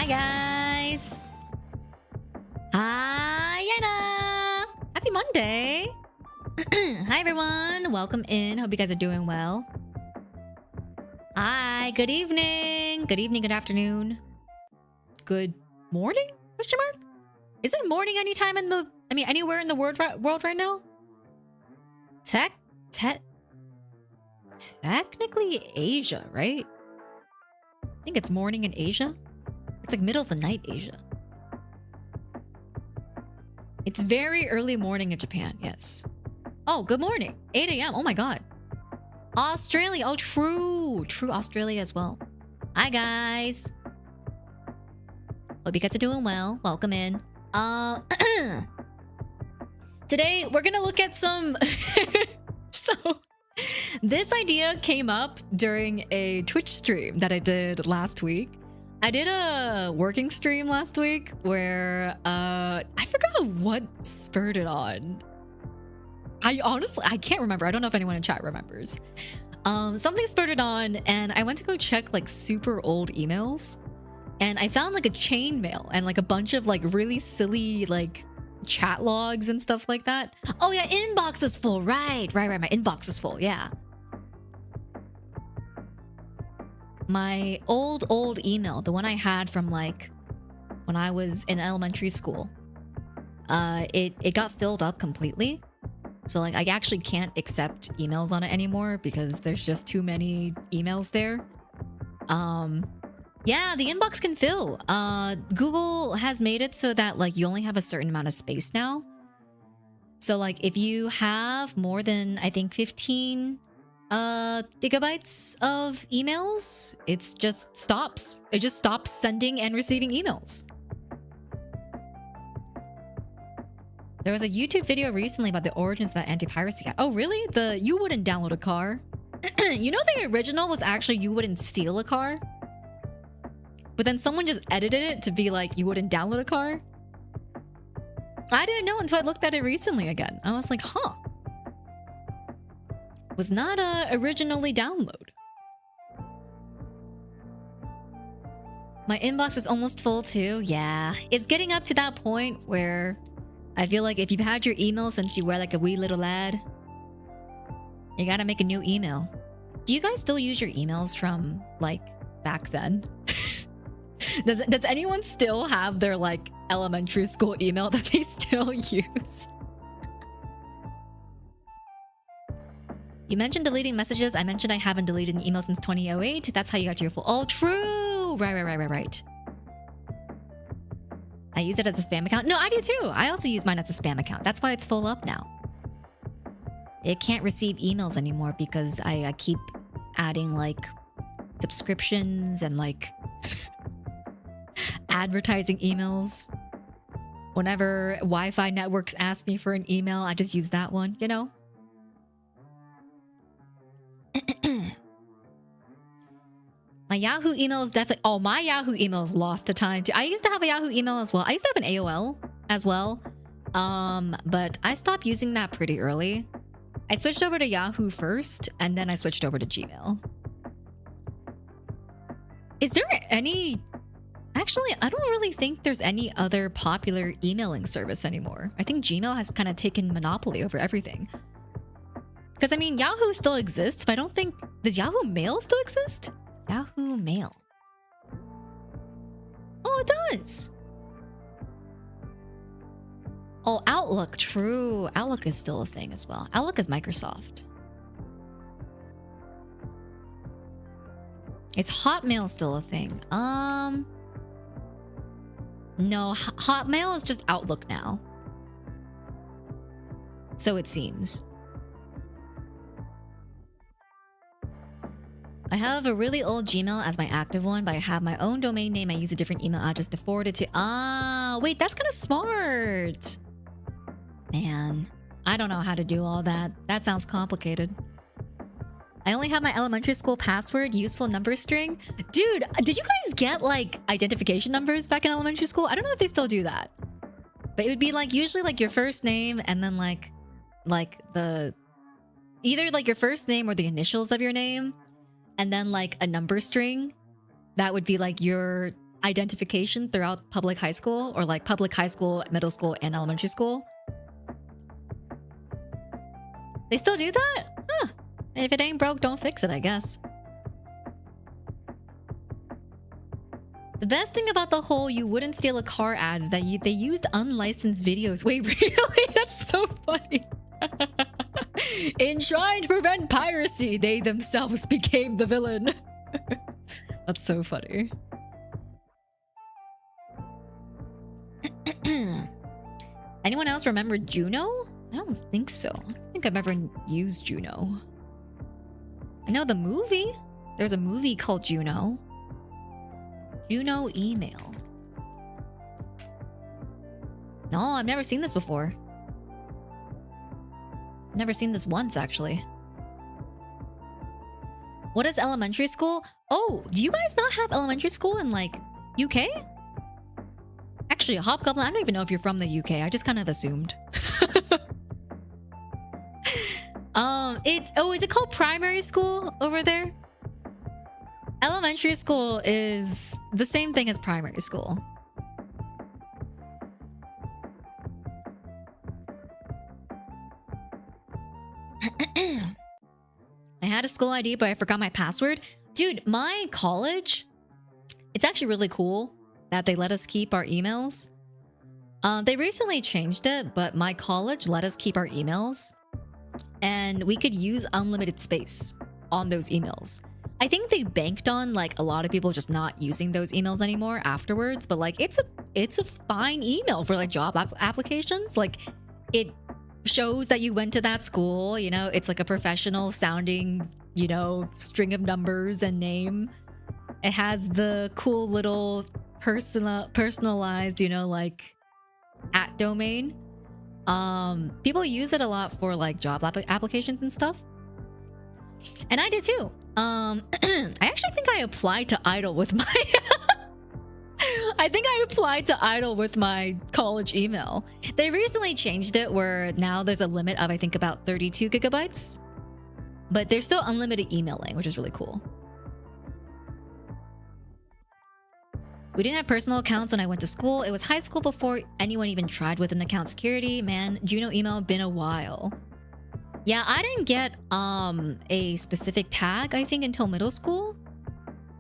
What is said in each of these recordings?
Hi guys! Hi Yena! Happy Monday! Hi everyone! Welcome in. Hope you guys are doing well. Hi, good evening! Good evening, good afternoon. Good morning? Question mark? Is it morning anytime in the... anywhere in the world right now? Technically Asia, right? I think it's morning in Asia. It's like middle of the night Asia. It's very early morning in Japan, yes. Oh, good morning. 8 a.m. Oh my god. Australia. Oh, true. True Australia as well. Hi, guys. Hope you guys are doing well. Welcome in. Today, we're gonna look at some... So, this idea came up during a Twitch stream that I did last week. I did a working stream last week where I forgot what spurred it on. I can't remember. I don't know if anyone in chat remembers. Something spurred it on and I went to go check like super old emails and I found like a chain mail and like a bunch of like really silly like chat logs and stuff like that. Oh yeah, inbox was full. Right. My inbox was full. Yeah. My old email, the one I had from like when I was in elementary school, it got filled up completely. So like I actually can't accept emails on it anymore because there's just too many emails there. Yeah, the inbox can fill. Google has made it so that like you only have a certain amount of space now. So like if you have more than I think 15 gigabytes of emails, it just stops sending and receiving emails. There was a YouTube video recently about the origins of that anti-piracy guide. Oh really? You wouldn't download a car. You know the original was actually you wouldn't steal a car, but then someone just edited it to be like you wouldn't download a car. I didn't know until I looked at it recently again. I was like, huh. Was not originally download. My inbox is almost full too. Yeah, it's getting up to that point where I feel like if you've had your email since you were like a wee little lad, you gotta make a new email. Do you guys still use your emails from like back then? Does anyone still have their like elementary school email that they still use? You mentioned deleting messages. I mentioned I haven't deleted an email since 2008. That's how you got to your full... Oh, true! Right. I use it as a spam account. No, I do too. I also use mine as a spam account. That's why it's full up now. It can't receive emails anymore because I keep adding like subscriptions and like advertising emails. Whenever Wi-Fi networks ask me for an email, I just use that one, you know? My Yahoo email is definitely... Oh, my Yahoo email is lost to time too. I used to have a Yahoo email as well. I used to have an AOL as well. But I stopped using that pretty early. I switched over to Yahoo first, and then I switched over to Gmail. Is there any... Actually, I don't really think there's any other popular emailing service anymore. I think Gmail has kind of taken monopoly over everything. Because, I mean, Yahoo still exists, but I don't think... Does Yahoo Mail still exist? Yahoo Mail. Oh, it does. Oh, Outlook. True. Outlook is still a thing as well. Outlook is Microsoft. Is Hotmail still a thing? No, Hotmail is just Outlook now. So it seems. I have a really old Gmail as my active one, but I have my own domain name. I use a different email address to forward it to... Ah, wait, that's kind of smart. Man, I don't know how to do all that. That sounds complicated. I only have my elementary school password, useful number string. Dude, did you guys get like identification numbers back in elementary school? I don't know if they still do that. But it would be like usually like your first name and then like the... Either like your first name or the initials of your name. And then like a number string that would be like your identification throughout public high school, or like public high school, middle school, and elementary school. They still do that? Huh. If it ain't broke, don't fix it, I guess. The best thing about the whole "you wouldn't steal a car" ads is that they used unlicensed videos. Wait, really? That's so funny. In trying to prevent piracy, they themselves became the villain. That's so funny. Anyone else remember Juno? I don't think so. I don't think I've ever used Juno. I know the movie. There's a movie called Juno. Juno email. No, I've never seen this before. I've never seen this once, actually. What is elementary school? Oh, do you guys not have elementary school in, like, UK? Actually, Hobgoblin, I don't even know if you're from the UK. I just kind of assumed. Is it called primary school over there? Elementary school is the same thing as primary school. I had a school ID, but I forgot my password. Dude, my college, it's actually really cool that they let us keep our emails. They recently changed it, but my college let us keep our emails. And we could use unlimited space on those emails. I think they banked on like a lot of people just not using those emails anymore afterwards, but like it's a fine email for like job applications. Like it shows that you went to that school, you know, it's like a professional sounding, you know, string of numbers and name. It has the cool little personalized, you know, like @ domain. People use it a lot for like job applications and stuff. And I do too. I actually think I applied to Idle with my I think I applied to Idle with my college email. They recently changed it where now there's a limit of I think about 32 gigabytes. But there's still unlimited emailing, which is really cool. We didn't have personal accounts when I went to school. It was high school before anyone even tried with an account security. Man, Juno email been a while. Yeah, I didn't get a specific tag, I think, until middle school.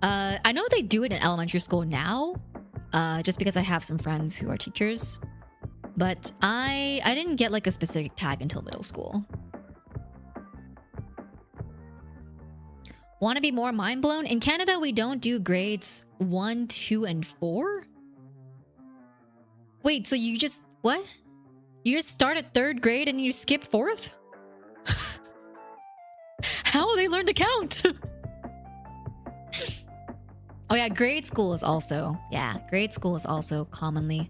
I know they do it in elementary school now, just because I have some friends who are teachers. But I didn't get like a specific tag until middle school. Want to be more mind blown? In Canada, we don't do grades 1, 2, and 4? Wait, so you just... what? You just start at 3rd grade and you skip 4th? How will they learn to count? Oh yeah, grade school is also... yeah, grade school is also commonly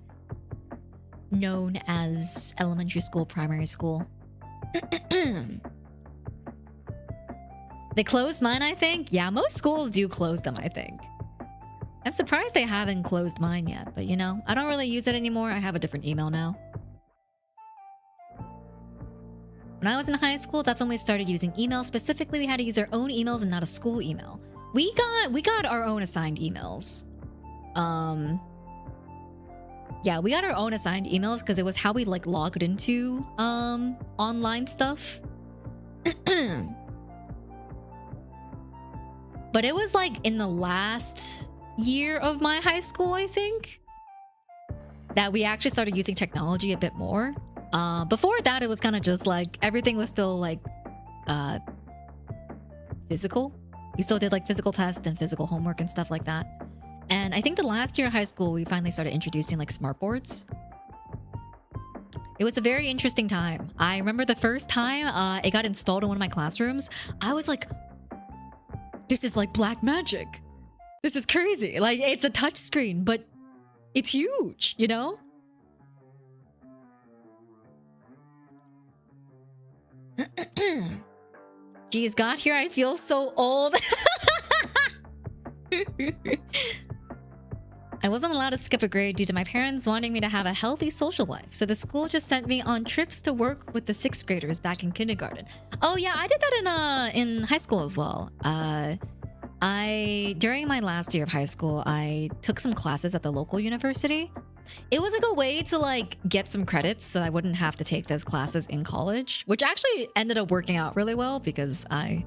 known as elementary school, primary school. They closed mine, I think? Yeah, most schools do close them, I think. I'm surprised they haven't closed mine yet, but you know, I don't really use it anymore. I have a different email now. When I was in high school, that's when we started using email. Specifically, we had to use our own emails and not a school email. We got our own assigned emails. Yeah, we got our own assigned emails because it was how we like logged into online stuff. But it was like in the last year of my high school, I think, that we actually started using technology a bit more. Before that, it was kind of just like everything was still like physical. We still did like physical tests and physical homework and stuff like that. And I think the last year of high school, we finally started introducing like smart boards. It was a very interesting time. I remember the first time it got installed in one of my classrooms. I was like, this is like black magic. This is crazy. Like, it's a touch screen, but it's huge, you know? Geez, got here, I feel so old. I wasn't allowed to skip a grade due to my parents wanting me to have a healthy social life, so the school just sent me on trips to work with the 6th graders back in kindergarten. Oh yeah, I did that in high school as well. I During my last year of high school, I took some classes at the local university. It was like a way to like get some credits so I wouldn't have to take those classes in college, which actually ended up working out really well because I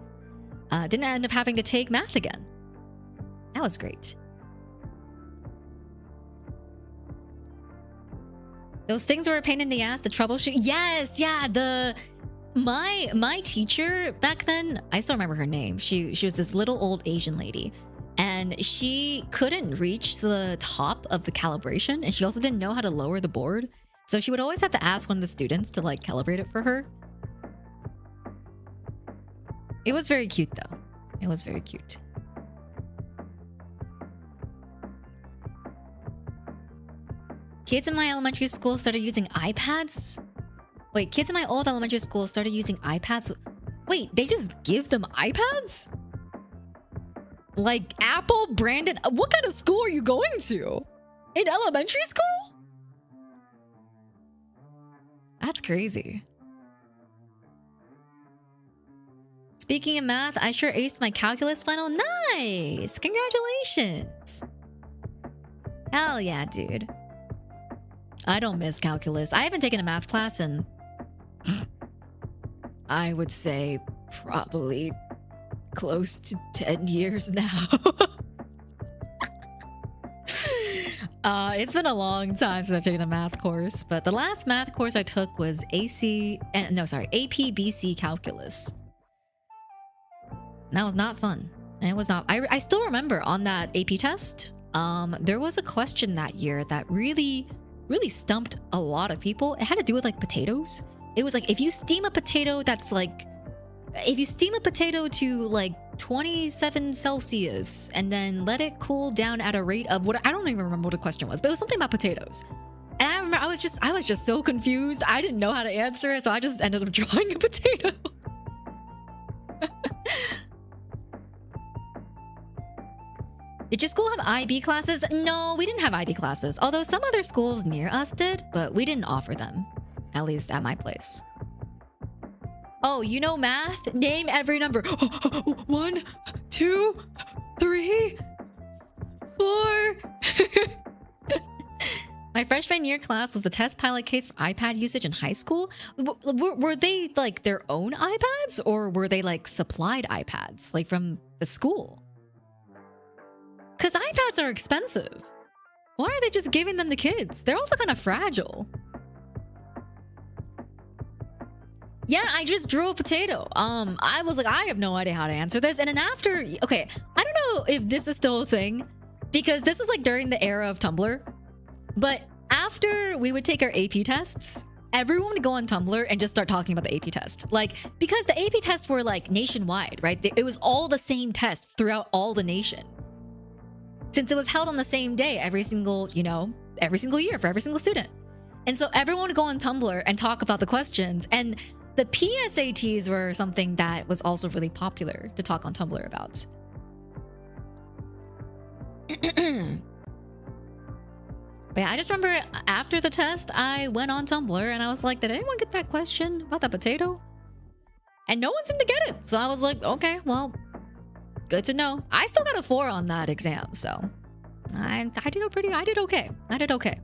didn't end up having to take math again. That was great. Those things were a pain in the ass, the troubleshoot. Yes, yeah, my teacher back then, I still remember her name. She was this little old Asian lady, and she couldn't reach the top of the calibration, and she also didn't know how to lower the board. So she would always have to ask one of the students to like calibrate it for her. It was very cute though. It was very cute. Kids in my elementary school started using iPads? Wait, kids in my old elementary school started using iPads? Wait, they just give them iPads? Like Apple branded? What kind of school are you going to? In elementary school? That's crazy. Speaking of math, I sure aced my calculus final. Nice! Congratulations! Hell yeah, dude. I don't miss calculus. I haven't taken a math class in I would say probably close to 10 years now. It's been a long time since I've taken a math course, but the last math course I took was AP-BC calculus. That was not fun. It was not. I still remember on that AP test, there was a question that year that really stumped a lot of people. It had to do with like potatoes. It was like if you steam a potato that's like, if you steam a potato to like 27 Celsius and then let it cool down at a rate of what, I don't even remember what the question was, but it was something about potatoes. And I remember I was just so confused. I didn't know how to answer it, so I just ended up drawing a potato. Did your school have IB classes? No, we didn't have IB classes. Although some other schools near us did, but we didn't offer them. At least at my place. Oh, you know math? Name every number. 1, 2, 3, 4. My freshman year class was the test pilot case for iPad usage in high school. Were they like their own iPads, or were they like supplied iPads, like from the school? Because iPads are expensive. Why are they just giving them to kids? They're also kind of fragile. Yeah, I just drew a potato. I was like, I have no idea how to answer this. And then after, okay, I don't know if this is still a thing, because this was like during the era of Tumblr. But after we would take our AP tests, everyone would go on Tumblr and just start talking about the AP test. Like, because the AP tests were like nationwide, right? It was all the same test throughout all the nation. Since it was held on the same day every single, every single year for every single student. And so everyone would go on Tumblr and talk about the questions. And the PSATs were something that was also really popular to talk on Tumblr about. But yeah, I just remember after the test, I went on Tumblr and I was like, did anyone get that question about that potato? And no one seemed to get it. So I was like, okay, well, good to know. I still got a 4 on that exam, so I did okay. I did okay.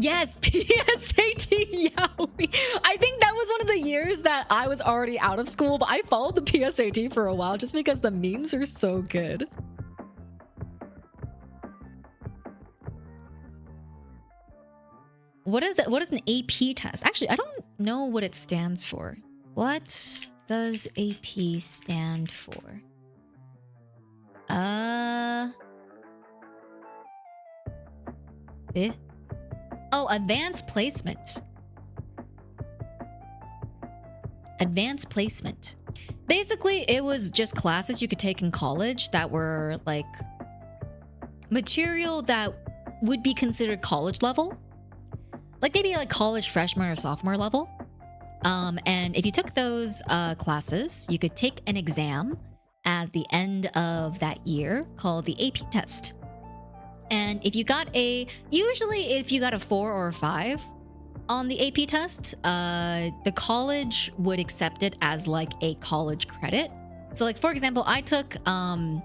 Yes, PSAT Yowie. I think that was one of the years that I was already out of school, but I followed the PSAT for a while just because the memes are so good. What is that? What is an AP test? Actually, I don't know what it stands for. What does AP stand for? Oh, advanced placement. Advanced placement. Basically, it was just classes you could take in college that were like material that would be considered college level. Like maybe like college freshman or sophomore level. And if you took those classes, you could take an exam at the end of that year called the AP test. And if you got usually if you got a 4 or a 5 on the AP test, the college would accept it as like a college credit. So like, for example, I took AP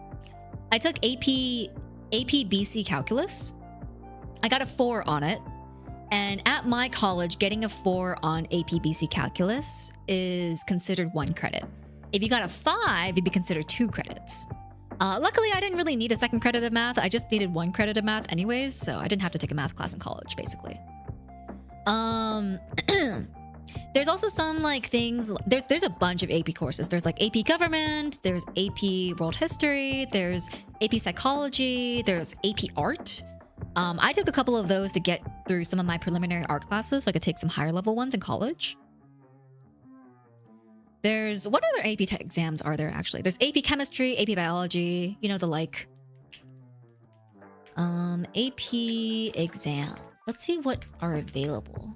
BC calculus. I got a 4 on it. And at my college, getting a 4 on AP BC calculus is considered 1 credit. If you got a 5, it'd be considered 2 credits. Luckily, I didn't really need a 2nd credit of math. I just needed 1 credit of math anyways, so I didn't have to take a math class in college, basically. There's also some like things. There's a bunch of AP courses. There's like AP Government, there's AP World History, there's AP Psychology, there's AP Art. I took a couple of those to get through some of my preliminary art classes so I could take some higher level ones in college. There's... what other AP exams are there, actually? There's AP Chemistry, AP Biology, you know, the like. AP exams. Let's see what are available.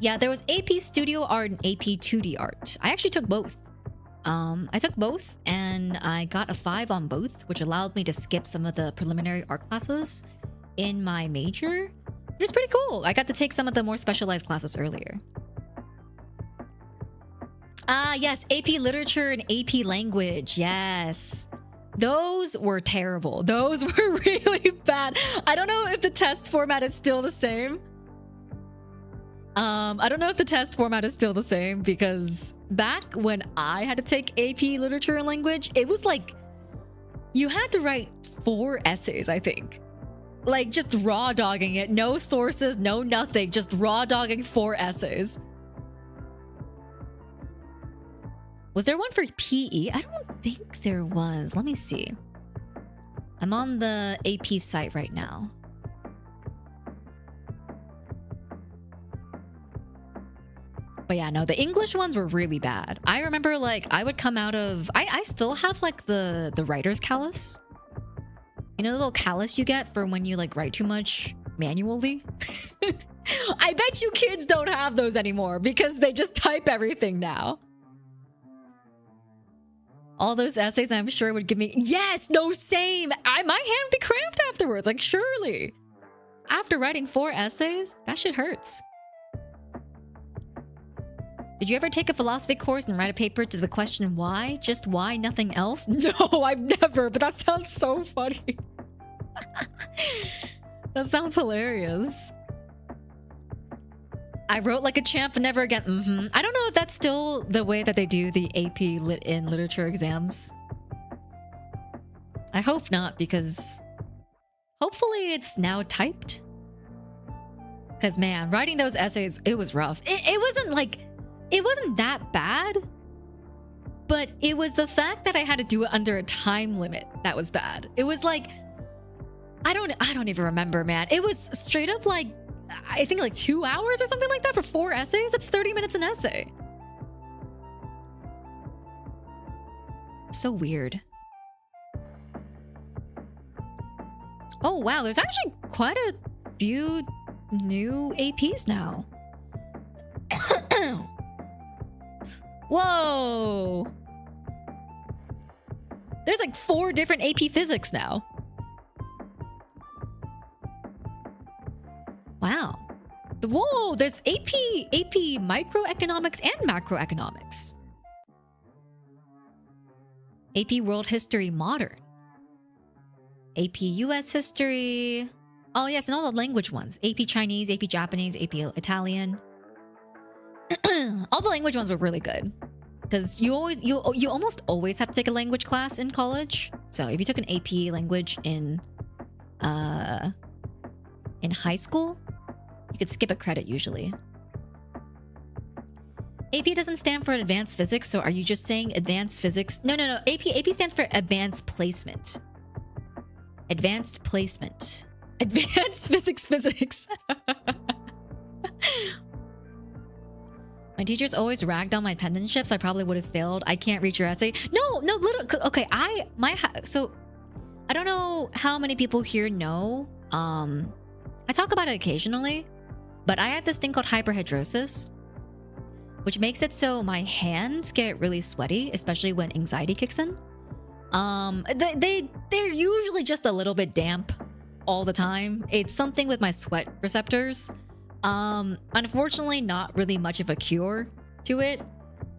Yeah, there was AP Studio Art and AP 2D Art. I actually took both. I took both and I got a 5 on both, which allowed me to skip some of the preliminary art classes in my major, which is pretty cool. I got to take some of the more specialized classes earlier. Ah, yes, AP Literature and AP Language. Yes. Those were terrible. Those were really bad. I don't know if the test format is still the same. I don't know if the test format is still the same because back when I had to take AP Literature and Language, it was like you had to write 4 essays, I think. Like just raw dogging it, no sources, no nothing, just raw dogging 4 essays. Was there one for PE? I don't think there was. Let me see. I'm on the AP site right now. But yeah, no, the English ones were really bad. I remember like I would come out of... I still have like the writer's callus. You know the little callus you get for when you like write too much manually? I bet you kids don't have those anymore because they just type everything now. All those essays I'm sure would give me... yes, no, same. My hand would be cramped afterwards, like surely. After writing 4 essays, that shit hurts. Did you ever take a philosophy course and write a paper to the question why? Just why, nothing else? No, I've never, but that sounds so funny. That sounds hilarious. I wrote like a champ and never again. I don't know if that's still the way that they do the AP Lit in Literature exams. I hope not, because hopefully it's now typed. Because man, writing those essays, it was rough. It wasn't like... it wasn't that bad, but it was the fact that I had to do it under a time limit that was bad. It was like, I don't even remember, man. It was straight up like, I think like 2 hours or something like that for 4 essays. That's 30 minutes an essay. So weird. Oh wow, there's actually quite a few new APs now. Whoa! There's like 4 different AP Physics now. Wow. Whoa, there's AP Microeconomics and Macroeconomics. AP World History Modern. AP US History. Oh yes, and all the language ones. AP Chinese, AP Japanese, AP Italian. All the language ones were really good because you almost always have to take a language class in college. So if you took an AP language in high school, you could skip a credit usually. AP doesn't stand for advanced physics, so are you just saying advanced physics? No. AP stands for advanced placement. Advanced placement. Advanced physics. My teachers always ragged on my penmanship, so I probably would have failed. I can't read your essay. No, okay, so I don't know how many people here know. I talk about it occasionally, but I have this thing called hyperhidrosis, which makes it so my hands get really sweaty, especially when anxiety kicks in. They're usually just a little bit damp all the time. It's something with my sweat receptors. Unfortunately, not really much of a cure to it.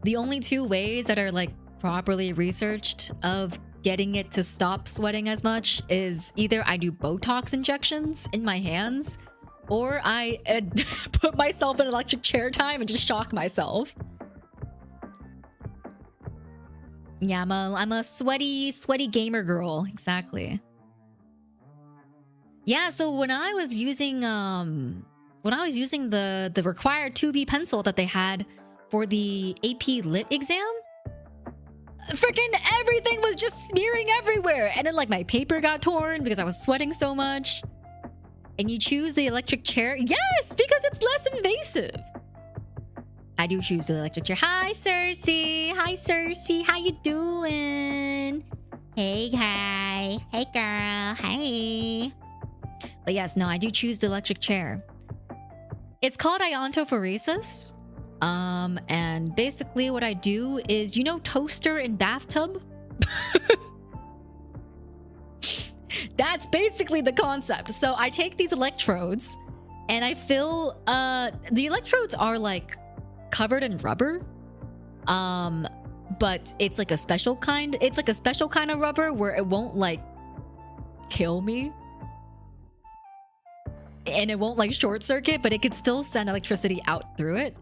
The only 2 ways that are like properly researched of getting it to stop sweating as much is either I do Botox injections in my hands, or I put myself in electric chair time and just shock myself. Yeah, I'm a sweaty gamer girl. Exactly. Yeah, so when I was using the required 2B pencil that they had for the AP Lit exam, freaking everything was just smearing everywhere. And then like my paper got torn because I was sweating so much. And you choose the electric chair? Yes, because it's less invasive. I do choose the electric chair. Hi, Cersei. Hi, Cersei. How you doing? Hey, hi. Hey, girl. Hey. But yes, no, I do choose the electric chair. It's called iontophoresis. And basically what I do is, you know, toaster and bathtub? That's basically the concept. So I take these electrodes and I fill, the electrodes are like covered in rubber. But it's like a special kind, of rubber where it won't like kill me. And it won't like short circuit, but it could still send electricity out through it.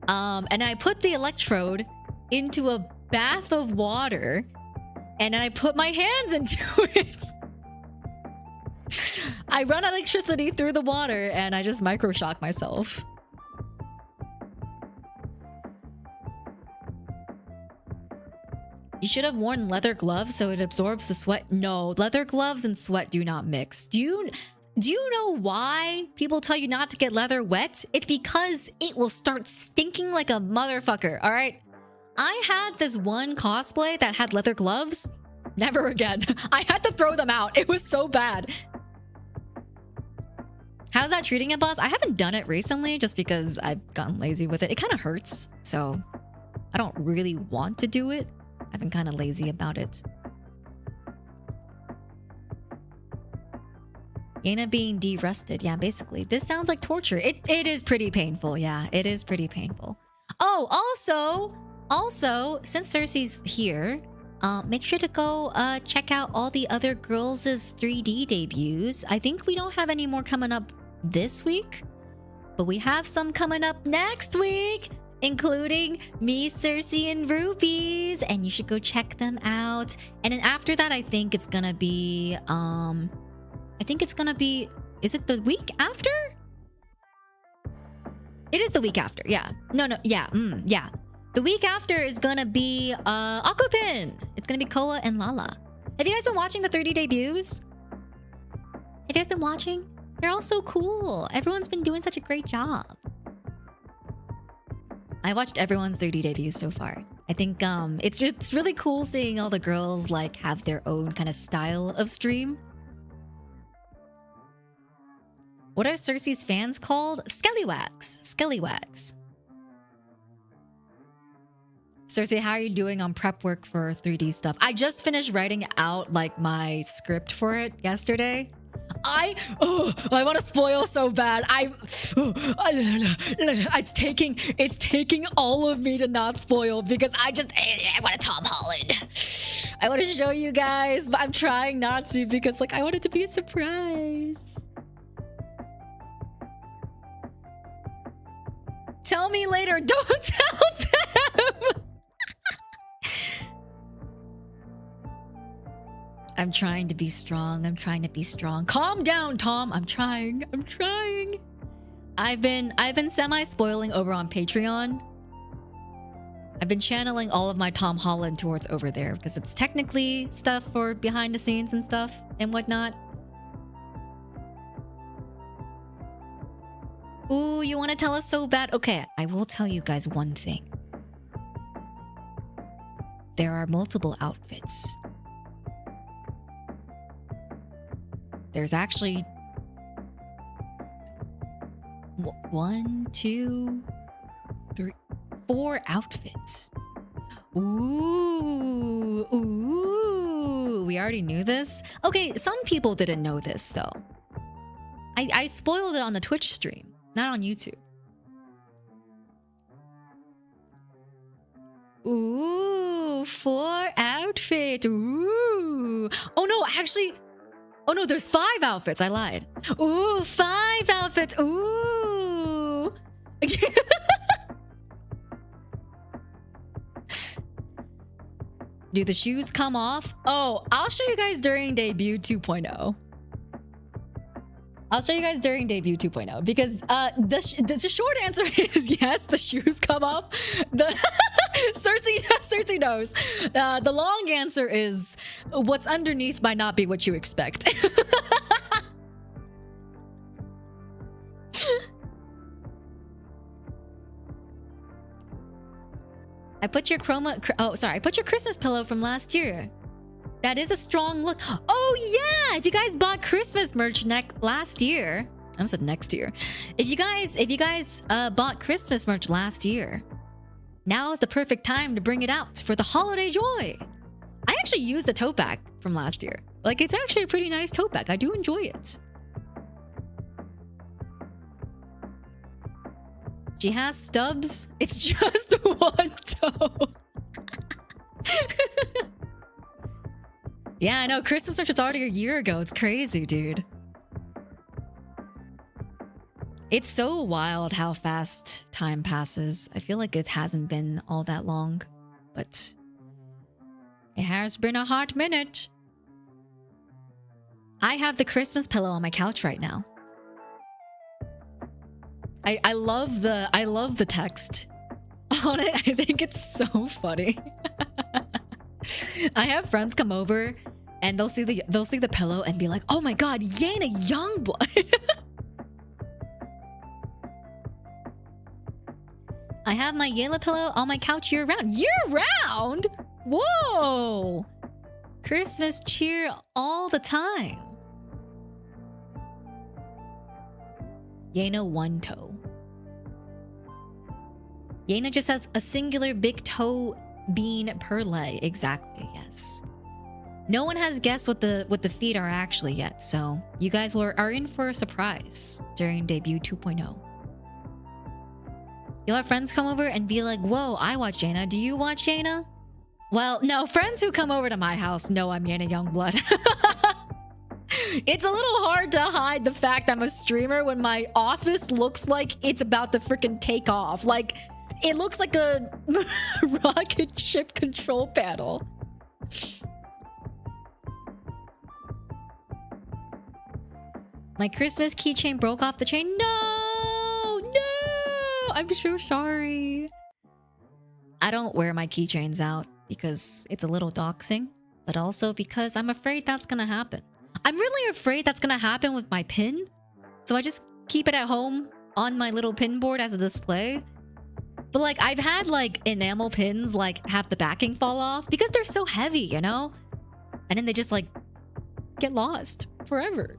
And I put the electrode into a bath of water and then I put my hands into it. I run electricity through the water and I just microshock myself. You should have worn leather gloves so it absorbs the sweat. No, leather gloves and sweat do not mix. Do you know why people tell you not to get leather wet? It's because it will start stinking like a motherfucker, all right? I had this one cosplay that had leather gloves. Never again. I had to throw them out. It was so bad. How's that treating it, boss? I haven't done it recently just because I've gotten lazy with it. It kind of hurts, so I don't really want to do it. I've been kind of lazy about it. Yena being de-rusted. Yeah, basically. This sounds like torture. It is pretty painful. Yeah, it is pretty painful. Oh, also, since Cersei's here, make sure to go check out all the other girls' 3D debuts. I think we don't have any more coming up this week, but we have some coming up next week, including me, Cersei, and Rubies, and you should go check them out. And then after that, I think it's gonna be is it the week after? It is the week after, yeah. Yeah. The week after is gonna be Aquapin. It's gonna be Koa and Lala. Have you guys been watching the 3D debuts? Have you guys been watching? They're all so cool. Everyone's been doing such a great job. I watched everyone's 3D debuts so far. I think it's really cool seeing all the girls like have their own kind of style of stream. What are Cersei's fans called? Skellywags. Skellywags. Cersei, how are you doing on prep work for 3D stuff? I just finished writing out like my script for it yesterday. I want to spoil so bad. It's taking all of me to not spoil because I want a Tom Holland. I want to show you guys, but I'm trying not to because like I want it to be a surprise. Tell me later. Don't tell them. I'm trying to be strong. I'm trying to be strong. Calm down, Tom. I'm trying. I've been semi-spoiling over on Patreon. I've been channeling all of my Tom Holland towards over there because it's technically stuff for behind the scenes and stuff and whatnot. Ooh, you want to tell us so bad? Okay, I will tell you guys one thing. There are multiple outfits. There's actually 1, 2, 3, 4 outfits. Ooh, we already knew this? Okay, some people didn't know this though. I spoiled it on the Twitch stream, not on YouTube. Ooh, 4 outfit. Ooh. Oh no, actually. Oh no, there's 5 outfits. I lied. Ooh, 5 outfits. Ooh. Do the shoes come off? Oh, I'll show you guys during debut 2.0. I'll show you guys during debut 2.0 because the short answer is yes, the shoes come off. The Cersei knows. The long answer is what's underneath might not be what you expect. I put your I put your Christmas pillow from last year. That is a strong look. Oh yeah, if you guys bought Christmas merch last year, I said next year. If you guys bought Christmas merch last year, now is the perfect time to bring it out for the holiday joy. I actually used the tote bag from last year. Like, it's actually a pretty nice tote bag. I do enjoy it. She has stubs. It's just one toe. Yeah, I know. Christmas merch was already a year ago. It's crazy, dude. It's so wild how fast time passes. I feel like it hasn't been all that long, but it has been a hot minute. I have the Christmas pillow on my couch right now. I love the text on it. I think it's so funny. I have friends come over and they'll see the pillow and be like, "Oh my god, Yena Youngblood." I have my Yena pillow on my couch year round. Year round? Whoa! Christmas cheer all the time. Yena one toe. Yena just has a singular big toe bean per leg. Exactly, yes. No one has guessed what the feet are actually yet, so you guys are in for a surprise during debut 2.0. You'll have friends come over and be like, "Whoa, I watch Yena. Do you watch Yena?" Well, no, friends who come over to my house know I'm Yena Youngblood. It's a little hard to hide the fact I'm a streamer when my office looks like it's about to freaking take off. Like, it looks like a rocket ship control panel. My Christmas keychain broke off the chain. No! No! I'm so sorry. I don't wear my keychains out because it's a little doxing, but also because I'm afraid that's gonna happen. I'm really afraid that's gonna happen with my pin, so I just keep it at home on my little pin board as a display. But like, I've had like enamel pins like have the backing fall off because they're so heavy, you know? And then they just like get lost forever.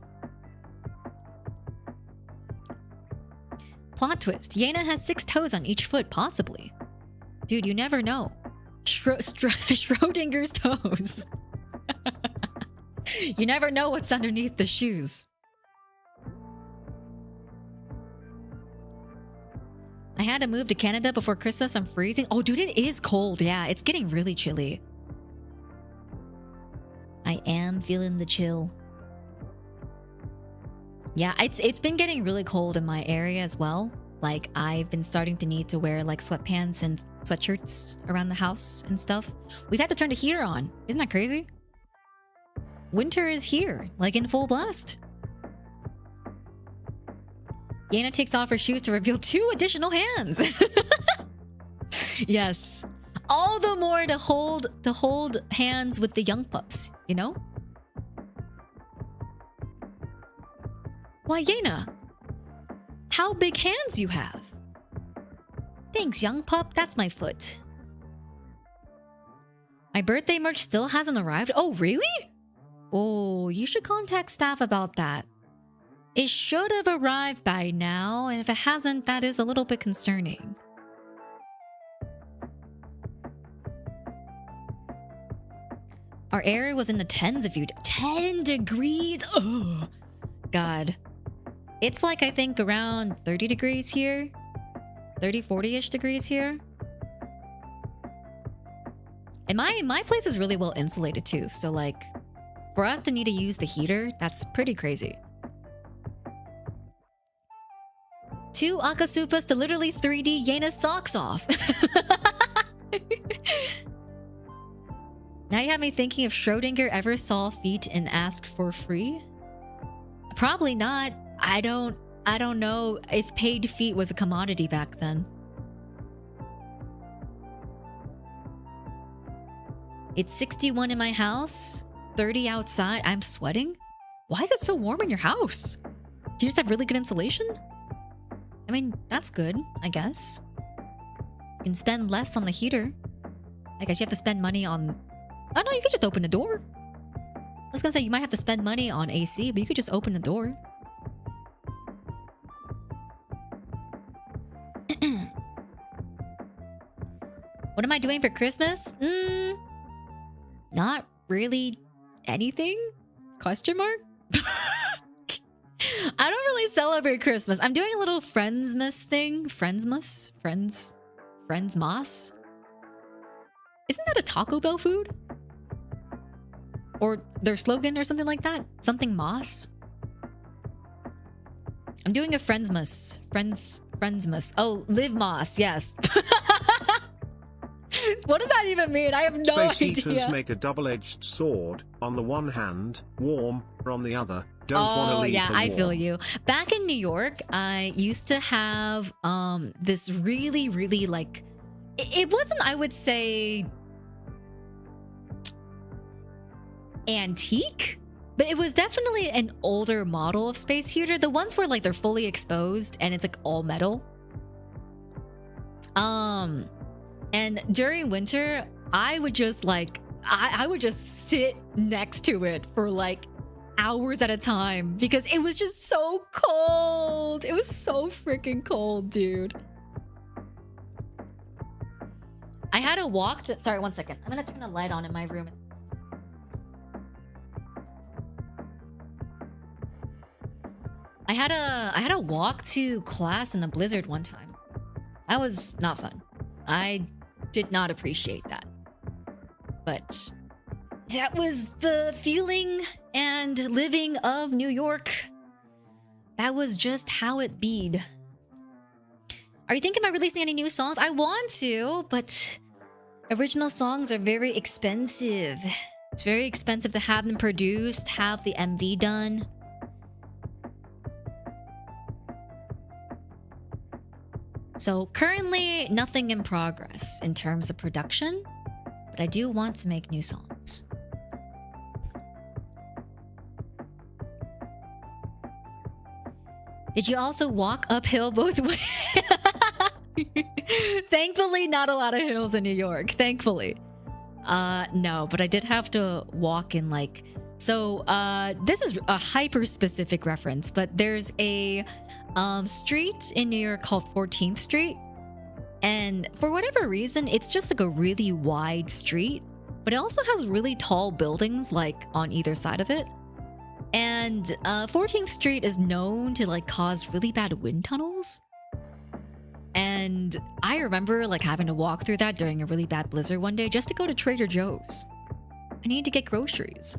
Plot twist. Yena has 6 toes on each foot, possibly. Dude, you never know. Schrodinger's toes. You never know what's underneath the shoes. I had to move to Canada before Christmas. I'm freezing. Oh, dude, it is cold. Yeah, it's getting really chilly. I am feeling the chill. Yeah, it's been getting really cold in my area as well. Like, I've been starting to need to wear like sweatpants and sweatshirts around the house and stuff. We've had to turn the heater on. Isn't that crazy? Winter is here, like in full blast. Yena takes off her shoes to reveal 2 additional hands. Yes. All the more to hold hands with the young pups, you know? Why, Yena? How big hands you have. Thanks, young pup. That's my foot. My birthday merch still hasn't arrived. Oh, really? Oh, you should contact staff about that. It should have arrived by now, and if it hasn't, that is a little bit concerning. Our area was in the 10s if you... 10 degrees? Oh, God. It's like, I think, around 30 degrees here. 30, 40-ish degrees here. And my place is really well insulated too. So like, for us to need to use the heater, that's pretty crazy. 2 Akasupas to literally 3D Yena's socks off. Now you have me thinking if Schrodinger ever saw feet and asked for free. Probably not. I don't know if paid feet was a commodity back then. It's 61 in my house, 30 outside. I'm sweating? Why is it so warm in your house? Do you just have really good insulation? I mean, that's good, I guess. You can spend less on the heater. I guess you have to spend money on... Oh no, you could just open the door. I was gonna say, you might have to spend money on AC, but you could just open the door. What am I doing for Christmas? Not really anything? Question mark? I don't really celebrate Christmas. I'm doing a little Friendsmas thing. Friendsmas? Friendsmas? Isn't that a Taco Bell food? Or their slogan or something like that? Something Moss? I'm doing a Friendsmas. Friendsmas. Oh, Live Moss, yes. What does that even mean? I have no idea. Space heaters make a double-edged sword. On the one hand, warm. On the other, don't want to leave yeah, them I feel warm. you. Back in New York, I used to have this really, really like... It wasn't, I would say... antique? But it was definitely an older model of space heater. The ones where like they're fully exposed and it's like all metal. And during winter, I would just like, I would just sit next to it for like hours at a time because it was just so cold. It was so freaking cold, dude. I had to walk to, sorry, one second. I'm gonna turn the light on in my room. I had to walk to class in a blizzard one time. That was not fun. I did not appreciate that. But that was the feeling and living of New York. That was just how it beed. Are you thinking about releasing any new songs? I want to, but original songs are very expensive. It's very expensive to have them produced, have the MV done. So currently, nothing in progress in terms of production, but I do want to make new songs. Did you also walk uphill both ways? Thankfully, not a lot of hills in New York. Thankfully. No, but I did have to walk in like... So, this is a hyper-specific reference, but there's a street in New York called 14th Street. And for whatever reason, it's just like a really wide street, but it also has really tall buildings like on either side of it. And 14th Street is known to like cause really bad wind tunnels. And I remember like having to walk through that during a really bad blizzard one day just to go to Trader Joe's. I needed to get groceries.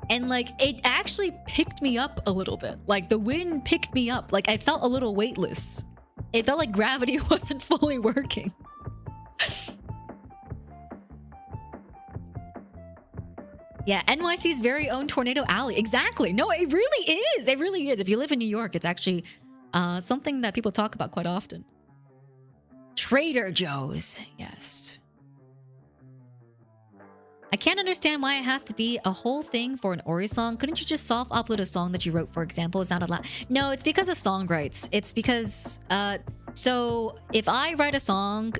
And like, it actually picked me up a little bit. Like the wind picked me up. Like I felt a little weightless. It felt like gravity wasn't fully working. Yeah, NYC's very own Tornado Alley. Exactly. No, it really is. It really is. If you live in New York, it's actually something that people talk about quite often. Trader Joe's. Yes. I can't understand why it has to be a whole thing for an Ori song. Couldn't you just soft-upload a song that you wrote, for example? It's not allowed. No, it's because of song rights. It's because, so if I write a song,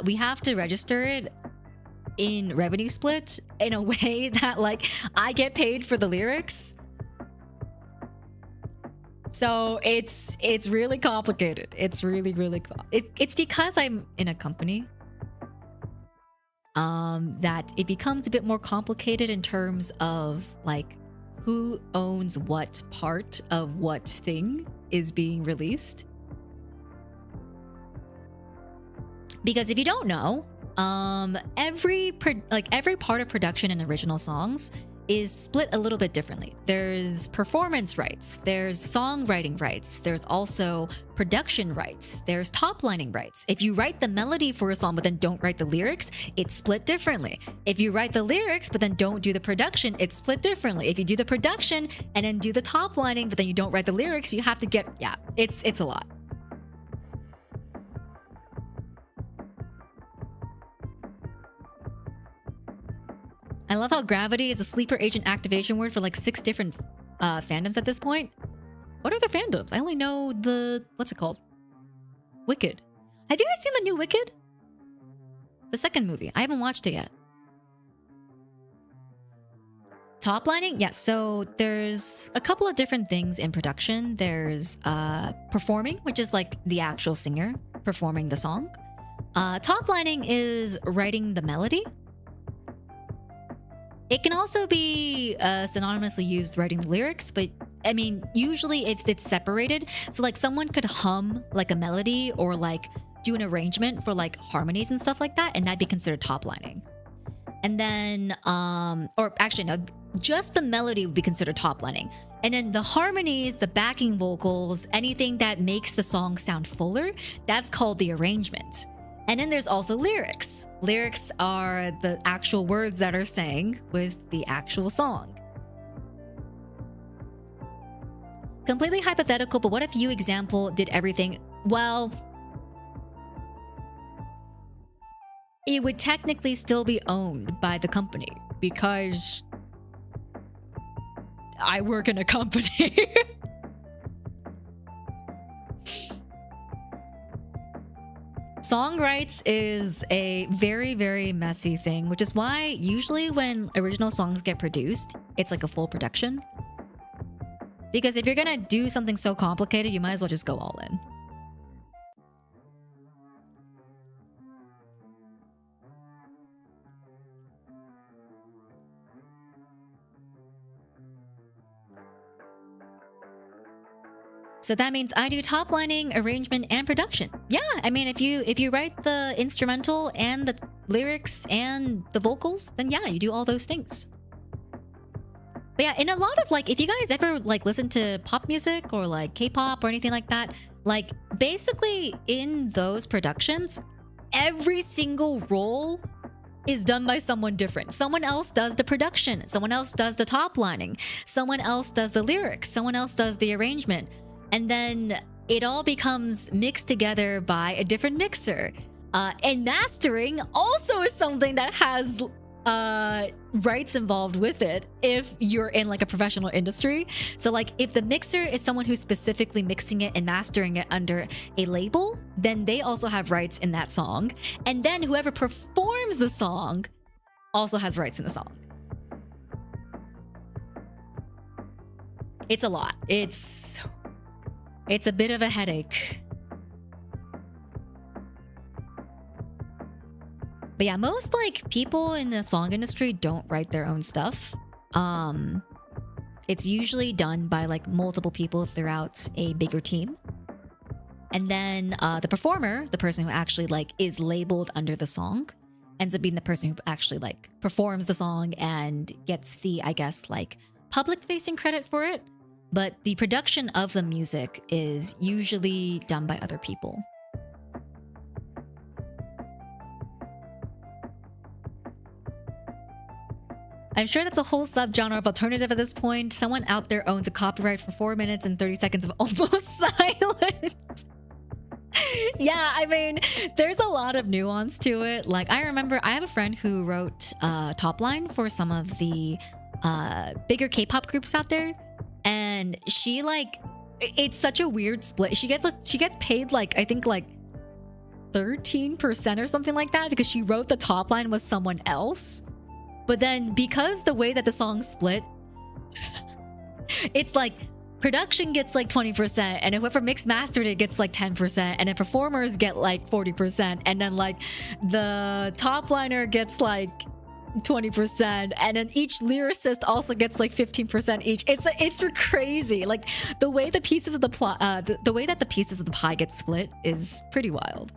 we have to register it in revenue split in a way that, like, I get paid for the lyrics. So it's really complicated. It's really, really it's because I'm in a company. That it becomes a bit more complicated in terms of like who owns what part of what thing is being released. Because if you don't know, every part of production in original songs is split a little bit differently. There's performance rights, there's songwriting rights, there's also production rights, there's top lining rights. If you write the melody for a song but then don't write the lyrics, it's split differently. If you write the lyrics but then don't do the production, it's split differently. If you do the production and then do the top lining but then you don't write the lyrics, you have to get, yeah, it's a lot. I love how gravity is a sleeper agent activation word for like 6 different fandoms at this point. What are the fandoms? I only know the... what's it called? Wicked. Have you guys seen the new Wicked? The second movie. I haven't watched it yet. Top lining? Yeah, so there's a couple of different things in production. There's performing, which is like the actual singer performing the song. Top lining is writing the melody. It can also be synonymously used writing lyrics, but I mean, usually if it's separated, so like someone could hum like a melody or like do an arrangement for like harmonies and stuff like that, and that'd be considered top lining. And then, or actually no, just the melody would be considered top lining. And then the harmonies, the backing vocals, anything that makes the song sound fuller, that's called the arrangement. And then there's also lyrics. Lyrics are the actual words that are sang with the actual song. Completely hypothetical, but what if you, example, did everything? Well, it would technically still be owned by the company because I work in a company. Song rights is a very, very messy thing, which is why usually when original songs get produced, it's like a full production. Because if you're gonna do something so complicated, you might as well just go all in. So that means I do top lining, arrangement, and production. Yeah, I mean, if you write the instrumental and the lyrics and the vocals, then yeah, you do all those things. But yeah, in a lot of like, if you guys ever like listen to pop music or like K-pop or anything like that, like basically in those productions, every single role is done by someone different. Someone else does the production, someone else does the top lining, someone else does the lyrics, someone else does the arrangement. And then it all becomes mixed together by a different mixer. And mastering also is something that has rights involved with it if you're in like a professional industry. So like if the mixer is someone who's specifically mixing it and mastering it under a label, then they also have rights in that song. And then whoever performs the song also has rights in the song. It's a lot. It's a bit of a headache. But yeah, most like people in the song industry don't write their own stuff. It's usually done by like multiple people throughout a bigger team. And then the performer, the person who actually like is labeled under the song, ends up being the person who actually like performs the song and gets the, I guess, like public facing credit for it. But the production of the music is usually done by other people. I'm sure that's a whole subgenre of alternative at this point. Someone out there owns a copyright for 4 minutes and 30 seconds of almost silence. Yeah, I mean, there's a lot of nuance to it. Like, I remember I have a friend who wrote top line for some of the bigger K-pop groups out there. And she like, it's such a weird split. She gets paid like, I think like 13% or something like that because she wrote the top line with someone else. But then because the way that the song split, it's like production gets like 20% and whoever mixed mastered it gets like 10% and then performers get like 40% and then like the top liner gets like 20% and then each lyricist also gets like 15% each. It's crazy. Like the way the pieces of the plot, the way that the pieces of the pie get split is pretty wild.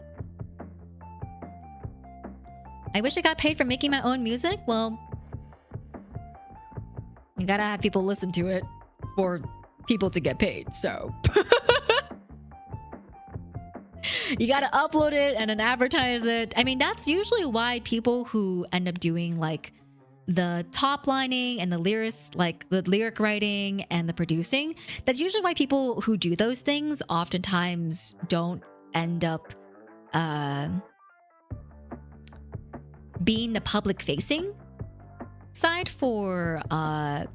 I wish I got paid for making my own music. Well, you gotta have people listen to it for people to get paid, so. You gotta upload it and then advertise it. I mean, that's usually why people who end up doing like the top lining and the lyrics, like the lyric writing and the producing, that's usually why people who do those things oftentimes don't end up being the public facing side for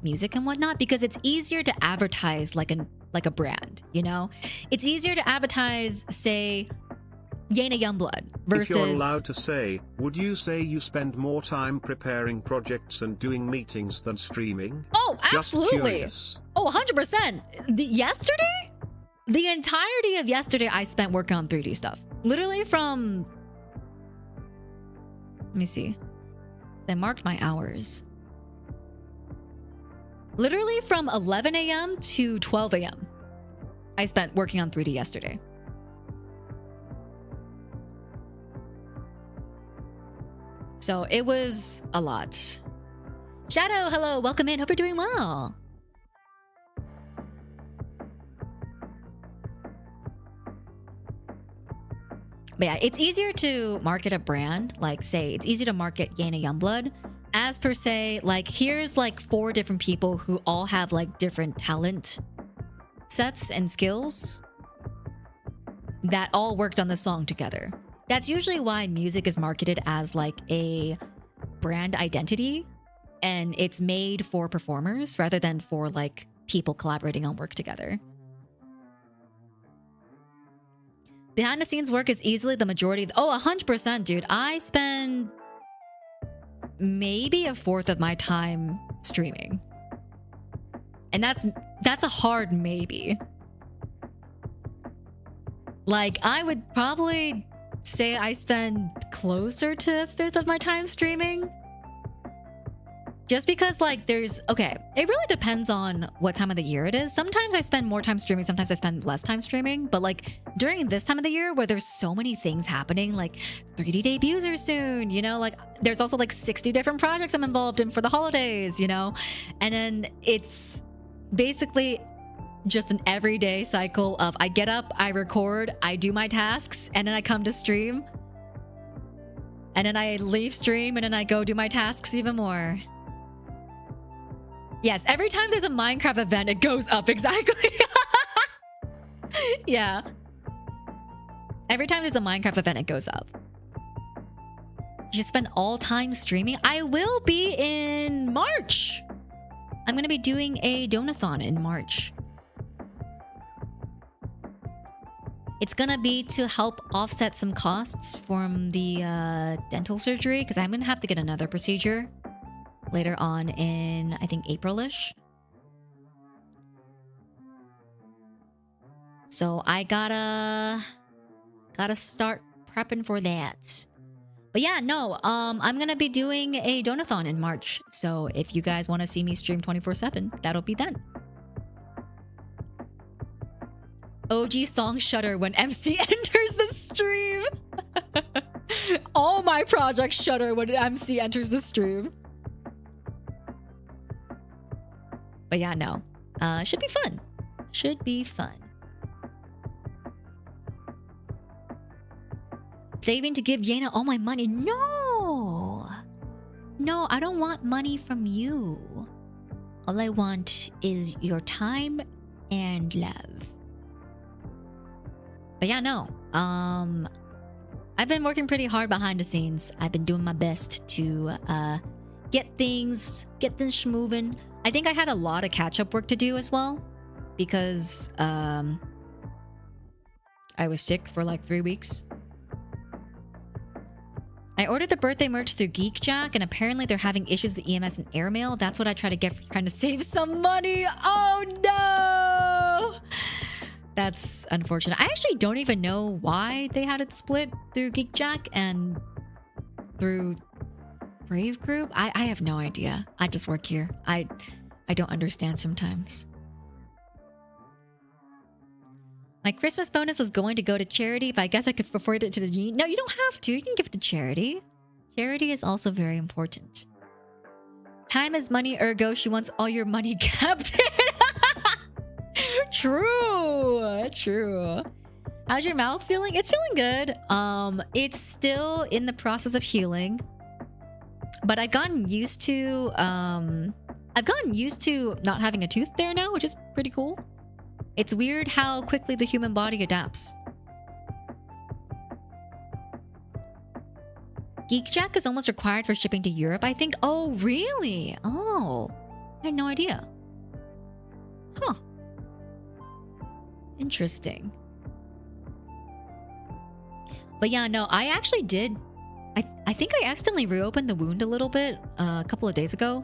music and whatnot, because it's easier to advertise like a brand, you know? It's easier to advertise, say, Yena Youngblood versus... If you're allowed to say, would you say you spend more time preparing projects and doing meetings than streaming? Oh, Just absolutely. curious. Oh, 100%. Yesterday? The entirety of yesterday I spent working on 3D stuff. Literally from... Let me see. I marked my hours. Literally from 11 a.m. to 12 a.m. I spent working on 3D yesterday. So it was a lot. Shadow, hello, welcome in. Hope you're doing well. But yeah, it's easier to market a brand. Like, say, it's easier to market Yena Youngblood as per se. Like, here's like 4 different people who all have like different talent sets and skills that all worked on the song together. That's usually why music is marketed as like a brand identity, and it's made for performers rather than for like people collaborating on work together. Behind the scenes work is easily the majority. Oh, 100%, dude. I spend maybe 1/4 of my time streaming. And that's a hard maybe. Like, I would probably say I spend closer to 1/5 of my time streaming. Just because, like, there's... Okay, it really depends on what time of the year it is. Sometimes I spend more time streaming, sometimes I spend less time streaming. But, like, during this time of the year where there's so many things happening, like 3D debuts are soon, you know? Like, there's also, like, 60 different projects I'm involved in for the holidays, you know? And then it's basically just an everyday cycle of I get up, I record, I do my tasks, and then I come to stream. And then I leave stream, and then I go do my tasks even more. Yes, every time there's a Minecraft event, it goes up, exactly. Yeah. Every time there's a Minecraft event, it goes up. You spend all time streaming? I will be in March. I'm going to be doing a donathon in March. It's gonna be to help offset some costs from the dental surgery, because I'm gonna have to get another procedure later on in, I think, April-ish. So I gotta start prepping for that. But yeah, no, I'm gonna be doing a donathon in March. So if you guys want to see me stream 24/7, that'll be then. OG song shudder when MC enters the stream. All my projects shudder when MC enters the stream. But yeah, no. Should be fun. Should be fun. Saving to give Yena all my money. No! No, I don't want money from you. All I want is your time and love. But yeah, no. I've been working pretty hard behind the scenes. I've been doing my best to get things moving. I think I had a lot of catch-up work to do as well, because I was sick for like 3 weeks. I ordered the birthday merch through GeekJack, and apparently they're having issues with the EMS and airmail. That's what I try to get for trying to save some money. Oh no! That's unfortunate. I actually don't even know why they had it split through GeekJack and through Brave Group. I have no idea. I just work here. I don't understand sometimes. My Christmas bonus was going to go to charity, but I guess I could afford it to the... No, you don't have to. You can give it to charity. Charity is also very important. Time is money, ergo she wants all your money kept. True. True. How's your mouth feeling? It's feeling good. It's still in the process of healing. But I've gotten used to not having a tooth there now, which is pretty cool. It's weird how quickly the human body adapts. Geek Jack is almost required for shipping to Europe, I think. Oh, really? Oh, I had no idea. Huh. Interesting. But yeah, no, I actually did. I think I accidentally reopened the wound a little bit a couple of days ago.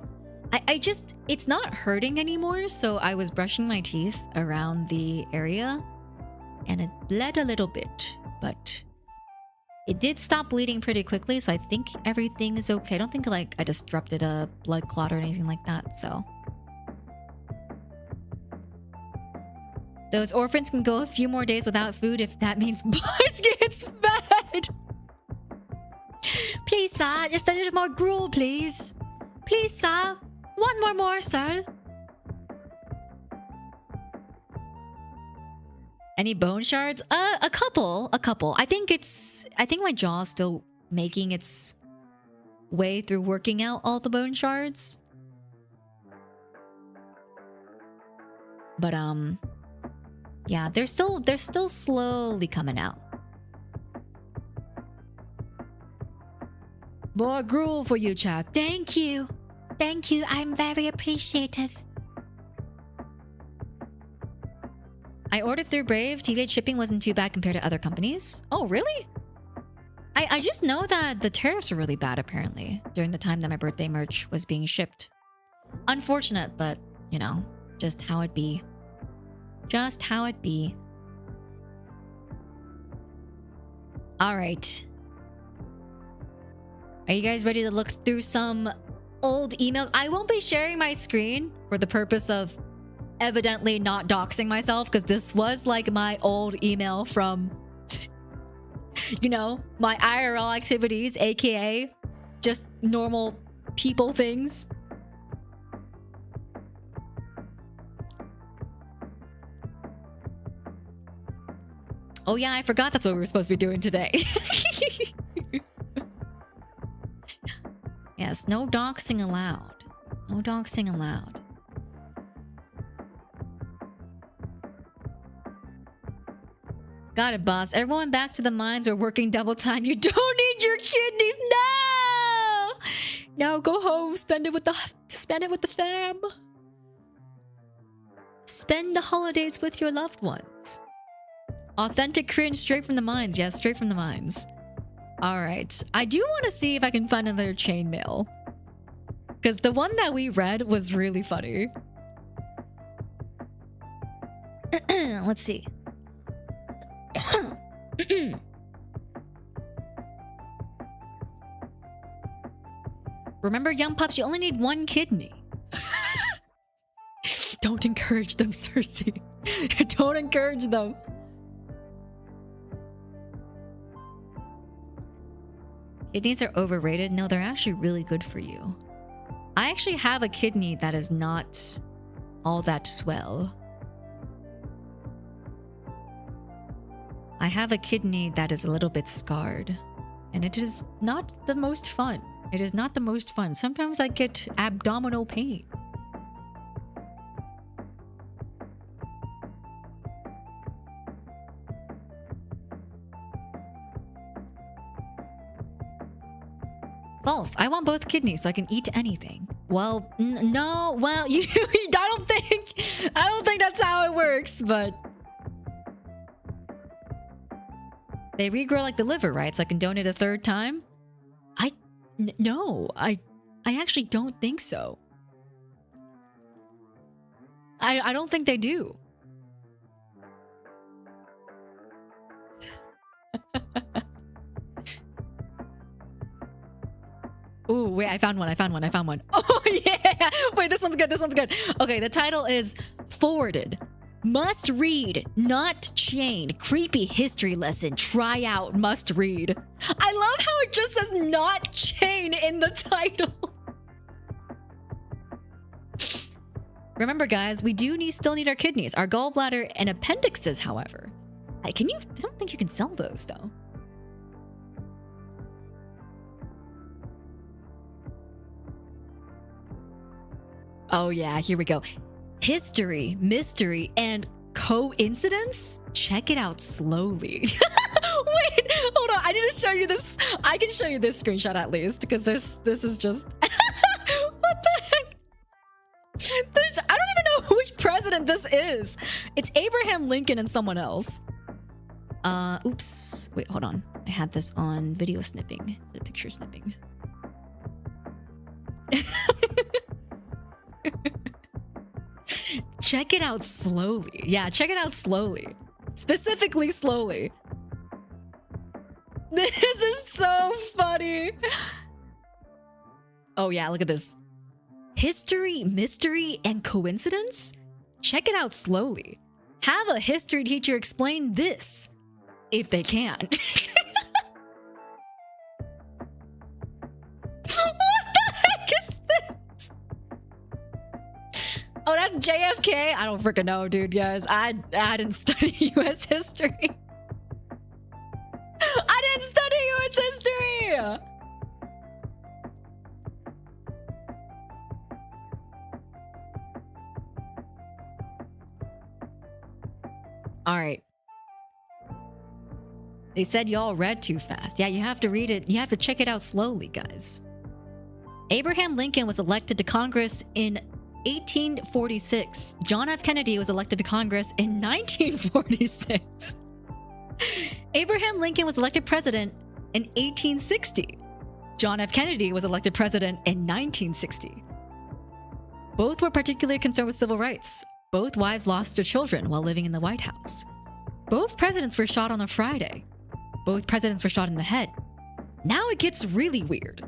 It's not hurting anymore, so I was brushing my teeth around the area and it bled a little bit, but it did stop bleeding pretty quickly, so I think everything is okay. I don't think like I disrupted a blood clot or anything like that, so. Those orphans can go a few more days without food if that means Buzz gets fed. Please, sir, just a little more gruel, please. Please, sir. One more morsel. Any bone shards? A couple. I think my jaw's still making its way through working out all the bone shards. But yeah, they're still slowly coming out. More gruel for you, chat. Thank you. Thank you. I'm very appreciative. I ordered through Brave. TVH shipping wasn't too bad compared to other companies. Oh, really? I just know that the tariffs were really bad, apparently, during the time that my birthday merch was being shipped. Unfortunate, but, you know, just how it be. Just how it be. All right. Are you guys ready to look through some old emails? I won't be sharing my screen for the purpose of evidently not doxing myself, because this was like my old email from, you know, my IRL activities, aka just normal people things. Oh yeah, I forgot that's what we were supposed to be doing today. Yes, no doxing allowed. No doxing allowed. Got it, boss. Everyone back to the mines or working double time. You don't need your kidneys. No! No, go home. Spend it with the fam. Spend the holidays with your loved ones. Authentic cringe straight from the mines. Yes, straight from the mines. Alright. I do want to see if I can find another chainmail. Because the one that we read was really funny. Let's see. Remember, young pups, you only need one kidney. Don't encourage them, Cersei. Don't encourage them. Kidneys are overrated. No, they're actually really good for you. I actually have a kidney that is not all that swell. I have a kidney that is a little bit scarred. And it is not the most fun. It is not the most fun. Sometimes I get abdominal pain. False. I want both kidneys so I can eat anything. Well, no. Well, I don't think that's how it works, but they regrow like the liver, right? So I can donate a third time? No. I actually don't think so. I don't think they do. Ooh, wait, I found one. Oh, yeah! Wait, this one's good. Okay, the title is Forwarded. Must read, not chain. Creepy history lesson. Try out, must read. I love how it just says not chain in the title. Remember, guys, we do still need our kidneys, our gallbladder, and appendixes, however. I don't think you can sell those, though. Oh, yeah, here we go. History, mystery, and coincidence? Check it out slowly. Wait, hold on. I need to show you this. I can show you this screenshot at least, because this is just... What the heck? I don't even know which president this is. It's Abraham Lincoln and someone else. Oops. Wait, hold on. I had this on video snipping instead of picture snipping. Check it out slowly. Yeah, check it out slowly. Specifically slowly. This is so funny. Oh yeah, look at this. History, mystery, and coincidence? Check it out slowly. Have a history teacher explain this, if they can. What the heck is this? Oh, that's JFK? I don't freaking know, dude, guys. I didn't study US history. I didn't study US history! Alright. They said y'all read too fast. Yeah, you have to read it. You have to check it out slowly, guys. Abraham Lincoln was elected to Congress in 1846. John F. Kennedy was elected to Congress in 1946. Abraham Lincoln was elected president in 1860. John F. Kennedy was elected president in 1960. Both were particularly concerned with civil rights. Both wives lost their children while living in the White House. Both presidents were shot on a Friday. Both presidents were shot in the head. Now it gets really weird.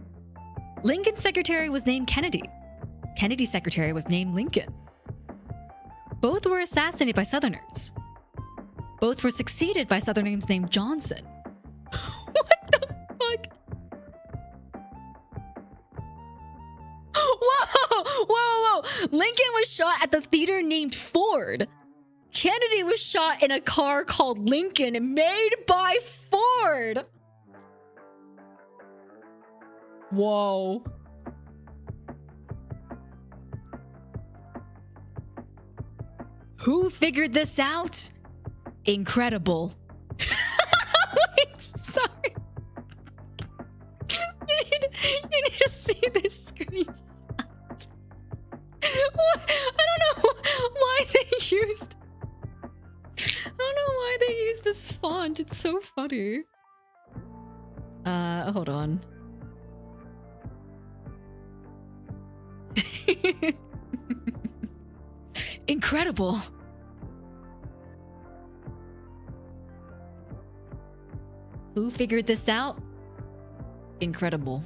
Lincoln's secretary was named Kennedy. Kennedy's secretary was named Lincoln. Both were assassinated by Southerners. Both were succeeded by Southerners named Johnson. What the fuck? Whoa! Whoa, whoa! Lincoln was shot at the theater named Ford. Kennedy was shot in a car called Lincoln, made by Ford. Whoa. Who figured this out? Incredible. Wait, sorry. You need to see this screen. I don't know why they used... I don't know why they used this font. It's so funny. Hold on. Incredible. Who figured this out? Incredible.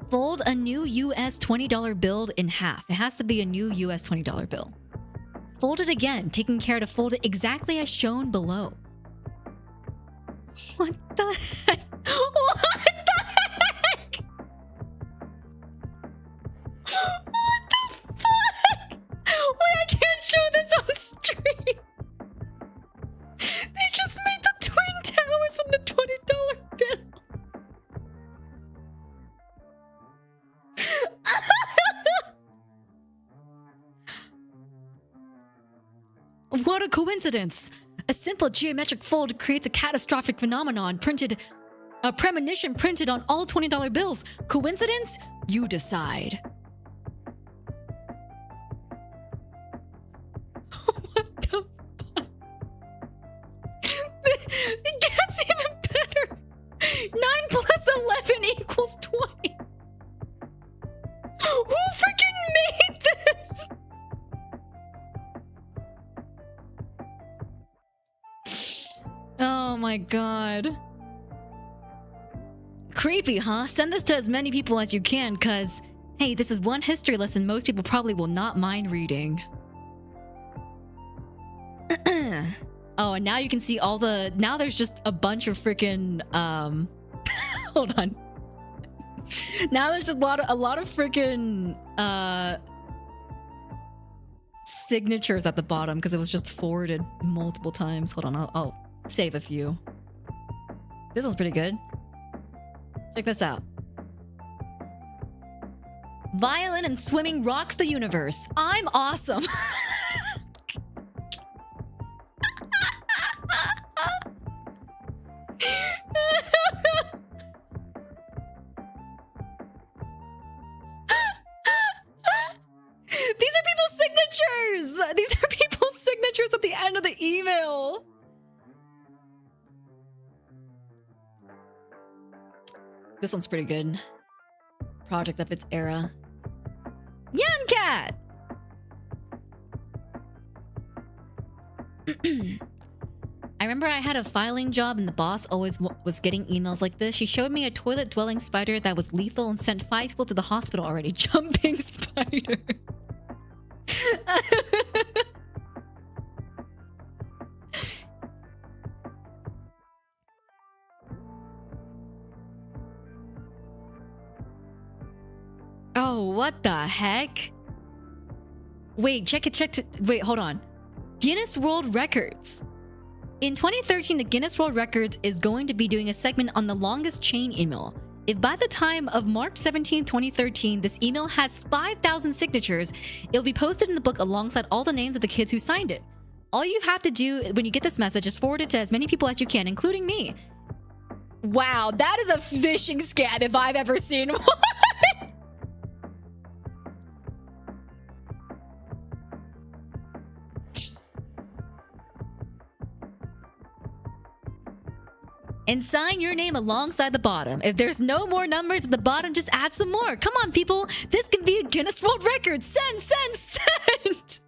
Fold a new US $20 bill in half. It has to be a new US $20 bill. Fold it again, taking care to fold it exactly as shown below. What the heck? What the heck? What the fuck? Wait, I can't show this on stream. They just made the Twin Towers with the $20 bill. What a coincidence! A simple geometric fold creates a catastrophic phenomenon a premonition printed on all $20 bills. Coincidence? You decide. What the fuck? It gets even better! 9 plus 11 equals 20! Who freaking made this? Oh my god. Creepy, huh? Send this to as many people as you can, cause Hey, this is one history lesson most people probably will not mind reading. Oh, and now you can see all the... Now there's just a bunch of freaking... Hold on. Now there's just a lot of freaking... signatures at the bottom because it was just forwarded multiple times. Hold on, I'll save a few. This one's pretty good. Check this out. Violin and swimming rocks the universe. I'm awesome. These are people's signatures! These are people's signatures at the end of the email! This one's pretty good. Project of its era. Yancat! I remember I had a filing job and the boss always was getting emails like this. She showed me a toilet-dwelling spider that was lethal and sent 5 people to the hospital already. Jumping spider. Oh, what the heck? Wait, wait, hold on. Guinness World Records. In 2013, the Guinness World Records is going to be doing a segment on the longest chain email. If by the time of March 17, 2013, this email has 5,000 signatures, it'll be posted in the book alongside all the names of the kids who signed it. All you have to do when you get this message is forward it to as many people as you can, including me. Wow, that is a phishing scam if I've ever seen one. And sign your name alongside the bottom. If there's no more numbers at the bottom, just add some more. Come on, people. This can be a Guinness World Record. Send, send, send.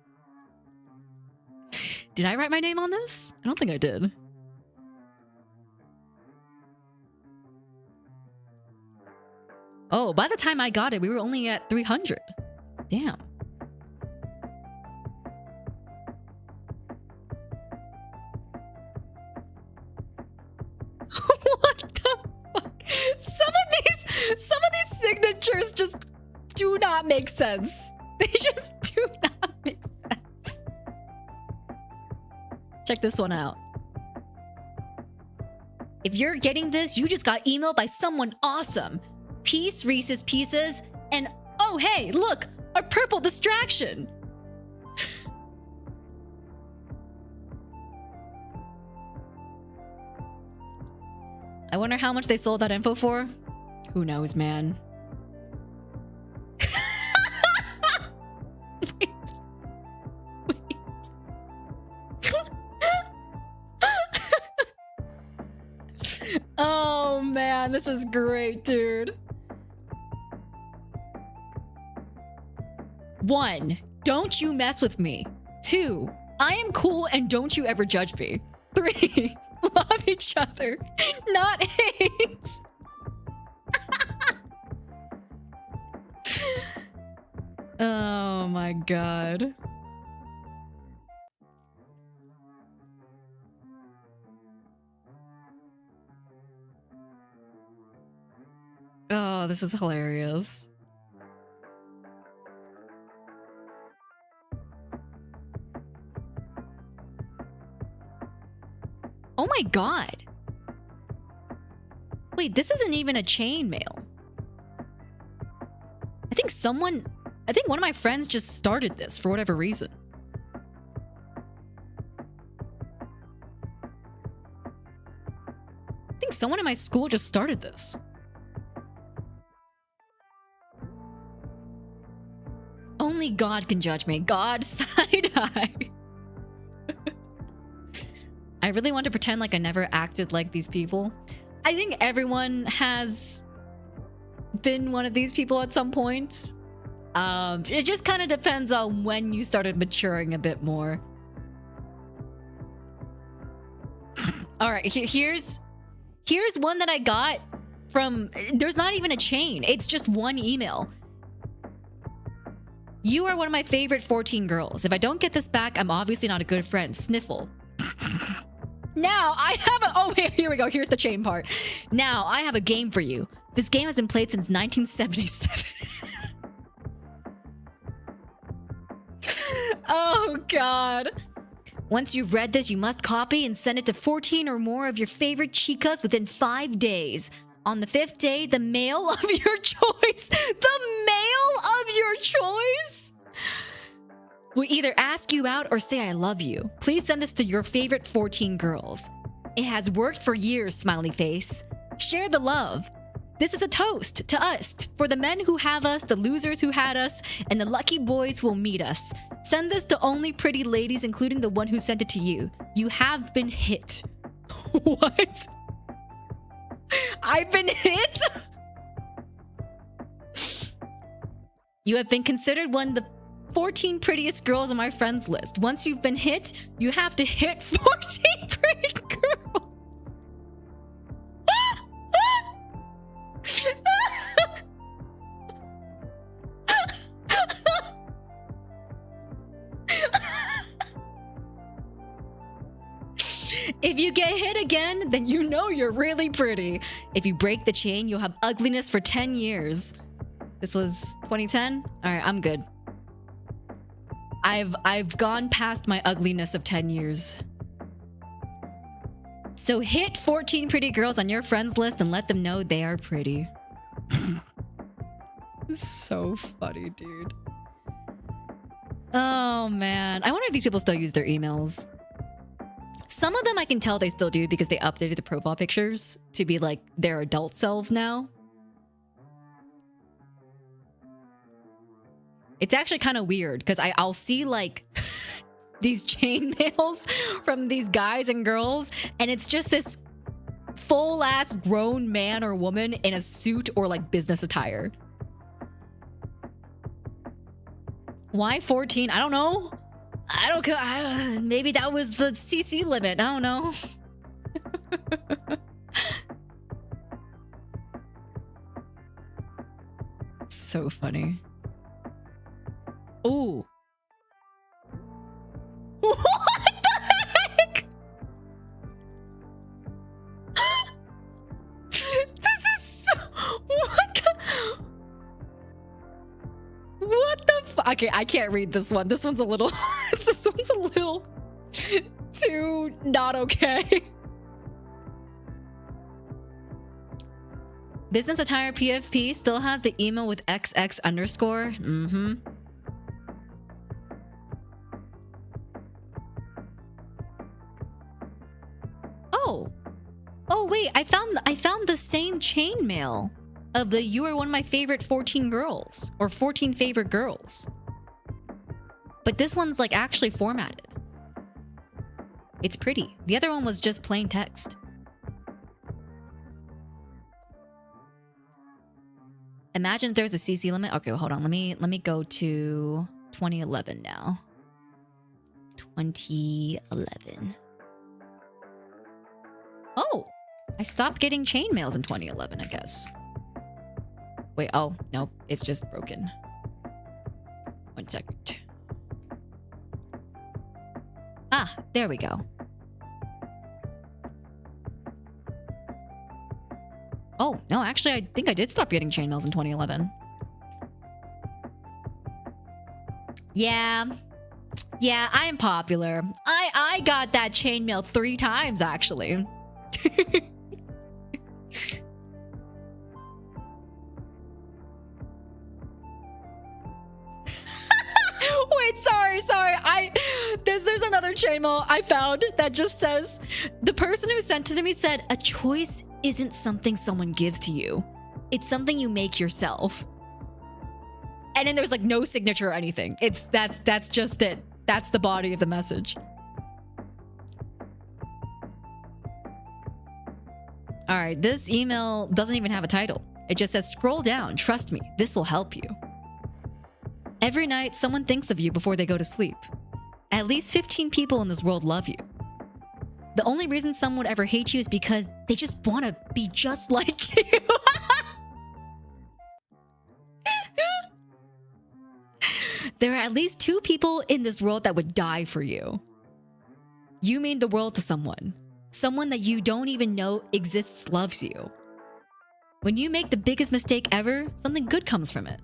Did I write my name on this? I don't think I did. Oh, by the time I got it, we were only at 300. Damn. What the fuck? Some of these signatures just do not make sense. They just do not make sense. Check this one out. If you're getting this, you just got emailed by someone awesome. Peace, Reese's Pieces, and oh hey, look, a purple distraction. I wonder how much they sold that info for. Who knows, man? Wait. Oh man, this is great, dude. 1, don't you mess with me. 2, I am cool and don't you ever judge me. 3, love each other, not hate. Oh my god. Oh, this is hilarious. Oh my god. Wait, this isn't even a chain mail. I think one of my friends just started this for whatever reason. I think someone in my school just started this. Only God can judge me. God side-eye. I really want to pretend like I never acted like these people. I think everyone has been one of these people at some point. It just kind of depends on when you started maturing a bit more. All right, here's one that I got from... There's not even a chain. It's just one email. You are one of my favorite 14 girls. If I don't get this back, I'm obviously not a good friend. Sniffle. Now, I have a... Oh, here we go. Here's the chain part. Now, I have a game for you. This game has been played since 1977. Oh, God. Once you've read this, you must copy and send it to 14 or more of your favorite chicas within 5 days. On the 5th day, the male of your choice... The male of your choice? Will either ask you out or say I love you. Please send this to your favorite 14 girls. It has worked for years, smiley face. Share the love. This is a toast to us, for the men who have us, the losers who had us, and the lucky boys who will meet us. Send this to only pretty ladies, including the one who sent it to you. You have been hit. What? I've been hit? You have been considered one of the 14 prettiest girls on my friends list. Once you've been hit, you have to hit 14 pretty girls. If you get hit again, then you know you're really pretty. If you break the chain, you'll have ugliness for 10 years. This was 2010? All right, I'm good. I've gone past my ugliness of 10 years. So hit 14 pretty girls on your friends list and let them know they are pretty. So funny, dude. Oh, man. I wonder if these people still use their emails. Some of them I can tell they still do because they updated the profile pictures to be like their adult selves now. It's actually kind of weird because I'll see like these chain mails from these guys and girls, and it's just this full ass grown man or woman in a suit or like business attire. Why 14? I don't know. Maybe that was the CC limit. I don't know. So funny. Ooh. What the heck? This is so... What the fuck? Okay, I can't read this one. This one's a little... This one's a little too not okay. Business attire PFP still has the email with XX underscore. Mm-hmm. Oh wait, I found the same chain mail of the you are one of my favorite 14 girls or 14 favorite girls. But this one's like actually formatted. It's pretty. The other one was just plain text. Imagine if there's a CC limit. Okay, well, hold on. Let me go to 2011 now. 2011. Oh, I stopped getting chain mails in 2011, I guess. Wait, oh, no, it's just broken. 1 second. Ah, there we go. Oh, no, actually, I think I did stop getting chain mails in 2011. Yeah, I am popular. I got that chain mail 3 times, actually. Wait, sorry. There's another chain mail I found that just says, the person who sent it to me said, a choice isn't something someone gives to you. It's something you make yourself. And then there's like no signature or anything. That's just it. That's the body of the message. All right, this email doesn't even have a title. It just says, scroll down, trust me, this will help you. Every night, someone thinks of you before they go to sleep. At least 15 people in this world love you. The only reason someone would ever hate you is because they just want to be just like you. There are at least 2 people in this world that would die for you. You mean the world to someone. Someone that you don't even know exists loves you. When you make the biggest mistake ever, something good comes from it.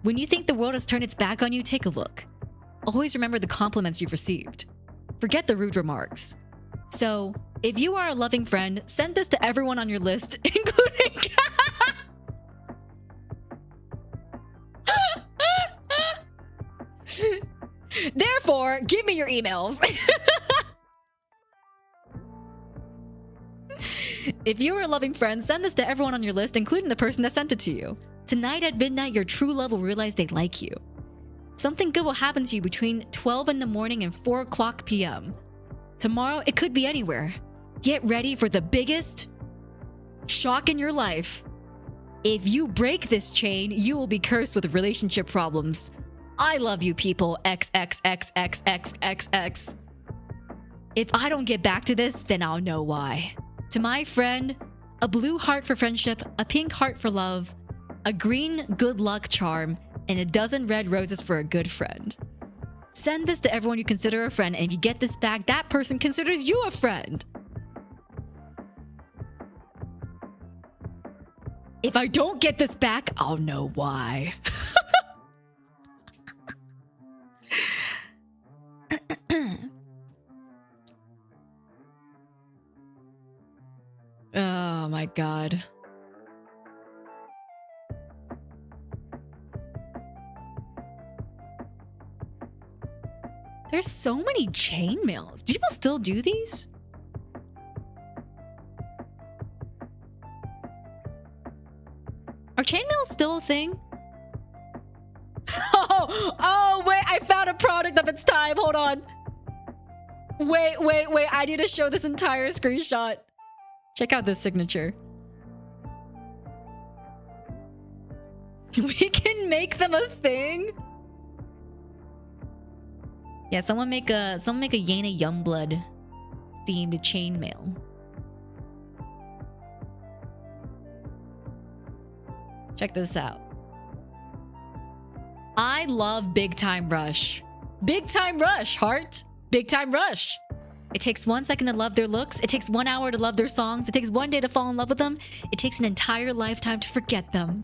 When you think the world has turned its back on you, take a look. Always remember the compliments you've received. Forget the rude remarks. So, if you are a loving friend, send this to everyone on your list, including... Therefore, give me your emails. If you are a loving friend, send this to everyone on your list, including the person that sent it to you. Tonight at midnight, your true love will realize they like you. Something good will happen to you between 12 in the morning and 4 o'clock p.m. Tomorrow, it could be anywhere. Get ready for the biggest shock in your life. If you break this chain, you will be cursed with relationship problems. I love you people, XXXXXXX. If I don't get back to this, then I'll know why. To my friend, a blue heart for friendship, a pink heart for love, a green good luck charm, and a dozen red roses for a good friend. Send this to everyone you consider a friend, and if you get this back, that person considers you a friend. If I don't get this back, I'll know why. Oh my god. There's so many chainmails. Do people still do these? Are chainmails still a thing? Oh, wait, I found a product of its time. Hold on. Wait. I need to show this entire screenshot. Check out this signature. We can make them a thing? Yeah, someone make a Yena Youngblood themed chainmail. Check this out. I love Big Time Rush. Big Time Rush, heart. Big Time Rush. It takes 1 second to love their looks. It takes 1 hour to love their songs. It takes 1 day to fall in love with them. It takes an entire lifetime to forget them.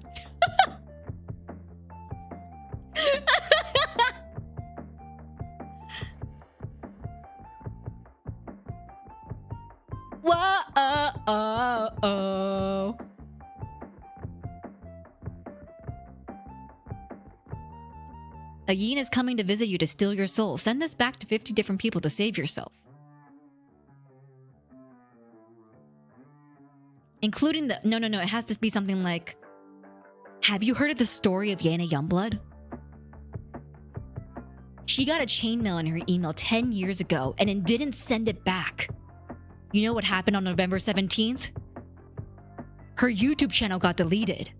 Whoa. A Yena is coming to visit you to steal your soul. Send this back to 50 different people to save yourself. Including the... No. It has to be something like... Have you heard of the story of Yena Youngblood? She got a chainmail in her email 10 years ago and then didn't send it back. You know what happened on November 17th? Her YouTube channel got deleted.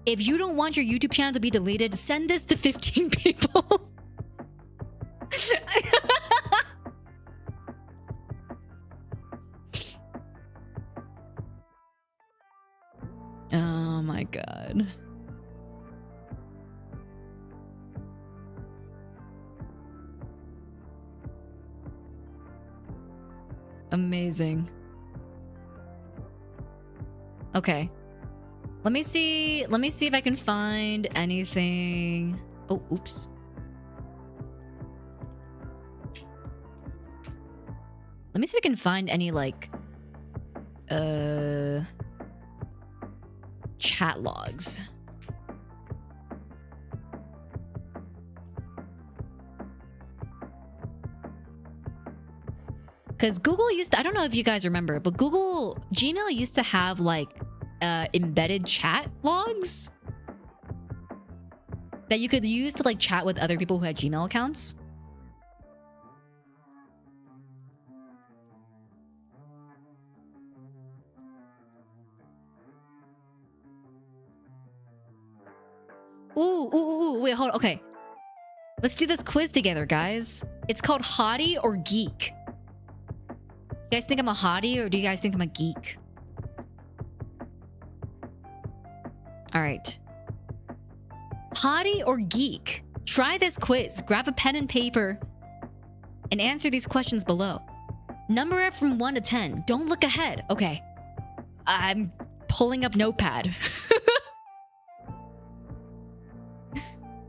If you don't want your YouTube channel to be deleted, send this to 15 people. Oh my god. Amazing. Okay. Let me see if I can find anything. Oh, oops. Let me see if I can find any like chat logs. Because Google used to, I don't know if you guys remember, but Gmail used to have like embedded chat logs that you could use to like chat with other people who had Gmail accounts. Ooh, wait, hold on. Okay. Let's do this quiz together, guys. It's called Hottie or Geek. You guys think I'm a hottie or do you guys think I'm a geek? All right. potty or geek? Try this quiz. Grab a pen and paper and answer these questions below. Number it from 1 to 10. Don't look ahead. Okay. I'm pulling up Notepad.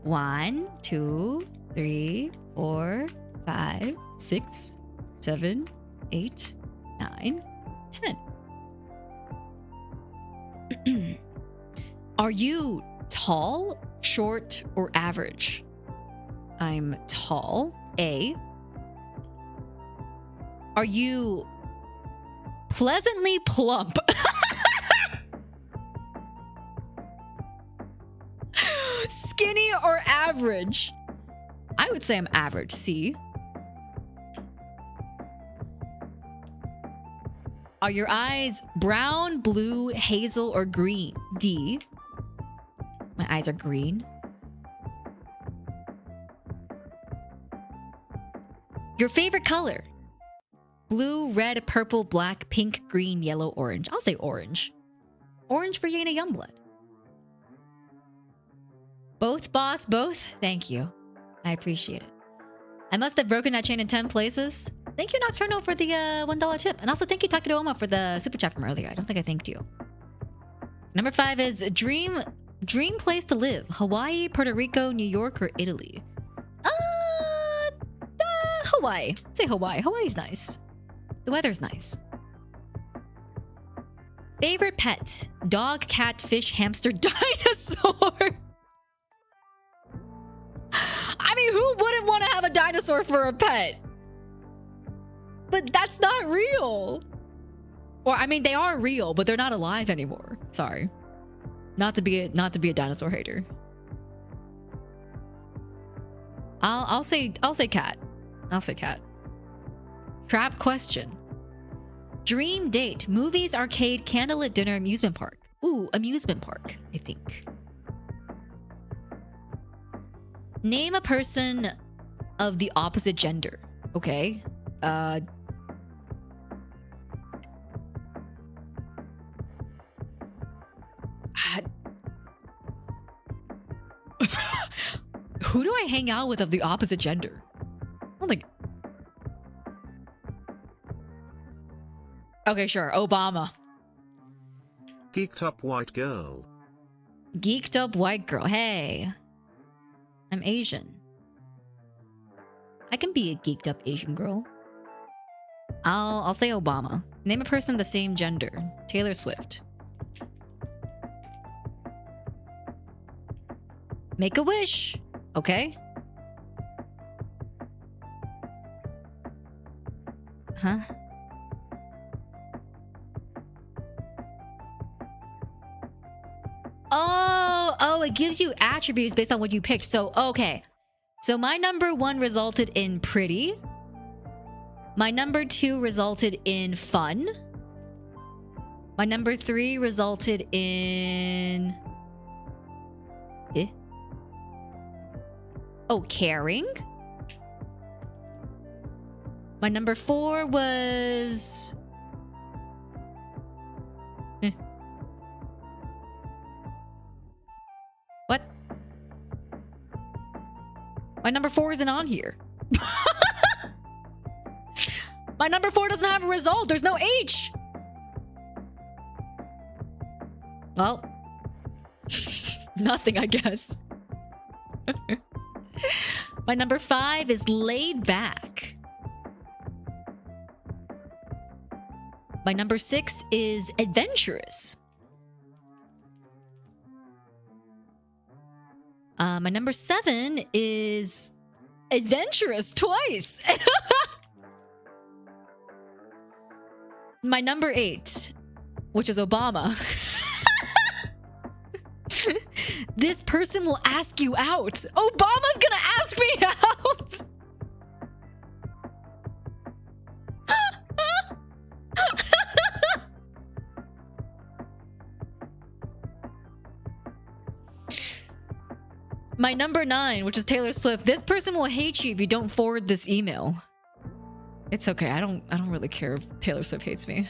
1, 2, 3, 4, 5, 6, 7, 8, 9, 10. Are you tall, short, or average? I'm tall. A. Are you pleasantly plump? Skinny or average? I would say I'm average. C. Are your eyes brown, blue, hazel, or green? D. My eyes are green. Your favorite color? Blue, red, purple, black, pink, green, yellow, orange. I'll say orange. Orange for Yena Youngblood. Both, boss, both? Thank you. I appreciate it. I must have broken that chain in 10 places. Thank you, Nocturno, for the $1 tip. And also thank you, Takadooma, for the super chat from earlier. I don't think I thanked you. Number 5 is dream place to live. Hawaii, Puerto Rico, New York, or Italy? Hawaii. Say Hawaii. Hawaii's nice. The weather's nice. Favorite pet? Dog, cat, fish, hamster, dinosaur. I mean, who wouldn't want to have a dinosaur for a pet? But that's not real. Or I mean, they are real, but they're not alive anymore. Sorry. Not to be a dinosaur hater. I'll say cat. I'll say cat. Trap question. Dream date. Movies, arcade, candlelit dinner, amusement park. Ooh, amusement park, I think. Name a person of the opposite gender. Okay. Who do I hang out with of the opposite gender? I don't think. Okay, sure. Obama. Geeked up white girl. Geeked up white girl. Hey. I'm Asian. I can be a geeked up Asian girl. I'll say Obama. Name a person of the same gender. Taylor Swift. Make a wish. Okay. Huh? Oh, it gives you attributes based on what you picked. So, okay. So my number 1 resulted in pretty. My number 2 resulted in fun. My number 3 resulted in... Oh, caring. My number 4 was... What? My number 4 isn't on here. My number 4 doesn't have a result. There's no H. Well, nothing, I guess. My number 5 is laid back. My number 6 is adventurous. My number 7 is adventurous twice. My number 8, which is Obama. This person will ask you out. Obama's gonna ask me out. My number 9, which is Taylor Swift. This person will hate you if you don't forward this email. It's okay. I don't really care if Taylor Swift hates me.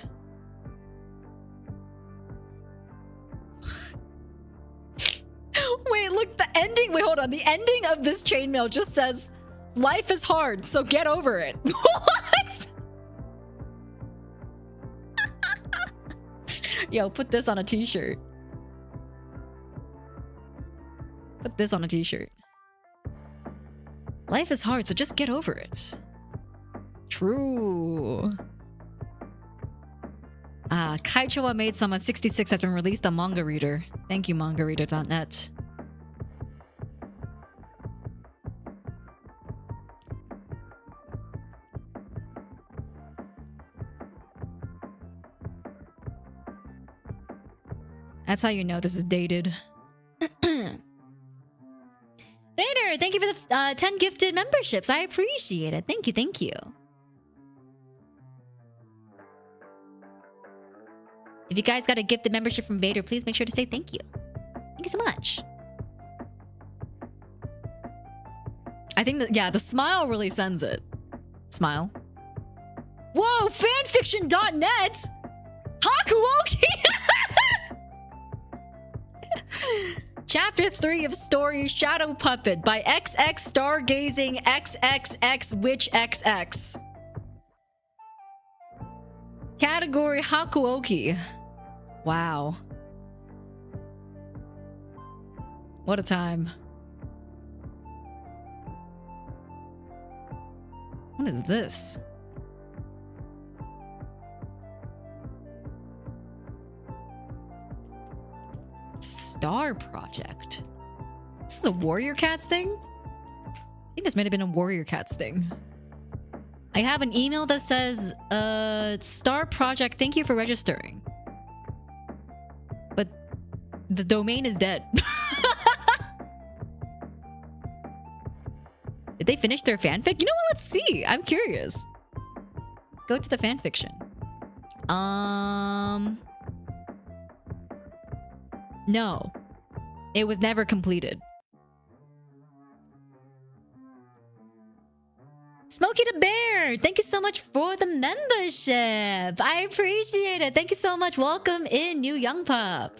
Wait, look, the ending, wait, hold on. The ending of this chainmail just says, life is hard, so get over it. What? Yo, put this on a t-shirt. Put this on a t-shirt. Life is hard, so just get over it. True. Kaichowa made some 66 has been released on Manga Reader. Thank you, mangareader.net. That's how you know this is dated. Vader, thank you for the 10 gifted memberships. I appreciate it. Thank you, thank you. If you guys got a gifted membership from Vader, please make sure to say thank you. Thank you so much. I think that, yeah, the smile really sends it. Smile. Whoa, fanfiction.net! Hakuoki! Chapter 3 of story Shadow Puppet by XX Stargazing XXX Witch XX. Category Hakuoki. Wow. What a time. What is this? Star Project. This is a Warrior Cats thing? I think this might have been a Warrior Cats thing. I have an email that says, Star Project, thank you for registering. But the domain is dead. Did they finish their fanfic? You know what? Let's see. I'm curious. Let's go to the fanfiction. No. It was never completed. Smokey the Bear, thank you so much for the membership. I appreciate it. Thank you so much. Welcome in, new young pup.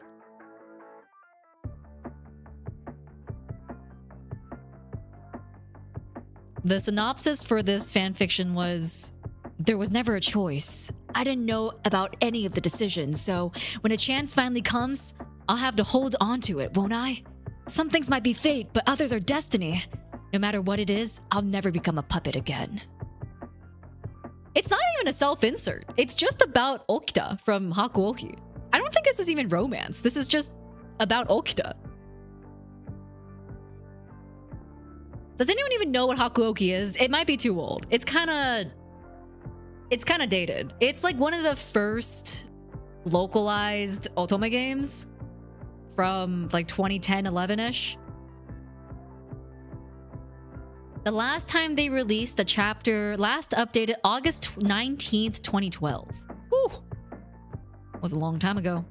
The synopsis for this fanfiction was, there was never a choice. I didn't know about any of the decisions, so when a chance finally comes, I'll have to hold on to it, won't I? Some things might be fate, but others are destiny. No matter what it is, I'll never become a puppet again. It's not even a self-insert. It's just about Okita from Hakuoki. I don't think this is even romance. This is just about Okita. Does anyone even know what Hakuoki is? It might be too old. It's kind of dated. It's like one of the first localized otome games from like 2010, 11-ish. The last time they released the chapter, last updated August 19th, 2012. Whew. Was a long time ago.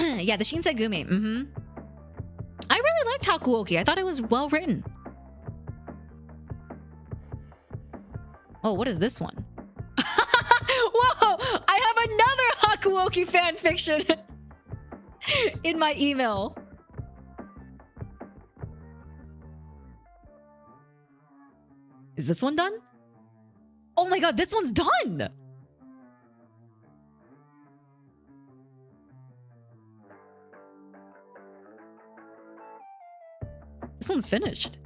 Yeah, the Shinsegumi. I really liked Hakuoki. I thought it was well written. Oh, what is this one? Whoa! I have another Hakuoki fanfiction in my email. Is this one done? Oh my god, this one's done! This one's finished.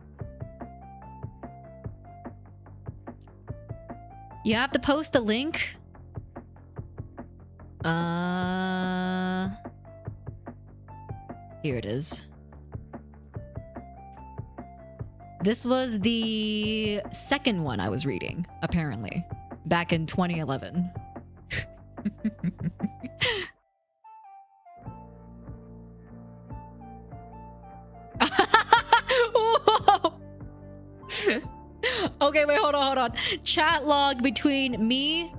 You have to post a link. Here it is. This was the second one I was reading, apparently, back in 2011. Okay, wait, hold on. Chat log between me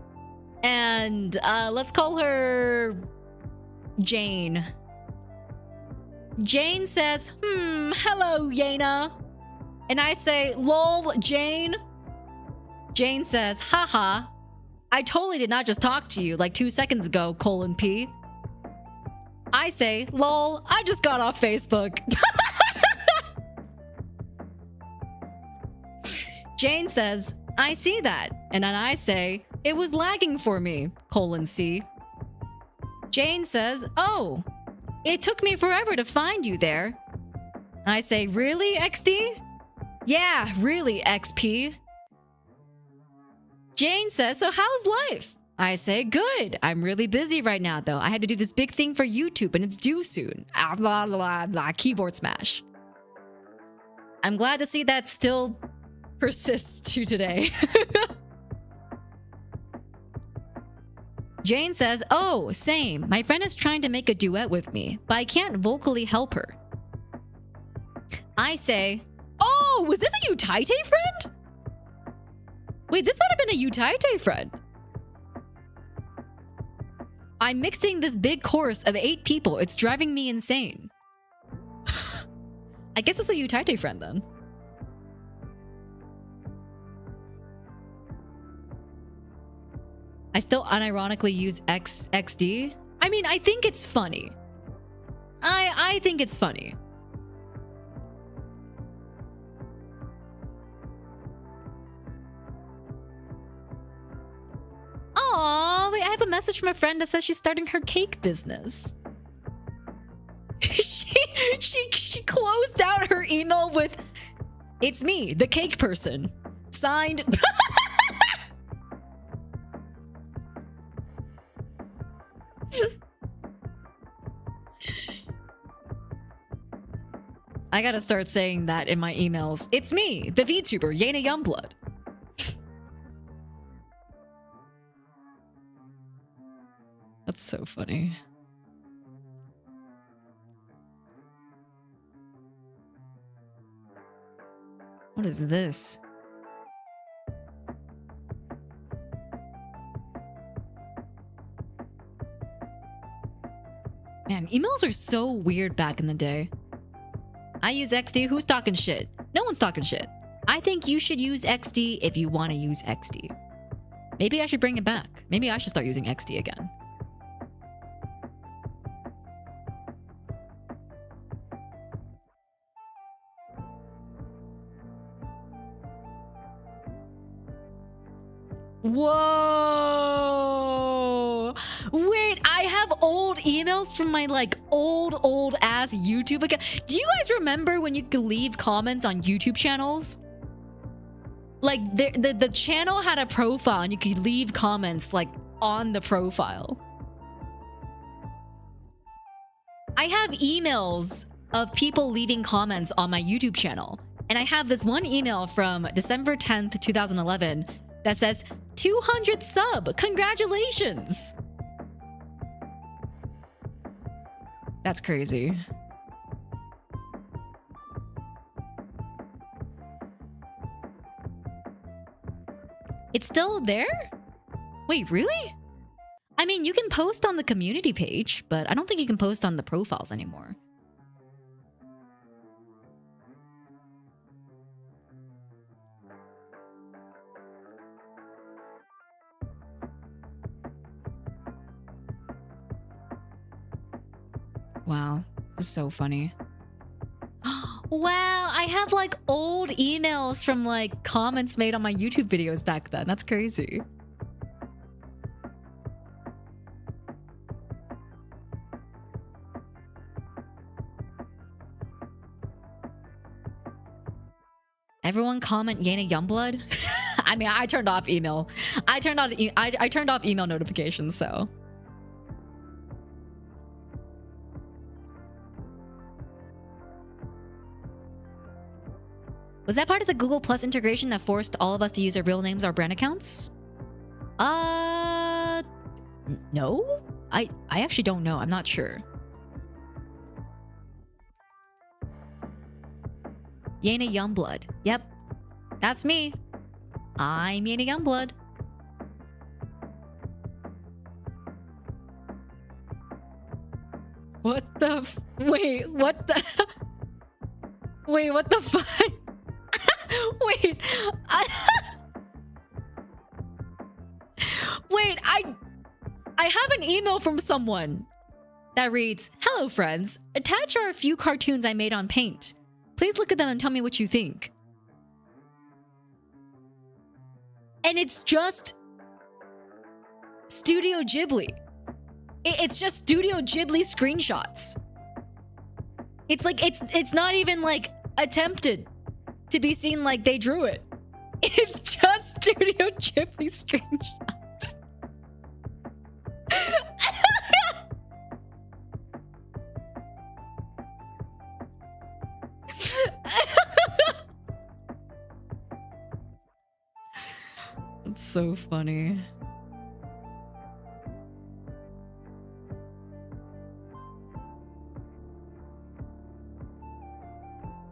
and, let's call her Jane. Jane says, hello, Yena. And I say, lol, Jane. Jane says, haha. I totally did not just talk to you like 2 seconds ago, P. I say, lol, I just got off Facebook. Jane says, I see that. And then I say, it was lagging for me, C. Jane says, oh, it took me forever to find you there. I say, really, XD? Yeah, really, XP. Jane says, so how's life? I say, good. I'm really busy right now, though. I had to do this big thing for YouTube, and it's due soon. Blah, blah, blah, keyboard smash. I'm glad to see that still persists to today. Jane says, oh, same. My friend is trying to make a duet with me, but I can't vocally help her. I say, oh, was this a Utaite friend? Wait, this might have been a Utaite friend. I'm mixing this big chorus of 8 people. It's driving me insane. I guess it's a Utaite friend then. I still unironically use XD. I mean, I think it's funny. I think it's funny. Aw, wait, I have a message from a friend that says she's starting her cake business. She closed out her email with, it's me, the cake person. Signed. I gotta start saying that in my emails. It's me, the VTuber, Yena Youngblood. That's so funny. What is this? Man, emails are so weird back in the day. I use XD. Who's talking shit? No one's talking shit. I think you should use XD if you want to use XD. Maybe I should bring it back. Maybe I should start using XD again. Whoa! Wait, I have old emails from my old ass YouTube account. Do you guys remember when you could leave comments on YouTube channels? Like the channel had a profile and you could leave comments on the profile. I have emails of people leaving comments on my YouTube channel. And I have this one email from December 10th, 2011 that says, 200 sub, congratulations. That's crazy. It's still there? Wait, really? I mean, you can post on the community page, but I don't think you can post on the profiles anymore. Wow, this is so funny. Wow, I have old emails from comments made on my YouTube videos back then. That's crazy. Everyone comment Yena Youngblood? I mean, I turned off email. I turned off email notifications, so. Was that part of the Google Plus integration that forced all of us to use our real names or brand accounts? No? I actually don't know. I'm not sure. Yena Youngblood. Yep. That's me. I'm Yena Youngblood. What the wait, what the wait, what the fuck? Wait, wait, I have an email from someone that reads, "Hello friends, attach are a few cartoons I made on Paint. Please look at them and tell me what you think." And it's just Studio Ghibli. It's just Studio Ghibli screenshots. It's like, it's not even like attempted to be seen like they drew it. It's just Studio Ghibli screenshots. It's so funny.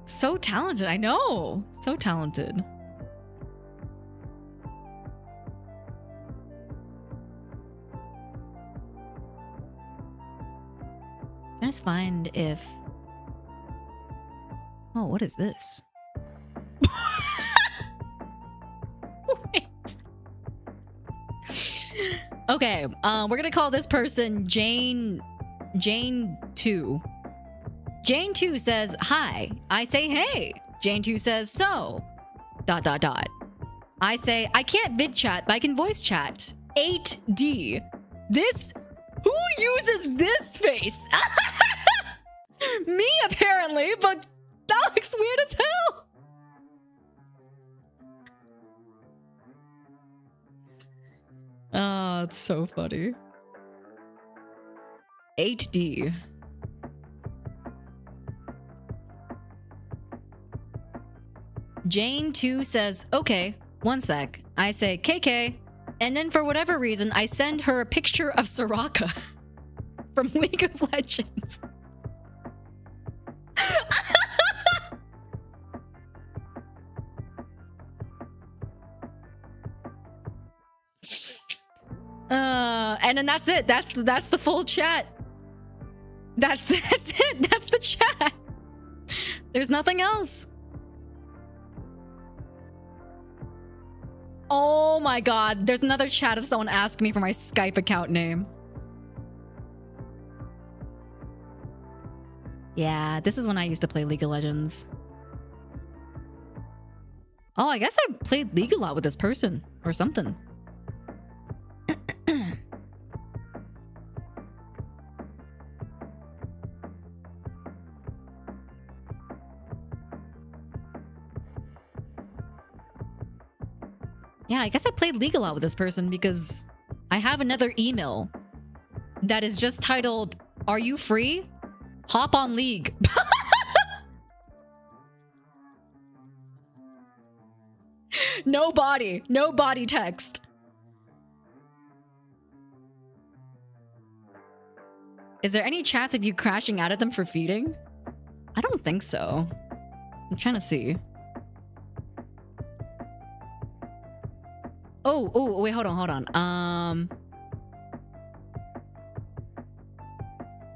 So talented, I know. So talented. I just find if... Oh, what is this? Wait. Okay, we're gonna call this person Jane 2. Jane 2 says, hi. I say, hey. Jane 2 says, so. ... I say, I can't vid chat, but I can voice chat. 8D. This? Who uses this face? Me, apparently, but that looks weird as hell. Oh, it's so funny. 8D. Jane 2 says, okay, one sec. I say, KK. And then for whatever reason, I send her a picture of Soraka from League of Legends. And then that's it. That's the full chat. That's it. That's the chat. There's nothing else. Oh my god, there's another chat of someone asking me for my Skype account name. Yeah, this is when I used to play League of Legends. Oh, I guess I played League a lot with this person or something. Yeah, I guess I played League a lot with this person because I have another email that is just titled, "Are you free? Hop on League." No body text. Is there any chance of you crashing out at them for feeding? I don't think so. I'm trying to see. Oh, wait, hold on.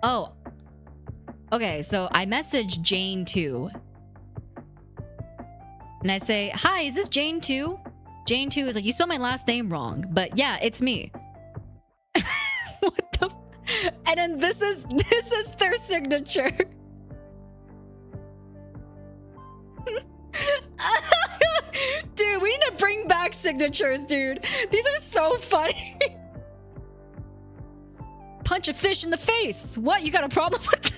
Oh. Okay, so I messaged Jane 2. And I say, hi, is this Jane 2? Jane 2 is like, you spelled my last name wrong. But yeah, it's me. What the... And then this is their signature. Dude, we need to bring back signatures, dude. These are so funny. Punch a fish in the face. What? You got a problem with that?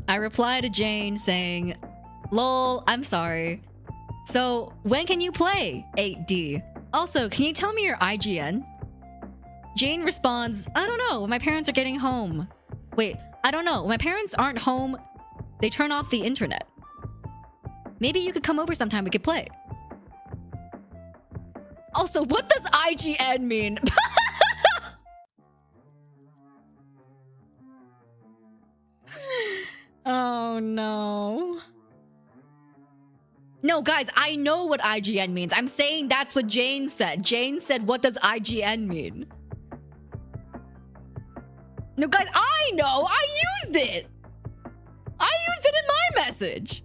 I reply to Jane saying, lol, I'm sorry. So, when can you play 8D? Also, can you tell me your IGN? Jane responds, I don't know, when my parents are getting home. Wait, I don't know, when my parents aren't home, they turn off the internet. Maybe you could come over sometime, we could play. Also, what does IGN mean? Oh no. No, guys, I know what IGN means. I'm saying that's what Jane said. Jane said, what does IGN mean? No, guys, I know! I used it! I used it in my message!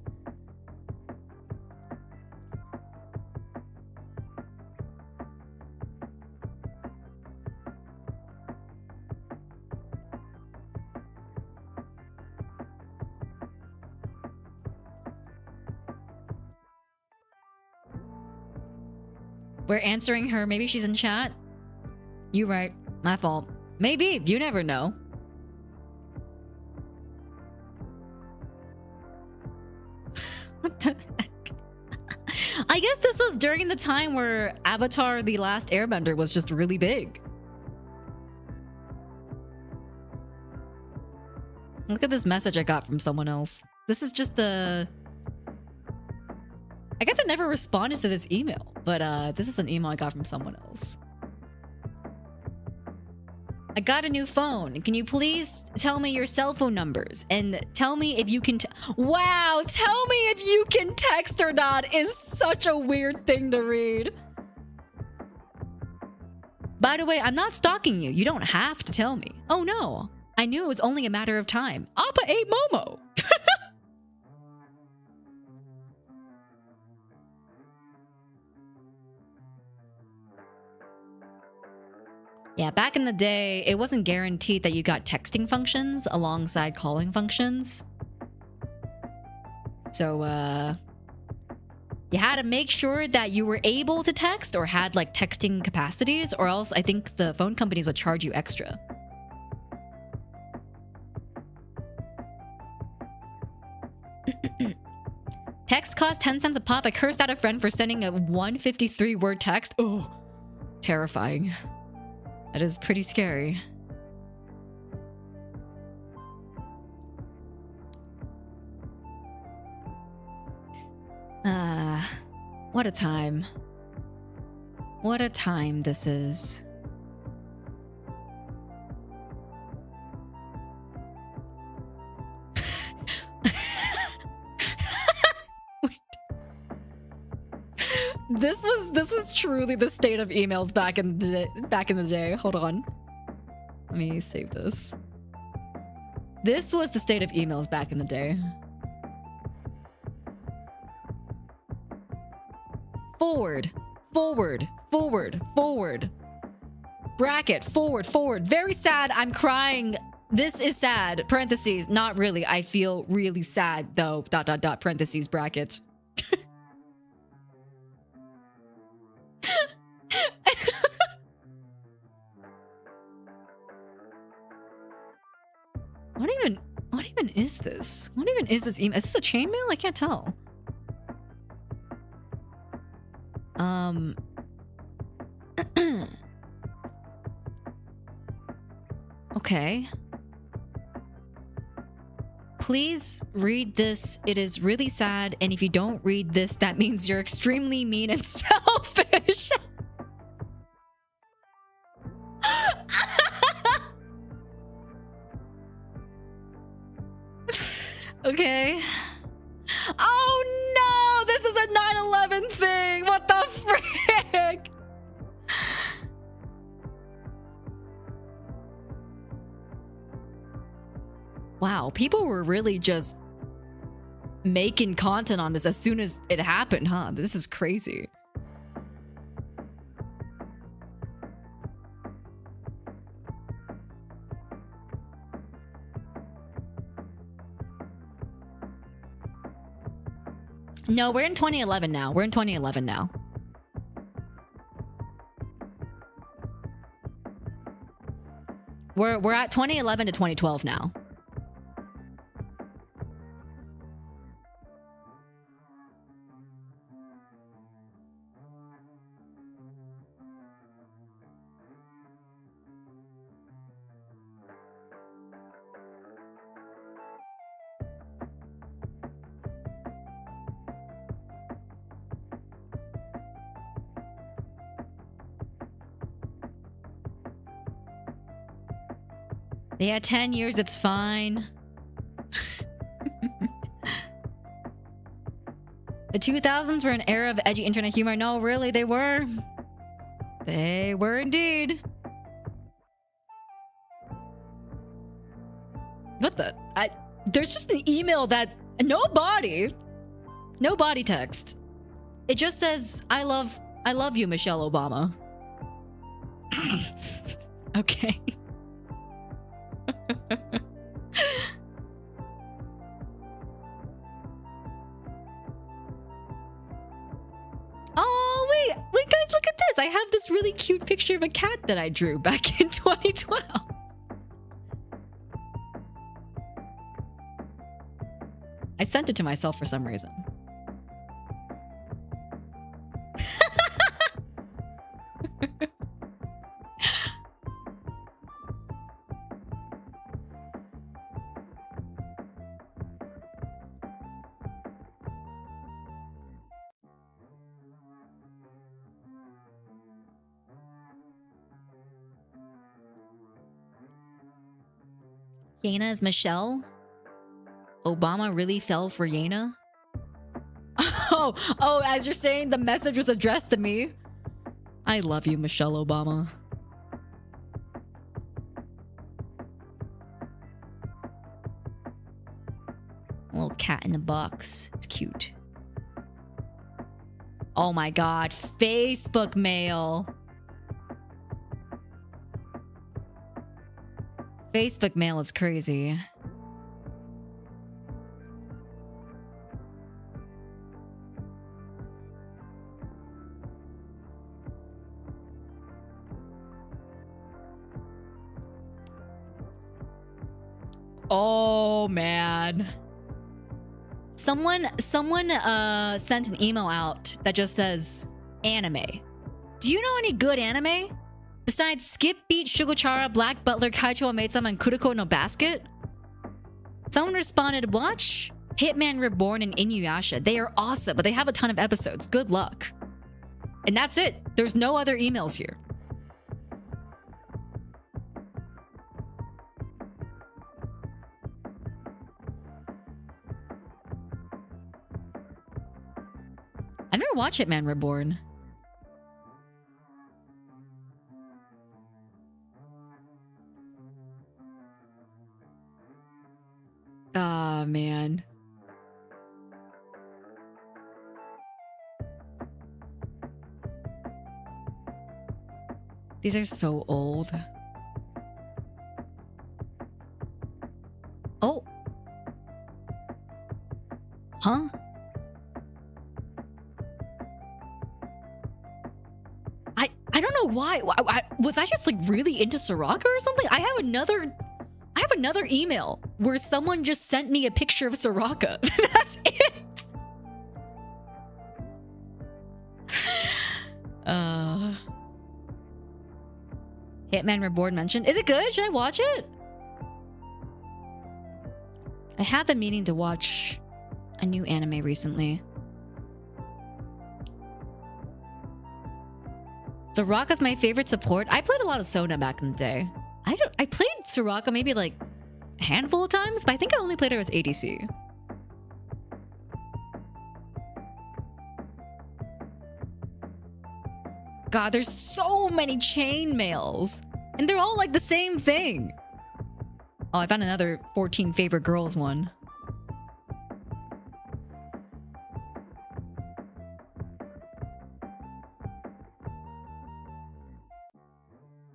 We're answering her. Maybe she's in chat. You right. My fault. Maybe. You never know. What the heck? I guess this was during the time where Avatar: The Last Airbender was just really big. Look at this message I got from someone else. This is just the... I guess I never responded to this email, but this is an email I got from someone else. I got a new phone. Can you please tell me your cell phone numbers and tell me if you can... Wow, tell me if you can text or not is such a weird thing to read. By the way, I'm not stalking you. You don't have to tell me. Oh no, I knew it was only a matter of time. Appa ate Momo. Yeah, back in the day, it wasn't guaranteed that you got texting functions alongside calling functions. So, you had to make sure that you were able to text or had like texting capacities, or else I think the phone companies would charge you extra. Text cost 10 cents a pop. I cursed out a friend for sending a 153-word text. Oh, terrifying. That is pretty scary. What a time. What a time this is. This was truly the state of emails back in the day. Hold on. Let me save this. This was the state of emails back in the day. Forward, forward, forward, forward. Bracket, forward, forward. Very sad. I'm crying. This is sad. Parentheses. Not really. I feel really sad though. ... Parentheses, bracket. What even is this? What even is this email? Is this a chainmail? I can't tell. Okay. Please read this. It is really sad, and if you don't read this, that means you're extremely mean and selfish. Okay. Oh no! This is a 9/11 thing! What the frick? Wow, people were really just making content on this as soon as it happened, huh? This is crazy. No, we're in 2011 now. We're in 2011 now. We're at 2011 to 2012 now. Yeah, 10 years, it's fine. The 2000s were an era of edgy internet humor. No, really, they were. They were indeed. What the? There's just an email that... No body text. It just says, I love you, Michelle Obama. Okay. Oh wait guys, look at I have this really cute picture of a cat that I drew back in 2012. I sent it to myself for some reason. Yena is Michelle? Obama really fell for Yena? Oh, as you're saying, the message was addressed to me. I love you, Michelle Obama. A little cat in the box. It's cute. Oh my god, Facebook mail. Facebook mail is crazy. Oh man. Someone sent an email out that just says anime. Do you know any good anime? Besides Skip Beat, Shugochara, Black Butler, Kaicho Maid-sama, and Kuroko no Basket? Someone responded, watch Hitman Reborn and Inuyasha. They are awesome, but they have a ton of episodes. Good luck. And that's it. There's no other emails here. I never watched Hitman Reborn. Ah, man. These are so old. Oh. Huh? I don't know why. Was I just like really into Soraka or something? I have another email where someone just sent me a picture of Soraka. That's it. Hitman Reborn mentioned. Is it good? Should I watch it? I have been meaning to watch a new anime recently. Soraka's my favorite support. I played a lot of Sona back in the day. I played Soraka maybe like a handful of times, but I think I only played her as ADC. God, there's so many chain mails. And they're all like the same thing. Oh, I found another 14 favorite girls one.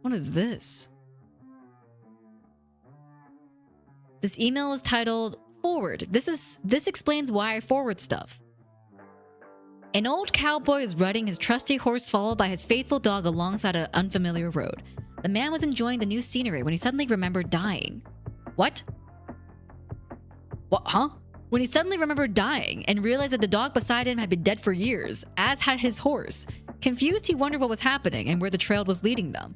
What is this? This email is titled Forward. This explains why I forward stuff. An old cowboy is riding his trusty horse followed by his faithful dog alongside an unfamiliar road. The man was enjoying the new scenery when he suddenly remembered dying. What? What, huh? When he suddenly remembered dying and realized that the dog beside him had been dead for years, as had his horse. Confused, he wondered what was happening and where the trail was leading them.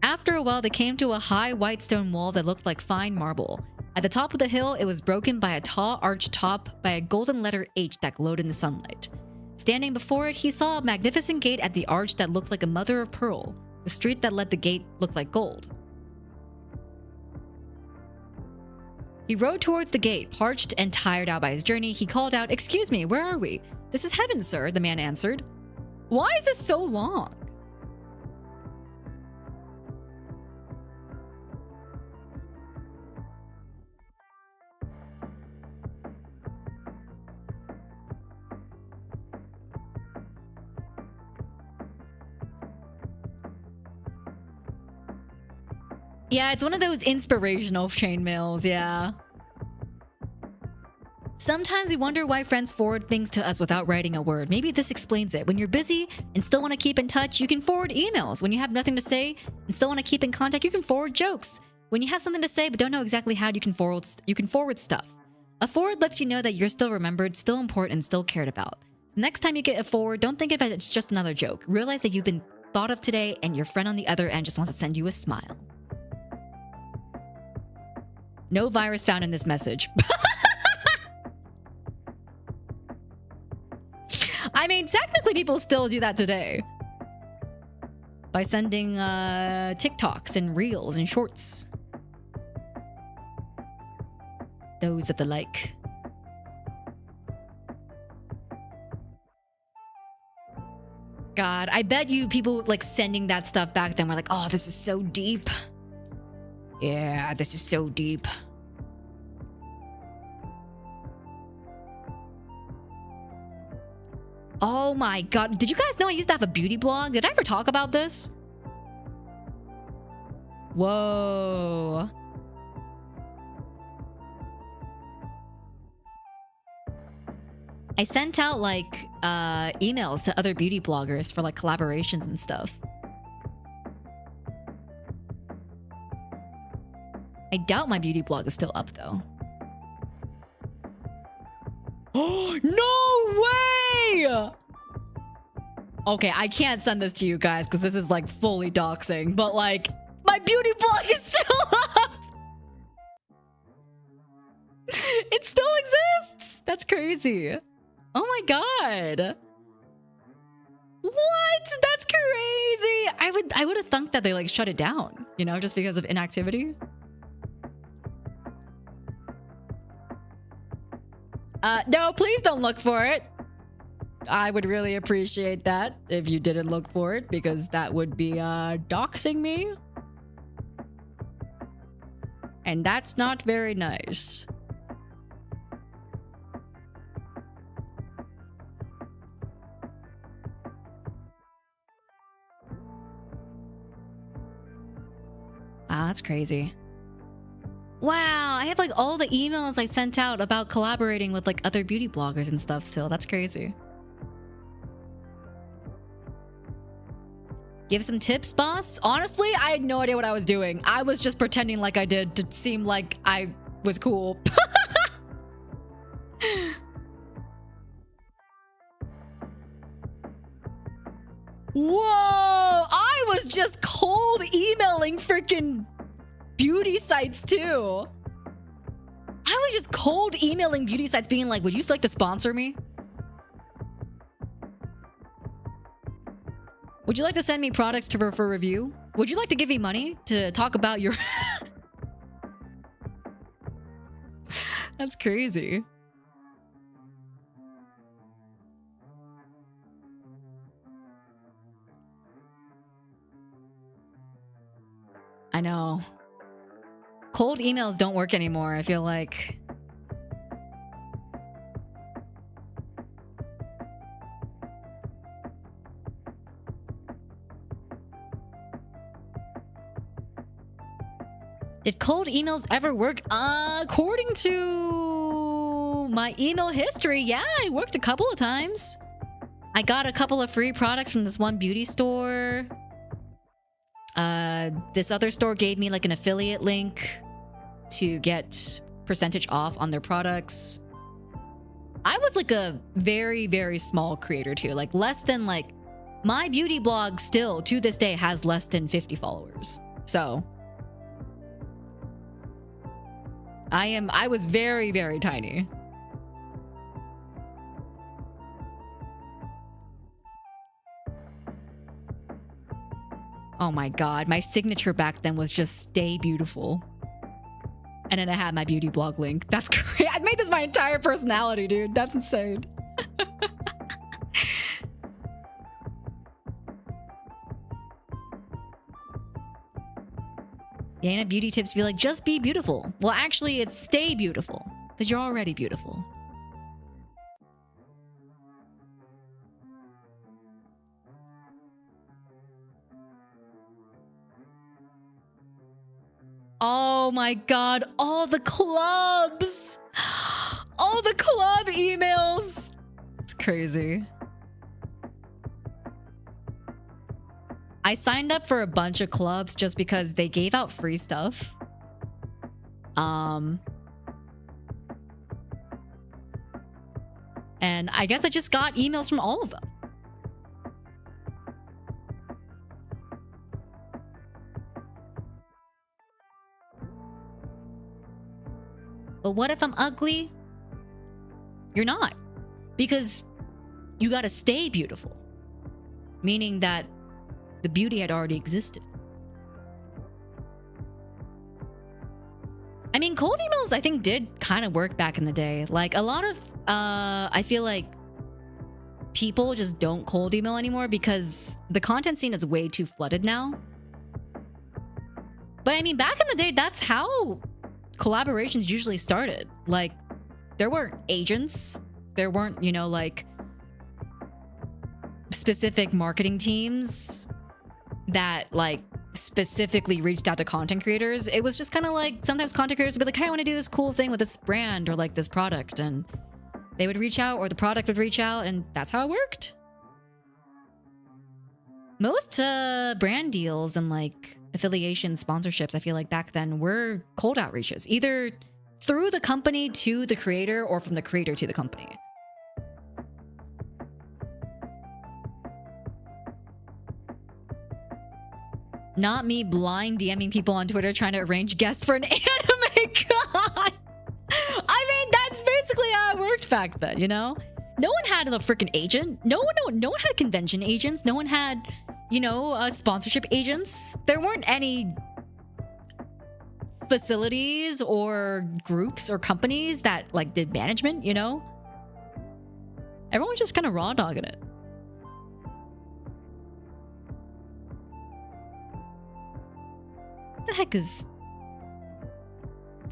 After a while, they came to a high white stone wall that looked like fine marble. At the top of the hill, it was broken by a tall arch topped by a golden letter H that glowed in the sunlight. Standing before it, he saw a magnificent gate at the arch that looked like a mother of pearl. The street that led the gate looked like gold. He rode towards the gate, parched and tired out by his journey. He called out, "Excuse me, where are we?" "This is heaven, sir," the man answered. "Why is this so long?" Yeah, it's one of those inspirational chainmails, yeah. Sometimes we wonder why friends forward things to us without writing a word. Maybe this explains it. When you're busy and still want to keep in touch, you can forward emails. When you have nothing to say and still want to keep in contact, you can forward jokes. When you have something to say but don't know exactly how, you can forward stuff. A forward lets you know that you're still remembered, still important, and still cared about. Next time you get a forward, don't think of it as just another joke. Realize that you've been thought of today and your friend on the other end just wants to send you a smile. No virus found in this message. I mean, technically people still do that today. By sending TikToks and Reels and Shorts. Those of the like. God, I bet you people like sending that stuff back then were like, oh, this is so deep. Yeah, this is so deep. Oh my god. Did you guys know I used to have a beauty blog? Did I ever talk about this? Whoa. I sent out like emails to other beauty bloggers for like collaborations and stuff. I doubt my beauty blog is still up though. Oh, no way! Okay, I can't send this to you guys because this is like fully doxing, but like my beauty blog is still up. It still exists. That's crazy. Oh my god. What? That's crazy. I would have thunk that they like shut it down, you know, just because of inactivity. No, please don't look for it. I would really appreciate that if you didn't look for it, because that would be doxing me. And that's not very nice. Wow, that's crazy. Wow, I have like all the emails I sent out about collaborating with like other beauty bloggers and stuff still. That's crazy. Give some tips, boss? Honestly, I had no idea what I was doing. I was just pretending like I did to seem like I was cool. Whoa! I was just cold emailing freaking beauty sites too. I was just cold emailing beauty sites being like, would you like to sponsor me? Would you like to send me products for review? Would you like to give me money to talk about your... That's crazy. I know. Cold emails don't work anymore, I feel like. Did cold emails ever work? According to my email history, yeah, it worked a couple of times. I got a couple of free products from this one beauty store. This other store gave me like an affiliate link to get percentage off on their products. I was like a very, very small creator too. Like less than like... My beauty blog still, to this day, has less than 50 followers. So... I was very, very tiny. Oh my god, my signature back then was just stay beautiful. And then I had my beauty blog link. That's great. I made this my entire personality, dude. That's insane. Yena beauty tips be like, just be beautiful. Well, actually, it's stay beautiful. Because you're already beautiful. Oh my god, all the clubs! all the club emails. It's crazy. I signed up for a bunch of clubs just because they gave out free stuff. And I guess I just got emails from all of them. But what if I'm ugly? You're not. Because you gotta stay beautiful. Meaning that the beauty had already existed. I mean, cold emails I think did kind of work back in the day. Like a lot of, I feel like people just don't cold email anymore because the content scene is way too flooded now. But I mean, back in the day, that's how collaborations usually started. Like, there weren't agents. There weren't, you know, like specific marketing teams that like specifically reached out to content creators. It was just kind of like sometimes content creators would be like, hey, I want to do this cool thing with this brand or like this product, and they would reach out or the product would reach out, and that's how it worked. Most brand deals and like affiliation sponsorships, I feel like back then were cold outreaches, either through the company to the creator or from the creator to the company. Not me blind DMing people on Twitter trying to arrange guests for an anime con. I mean, that's basically how it worked back then, you know? No one had a freaking agent. No one had convention agents. No one had, you know, sponsorship agents. There weren't any facilities or groups or companies that like did management, you know? Everyone was just kind of raw dogging it. What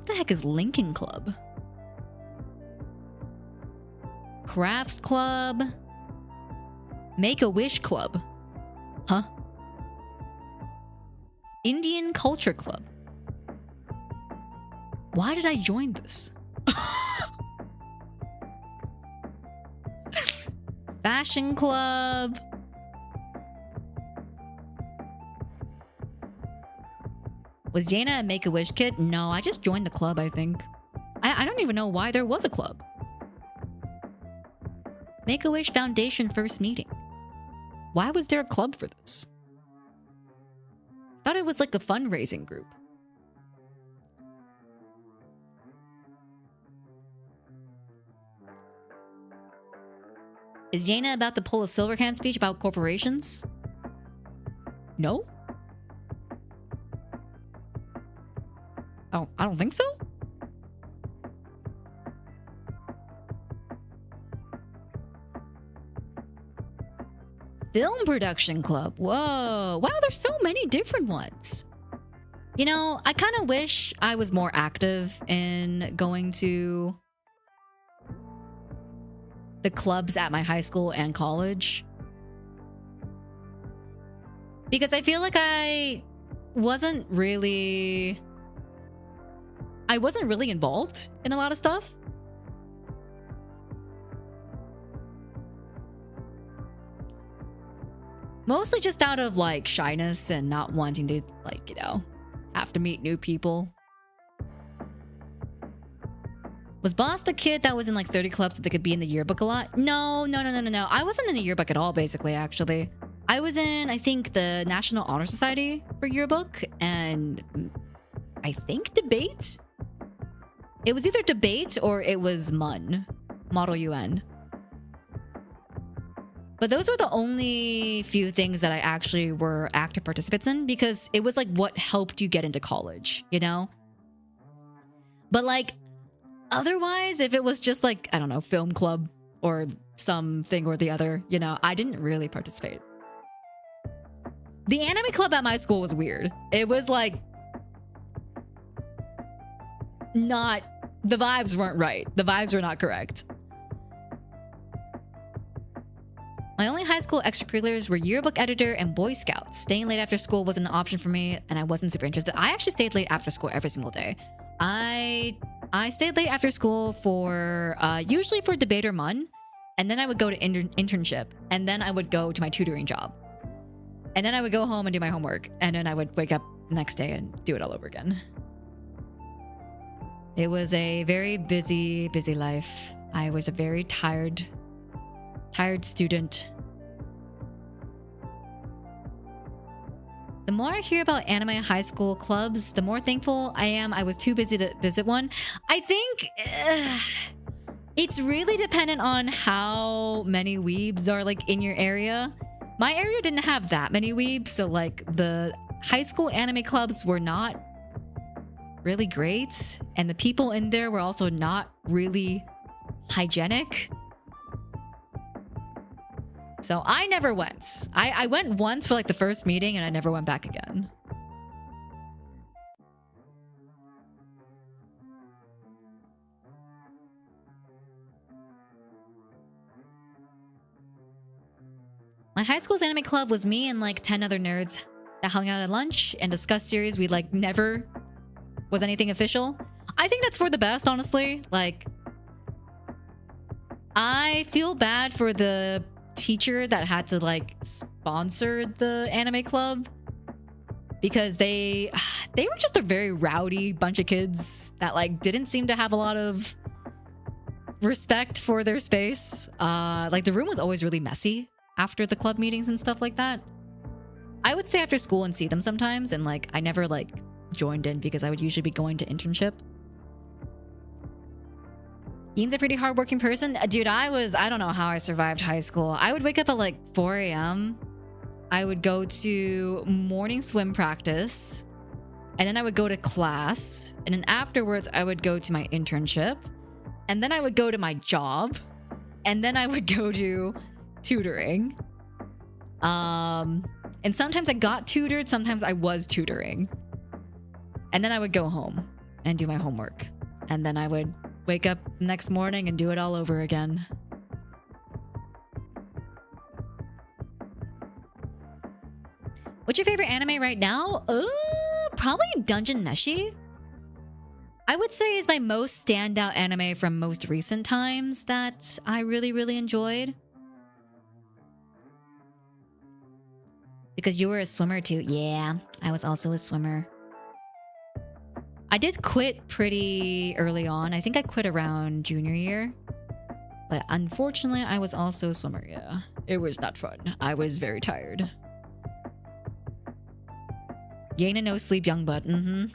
the heck is Lincoln Club? Crafts Club? Make-A-Wish Club? Huh? Indian Culture Club? Why did I join this? Fashion Club? Was Yena a Make-A-Wish kid? No, I just joined the club, I think. I don't even know why there was a club. Make-A-Wish Foundation first meeting. Why was there a club for this? Thought it was like a fundraising group. Is Yena about to pull a Silverhand speech about corporations? No? Oh, I don't think so. Film production club. Whoa. Wow, there's so many different ones. You know, I kind of wish I was more active in going to the clubs at my high school and college. Because I feel like I wasn't really involved in a lot of stuff. Mostly just out of like shyness and not wanting to, like, you know, have to meet new people. Was Boss the kid that was in like 30 clubs so they could be in the yearbook a lot? No. I wasn't in the yearbook at all, basically, actually. I was in, I think, the National Honor Society for yearbook and I think debate. It was either debate or it was MUN, Model UN. But those were the only few things that I actually were active participants in because it was like what helped you get into college, you know? But like, otherwise, if it was just like, I don't know, film club or something or the other, you know, I didn't really participate. The anime club at my school was weird. It was like, not, the vibes weren't right. The vibes were not correct. My only high school extracurriculars were yearbook editor and Boy Scouts. Staying late after school wasn't an option for me, and I wasn't super interested. I actually stayed late after school every single day. I I stayed late after school for usually for debate or mun, and then I would go to internship, and then I would go to my tutoring job, and then I would go home and do my homework, and then I would wake up the next day and do it all over again. It was a very busy life. I was a very tired student. The more I hear about anime high school clubs, the more thankful I am I was too busy to visit one. I think it's really dependent on how many weebs are like in your area. My area didn't have that many weebs, so like the high school anime clubs were not really great, and the people in there were also not really hygienic. So I never went. I went once for like the first meeting and I never went back again. My high school's anime club was me and like 10 other nerds that hung out at lunch and discussed series we like never was anything official. I think that's for the best, honestly. Like, I feel bad for the teacher that had to like sponsor the anime club because they were just a very rowdy bunch of kids that like didn't seem to have a lot of respect for their space. Like the room was always really messy after the club meetings and stuff like that. I would stay after school and see them sometimes, and like I never like joined in because I would usually be going to internship. Ian's a pretty hardworking person. Dude, I don't know how I survived high school. I would wake up at like 4 a.m. I would go to morning swim practice, and then I would go to class, and then afterwards I would go to my internship, and then I would go to my job, and then I would go to tutoring. And sometimes I got tutored, sometimes I was tutoring. And then I would go home and do my homework. And then I would wake up the next morning and do it all over again. What's your favorite anime right now? Probably Dungeon Meshi. I would say is my most standout anime from most recent times that I really, really enjoyed. Because you were a swimmer too. Yeah, I was also a swimmer. I did quit pretty early on. I think I quit around junior year. But unfortunately, I was also a swimmer, yeah. It was not fun. I was very tired. Yena no sleep Youngblood.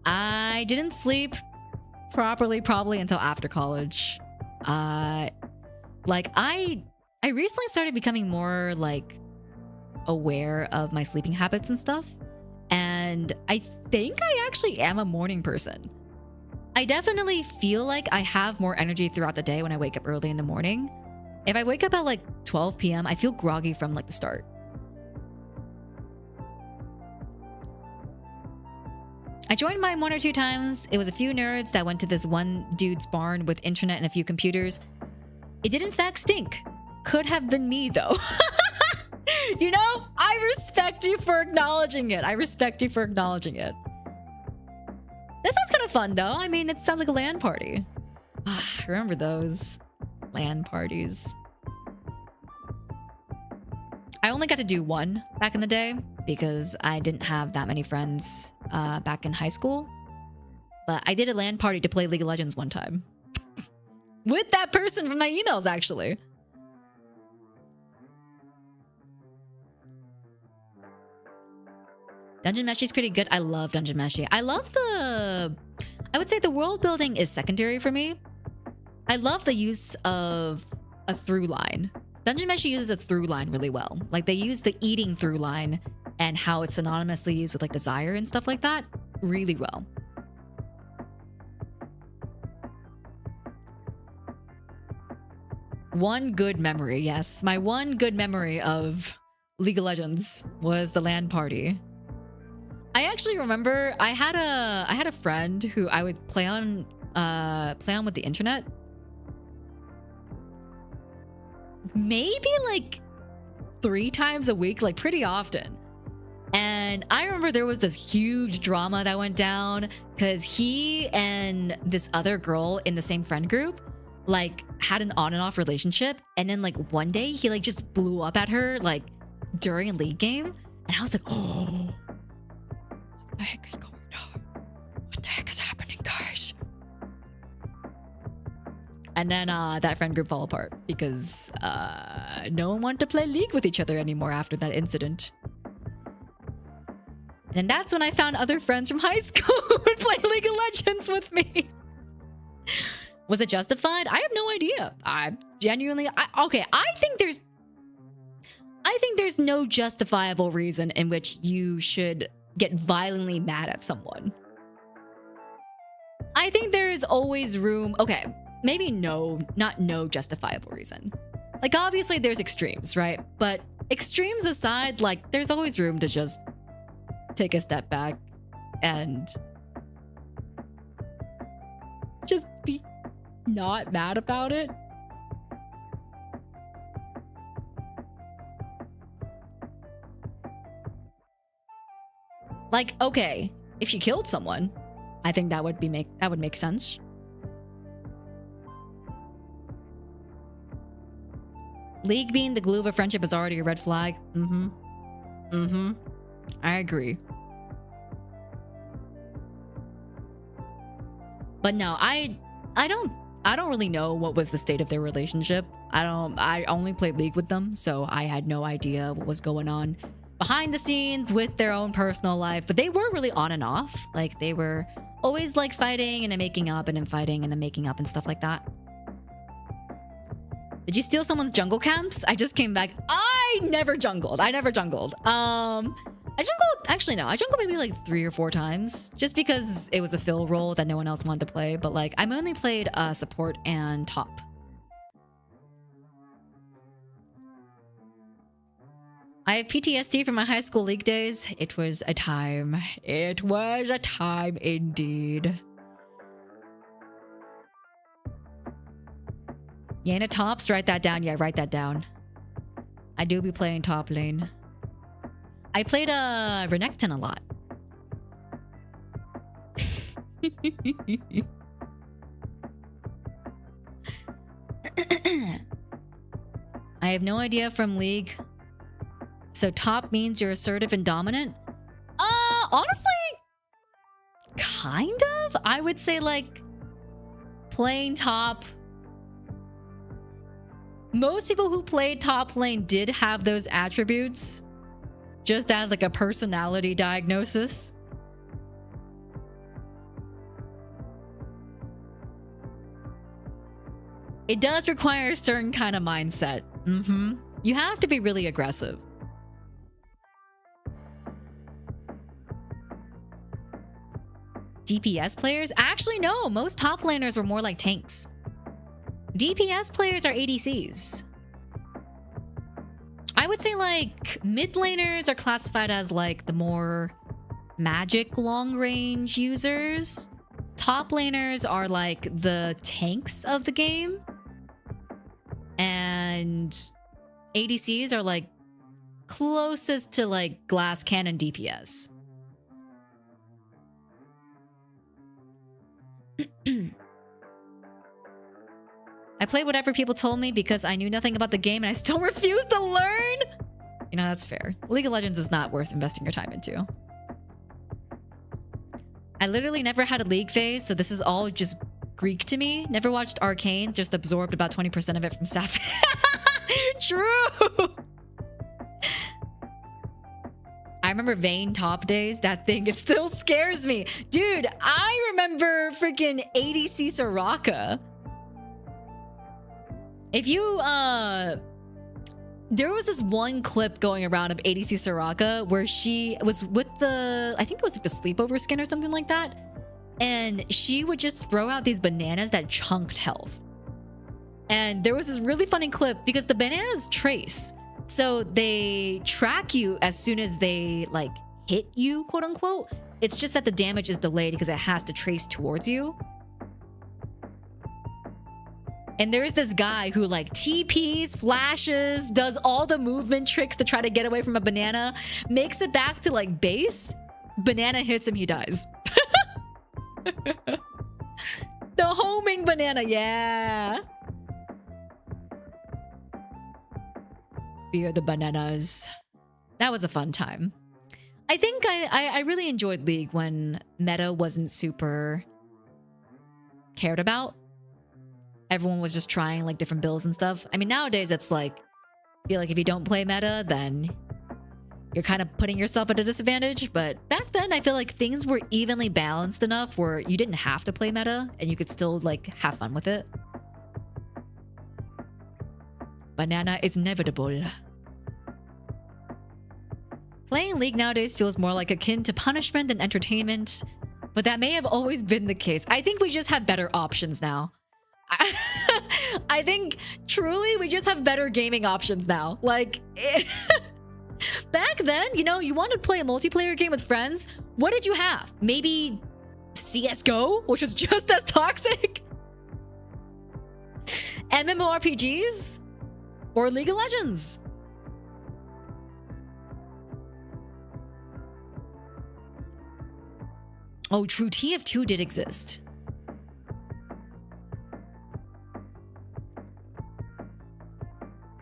I didn't sleep properly probably until after college. Like I recently started becoming more like aware of my sleeping habits and stuff. And I think I actually am a morning person. I definitely feel like I have more energy throughout the day when I wake up early in the morning. If I wake up at like 12 p.m., I feel groggy from like the start. I joined mine 1 or 2 times. It was a few nerds that went to this one dude's barn with internet and a few computers. It did in fact stink. Could have been me though. You know, I respect you for acknowledging it. I respect you for acknowledging it. That sounds kind of fun though. I mean, it sounds like a LAN party. Remember those LAN parties? I only got to do one back in the day because I didn't have that many friends back in high school. But I did a LAN party to play League of Legends one time. With that person from my emails, actually. Dungeon Meshi is pretty good. I love Dungeon Meshi. I would say the world building is secondary for me. I love the use of a through line. Dungeon Meshi uses a through line really well. Like they use the eating through line and how it's synonymously used with like desire and stuff like that really well. One good memory, yes. My one good memory of League of Legends was the LAN party. I actually remember I had a friend who I would play on with the internet. Maybe like 3 times a week, like pretty often. And And I remember there was this huge drama that went down because he and this other girl in the same friend group like had an on and off relationship. And then like one day he like just blew up at her like during a league game. And I was like, oh, what the heck is going on? What the heck is happening, guys? And then that friend group fell apart because no one wanted to play League with each other anymore after that incident. And that's when I found other friends from high school who would play League of Legends with me. Was it justified? I have no idea. I genuinely... I think there's no justifiable reason in which you should get violently mad at someone. I think there is always room... Okay, maybe not no justifiable reason. Like, obviously there's extremes, right? But extremes aside, like, there's always room to just take a step back and just be not mad about it. Like, okay, if she killed someone, I think that would make sense. League being the glue of a friendship is already a red flag. I agree. But no, I don't really know what was the state of their relationship. I only played League with them, so I had no idea what was going on behind the scenes with their own personal life. But they were really on and off. Like, they were always like fighting and then making up and then fighting and then making up and stuff like that. Did you steal someone's jungle camps? I just came back. I never jungled. I jungled. Actually no, I jungled maybe like 3 or 4 times just because it was a fill role that no one else wanted to play. But like, I mainly played support and top. I have PTSD from my high school League days. It was a time. It was a time indeed. Yena tops, write that down. Yeah, write that down. I do be playing top lane. I played Renekton a lot. I have no idea from League. So top means you're assertive and dominant? Honestly, kind of. I would say like playing top. Most people who played top lane did have those attributes. Just as like a personality diagnosis. It does require a certain kind of mindset. You have to be really aggressive. DPS players? Actually, no. Most top laners were more like tanks. DPS players are ADCs. I would say like mid laners are classified as like the more magic long range users. Top laners are like the tanks of the game. And ADCs are like closest to like glass cannon DPS. I played whatever people told me because I knew nothing about the game and I still refuse to learn. You know, that's fair. League of Legends is not worth investing your time into. I literally never had a League phase, so this is all just Greek to me. Never watched Arcane, just absorbed about 20% of it from Sapphire. True! I remember Vayne top days. That thing, it still scares me. Dude, I remember freaking ADC Soraka. If you, there was this one clip going around of ADC Soraka where she was with the, I think it was like the sleepover skin or something like that. And she would just throw out these bananas that chunked health. And there was this really funny clip because the bananas trace. So they track you as soon as they like hit you, quote unquote. It's just that the damage is delayed because it has to trace towards you. And there's this guy who like TPs, flashes, does all the movement tricks to try to get away from a banana, makes it back to like base, banana hits him, he dies. The homing banana, yeah. Fear the bananas. That was a fun time. I think I really enjoyed League when meta wasn't super cared about. Everyone was just trying like different builds and stuff. I mean, nowadays it's like, I feel like if you don't play meta, then you're kind of putting yourself at a disadvantage. But back then, I feel like things were evenly balanced enough where you didn't have to play meta and you could still like have fun with it. Banana is inevitable. Playing League nowadays feels more like akin to punishment than entertainment, but that may have always been the case. I think we just have better options now. I think truly we just have better gaming options now. Like, back then, you know, you wanted to play a multiplayer game with friends. What did you have? Maybe CSGO, which was just as toxic? MMORPGs? Or League of Legends? Oh, true, TF2 did exist.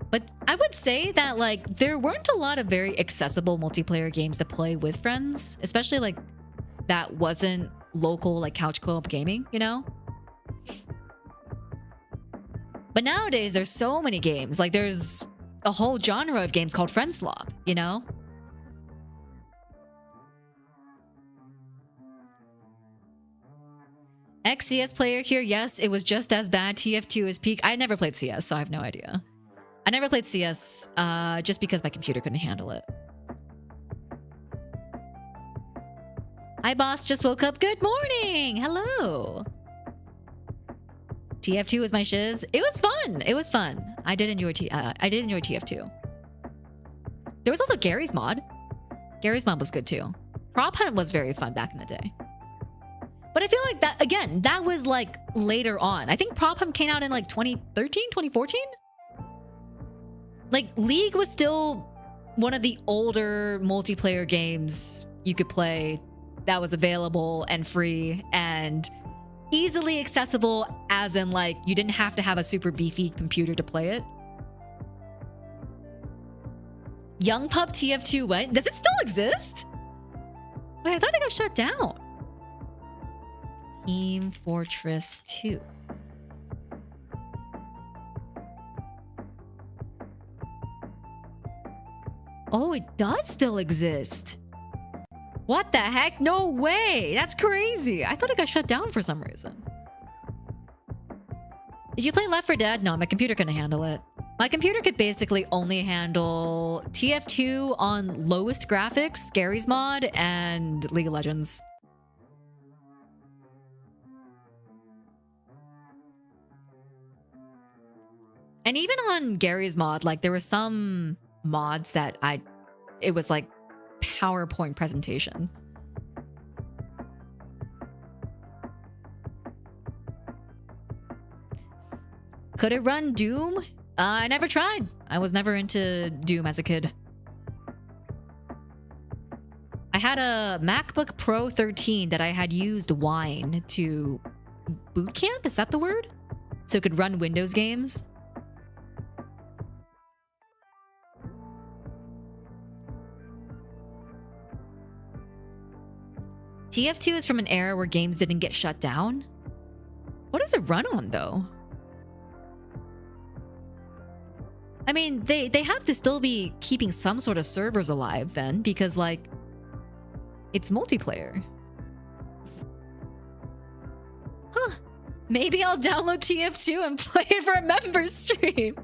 But I would say that, like, there weren't a lot of very accessible multiplayer games to play with friends, especially, like, that wasn't local, like, couch co-op gaming, you know? But nowadays, there's so many games. Like, there's a whole genre of games called Friend Slop, you know? Ex-CS player here, yes, it was just as bad. TF2 is peak. I never played CS, so I have no idea. I never played CS just because my computer couldn't handle it. Hi, boss. Just woke up. Good morning. Hello. TF2 was my shiz. It was fun. It was fun. I did enjoy TF2. There was also Gary's mod. Gary's mod was good too. Prop Hunt was very fun back in the day. But I feel like that, again, that was like later on. I think Prop Hunt came out in like 2013, 2014? Like, League was still one of the older multiplayer games you could play that was available and free and easily accessible, as in, like, you didn't have to have a super beefy computer to play it. Young Pup TF2 went? Does it still exist? Wait, I thought it got shut down. Team Fortress 2. Oh, it does still exist. What the heck? No way. That's crazy. I thought it got shut down for some reason. Did you play Left 4 Dead? No, my computer couldn't handle it. My computer could basically only handle TF2 on lowest graphics, Gary's mod, and League of Legends. And even on Gary's mod, like, there were some mods that it was like PowerPoint presentation. Could it run Doom? I never tried. I was never into Doom as a kid. I had a MacBook Pro 13 that I had used Wine to boot camp, is that the word? So it could run Windows games. TF2 is from an era where games didn't get shut down. What does it run on, though? I mean, they have to still be keeping some sort of servers alive then, because, like, it's multiplayer. Huh. Maybe I'll download TF2 and play it for a member stream.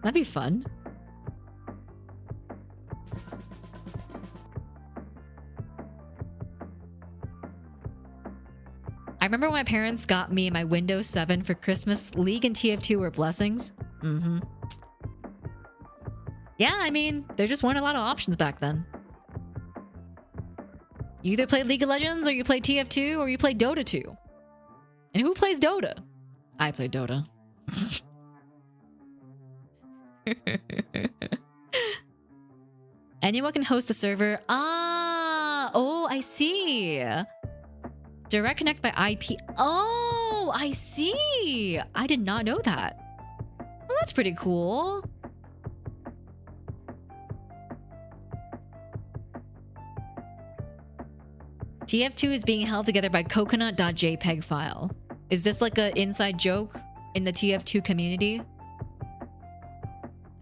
That'd be fun. I remember when my parents got me my Windows 7 for Christmas. League and TF2 were blessings. Mm-hmm. Yeah, I mean, there just weren't a lot of options back then. You either played League of Legends, or you played TF2, or you played Dota 2. And who plays Dota? I played Dota. Anyone can host a server. Ah, oh, I see. Direct connect by IP. Oh, I see. I did not know that. Well, that's pretty cool. TF2 is being held together by coconut.jpg file. Is this like an inside joke in the TF2 community?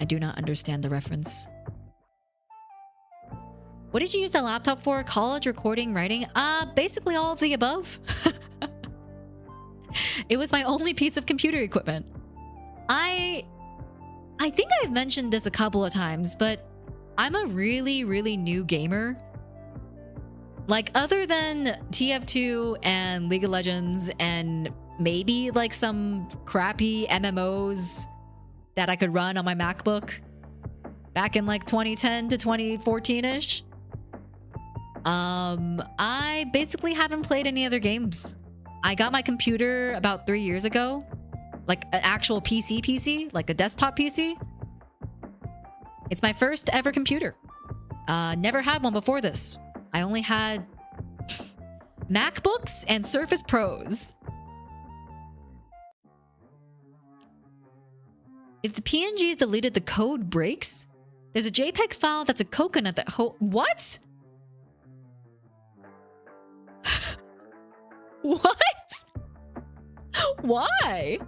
I do not understand the reference. What did you use the laptop for? College, recording, writing? Basically all of the above. It was my only piece of computer equipment. I think I've mentioned this a couple of times, but I'm a really, really new gamer. Like, other than TF2 and League of Legends and maybe like some crappy MMOs that I could run on my MacBook back in like 2010 to 2014-ish. I basically haven't played any other games. I got my computer about 3 years ago. Like an actual PC, like a desktop PC. It's my first ever computer. Never had one before this. I only had MacBooks and Surface Pros. If the PNG is deleted, the code breaks. There's a JPEG file that's a coconut that what? What? Why?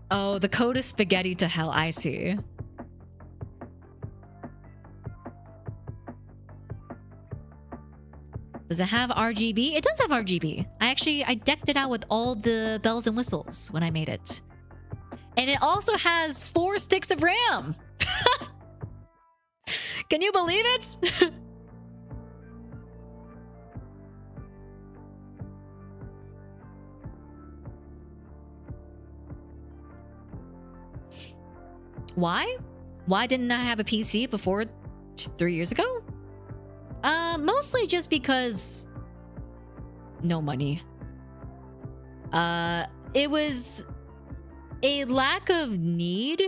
Oh, the code is spaghetti to hell. I see. Does it have RGB? It does have RGB. I decked it out with all the bells and whistles when I made it. And it also has 4 sticks of RAM. Can you believe it? Why? Why didn't I have a PC before 3 years ago? Mostly just because no money. It was a lack of need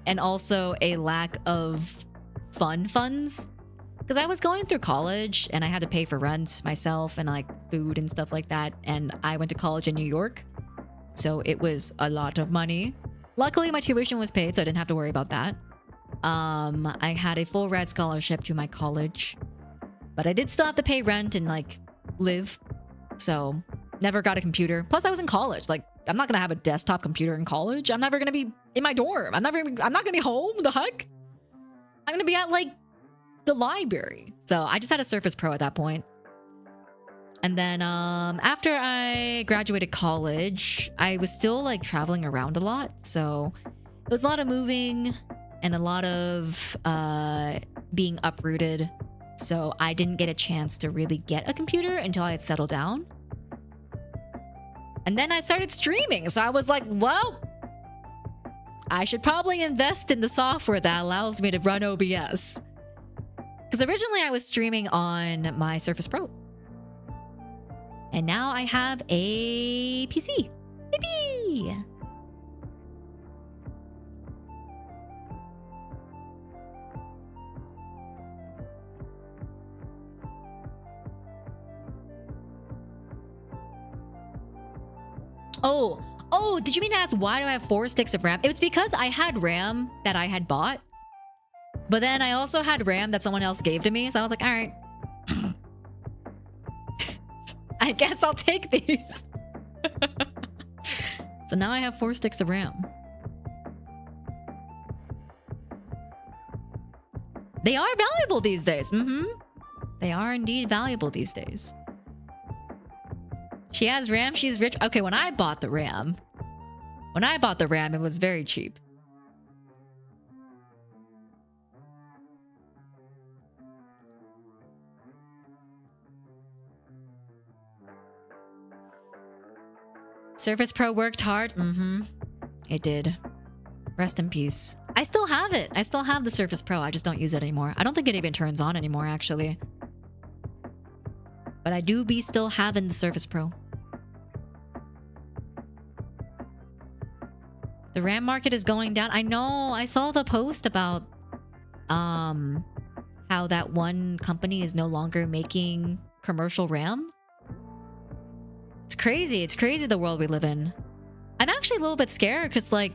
and also a lack of funds. Because I was going through college and I had to pay for rent myself and like food and stuff like that. And I went to college in New York. So it was a lot of money. Luckily, my tuition was paid, so I didn't have to worry about that. I had a full ride scholarship to my college. But I did still have to pay rent and like live. So never got a computer. Plus I was in college. Like, I'm not gonna have a desktop computer in college. I'm never gonna be in my dorm. I'm not gonna be home. The heck? I'm gonna be at like the library. So I just had a Surface Pro at that point. And then after I graduated college, I was still like traveling around a lot. So it was a lot of moving and a lot of being uprooted. So I didn't get a chance to really get a computer until I had settled down. And then I started streaming. So I was like, well, I should probably invest in the software that allows me to run OBS. Because originally I was streaming on my Surface Pro. And now I have a PC. Yippee! Oh, did you mean to ask why do I have 4 sticks of RAM? It was because I had RAM that I had bought. But then I also had RAM that someone else gave to me. So I was like, all right. I guess I'll take these. So now I have 4 sticks of RAM. They are valuable these days. They are indeed valuable these days. She has RAM, she's rich. Okay, when I bought the RAM, it was very cheap. Surface Pro worked hard. It did. Rest in peace. I still have it. I still have the Surface Pro. I just don't use it anymore. I don't think it even turns on anymore, actually. But I do be still having the Surface Pro. The RAM market is going down. I know. I saw the post about how that one company is no longer making commercial RAM. It's crazy. It's crazy the world we live in. I'm actually a little bit scared because, like,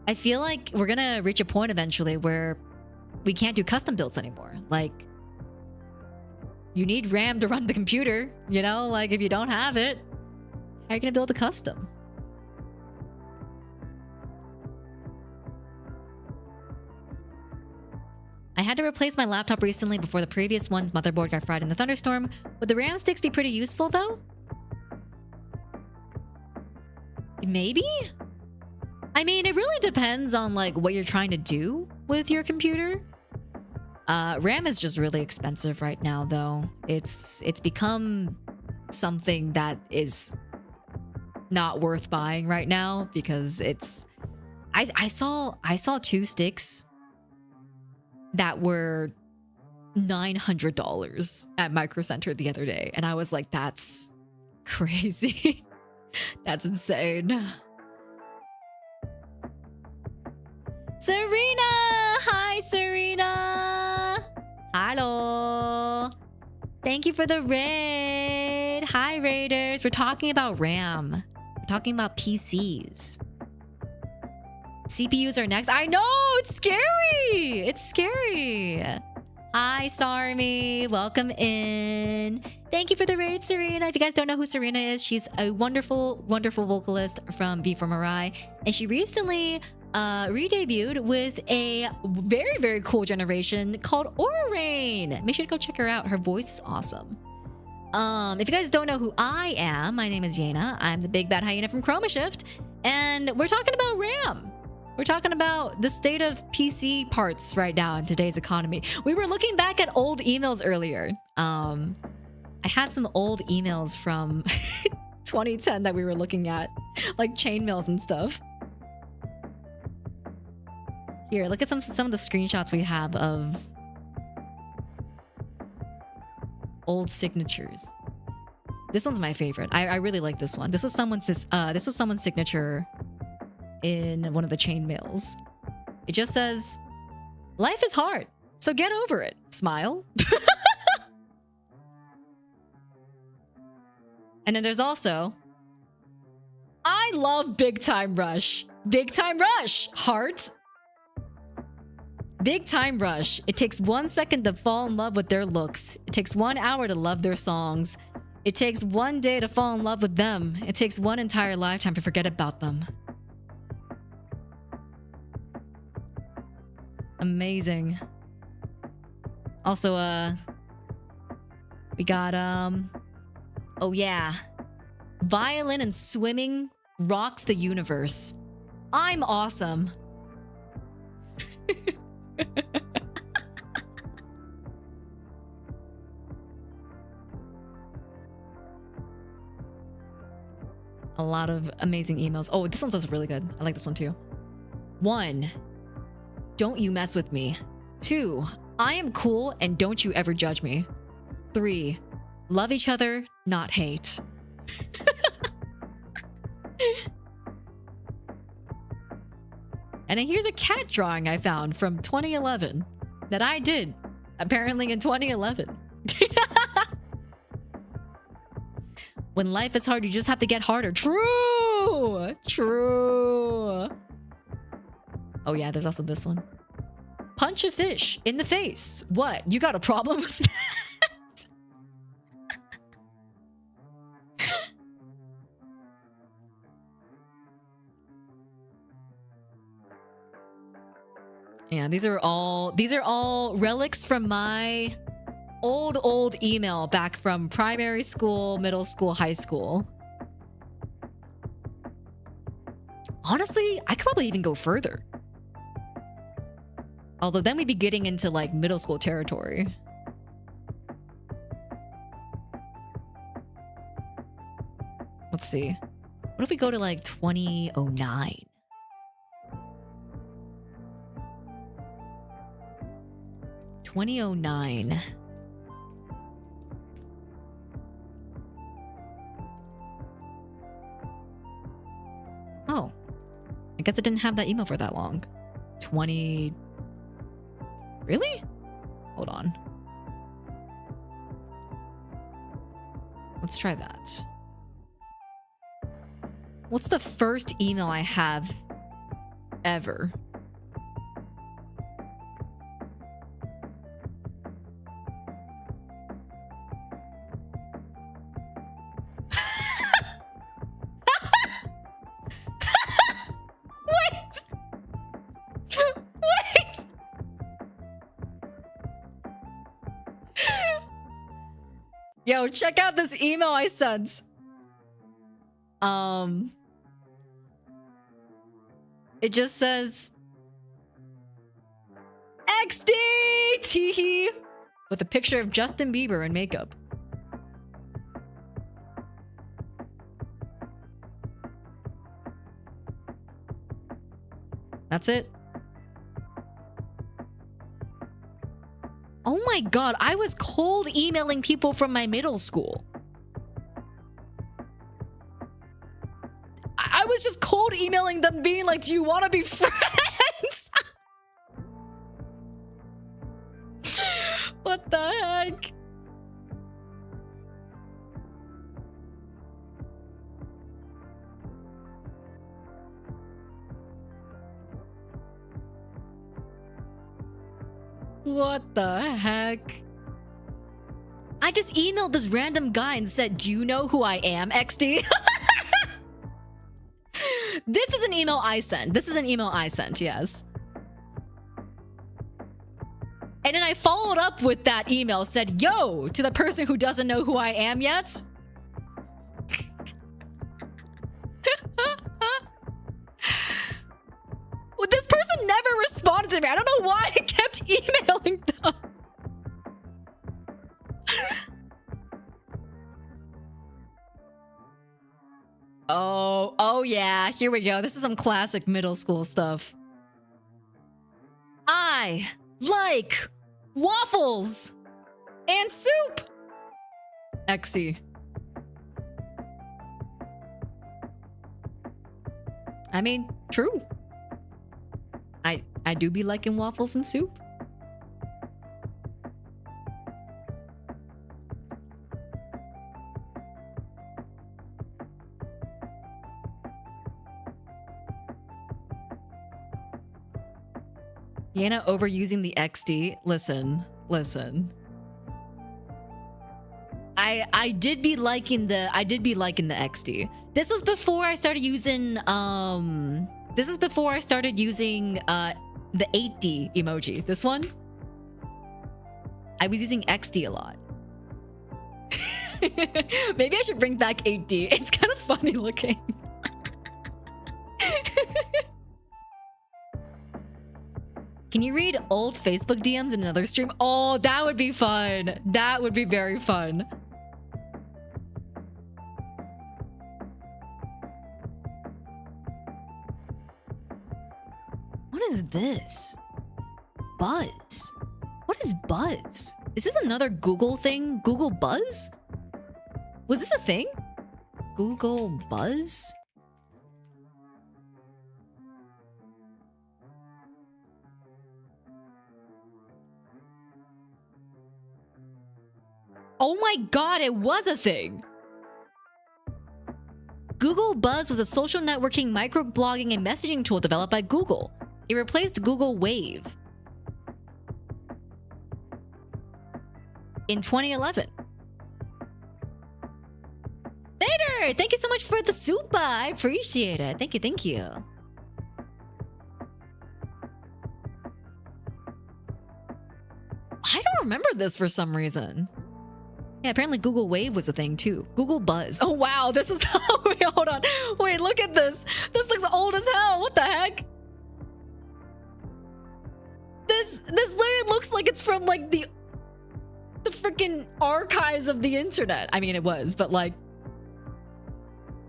I feel like we're gonna reach a point eventually where we can't do custom builds anymore. Like, you need RAM to run the computer, you know? Like, if you don't have it, how are you gonna build a custom? I had to replace my laptop recently before the previous one's motherboard got fried in the thunderstorm. Would the RAM sticks be pretty useful though? Maybe? I mean, it really depends on like what you're trying to do with your computer. RAM is just really expensive right now though. It's become something that is not worth buying right now because it's I saw 2 sticks that were $900 at Micro Center the other day, and I was like, that's crazy. That's insane. Serena! Hi, Serena! Hello! Thank you for the raid! Hi, Raiders! We're talking about RAM. We're talking about PCs. CPUs are next. I know! It's scary! It's scary! Hi, Sarmi. Welcome in. Thank you for the raid, Serena. If you guys don't know who Serena is, she's a wonderful, wonderful vocalist from B for Mirai. And she recently re-debuted with a very, very cool generation called Aura Rain. Make sure to go check her out. Her voice is awesome. If you guys don't know who I am, my name is Yena. I'm the big bad hyena from Chroma Shift. And we're talking about RAM. We're talking about the state of PC parts right now in today's economy. We were looking back at old emails earlier. I had some old emails from 2010 that we were looking at, like chainmails and stuff. Here, look at some of the screenshots we have of old signatures. This one's my favorite. I really like this one. This was someone's signature in one of the chain mails. It just says, "Life is hard, so get over it. Smile." And then there's also, "I love Big Time Rush. Big Time Rush, heart. Big Time Rush. It takes 1 second to fall in love with their looks. It takes 1 hour to love their songs. It takes 1 day to fall in love with them. It takes 1 entire lifetime to forget about them." Amazing. Also, we got, oh yeah. "Violin and swimming rocks the universe. I'm awesome." A lot of amazing emails. Oh, this one's also really good. I like this one too. 1. Don't you mess with me. 2. I am cool and don't you ever judge me. 3. Love each other, not hate. And then here's a cat drawing I found from 2011 that I did, apparently in 2011. When life is hard, you just have to get harder. True! True. Oh yeah, there's also this one. "Punch a fish in the face. What? You got a problem with that?" Yeah, these are all relics from my old email back from primary school, middle school, high school. Honestly, I could probably even go further. Although then we'd be getting into like middle school territory. Let's see. What if we go to like 2009? (2009). Oh. I guess I didn't have that email for that long. 20... Really? Hold on. Let's try that. What's the first email I have ever? Wait! Wait! Yo, check out this email I sent. It just says XD teehee with a picture of Justin Bieber in makeup. That's it. Oh my god, I was cold emailing people from my middle school. I was just cold emailing them being like, do you want to be friends? What the heck? What the heck? I just emailed this random guy and said, do you know who I am, XD? This is an email I sent. This is an email I sent, yes. And then I followed up with that email, said, yo, to the person who doesn't know who I am yet. Well, this person never responded to me. I don't know why I kept emailing them. Oh yeah, here we go. This is some classic middle school stuff. I like waffles and soup. XC. I mean, true. I do be liking waffles and soup. Yena overusing the XD. Listen. I did be liking the XD. This was before I started using the 8D emoji. This one. I was using XD a lot. Maybe I should bring back 8D. It's kind of funny looking. Can you read old Facebook DMs in another stream? Oh, that would be fun. That would be very fun. What is this? Buzz? What is Buzz? Is this another Google thing? Google Buzz? Was this a thing? Google Buzz? Oh my god, it was a thing! Google Buzz was a social networking, microblogging, and messaging tool developed by Google. It replaced Google Wave in 2011. Vader, thank you so much for the super. I appreciate it. Thank you. I don't remember this for some reason. Yeah, apparently Google Wave was a thing too. Google Buzz. Oh wow, this is wait, hold on. Wait, look at this. This looks old as hell. What the heck? This literally looks like it's from like the freaking archives of the internet. I mean, it was, but like,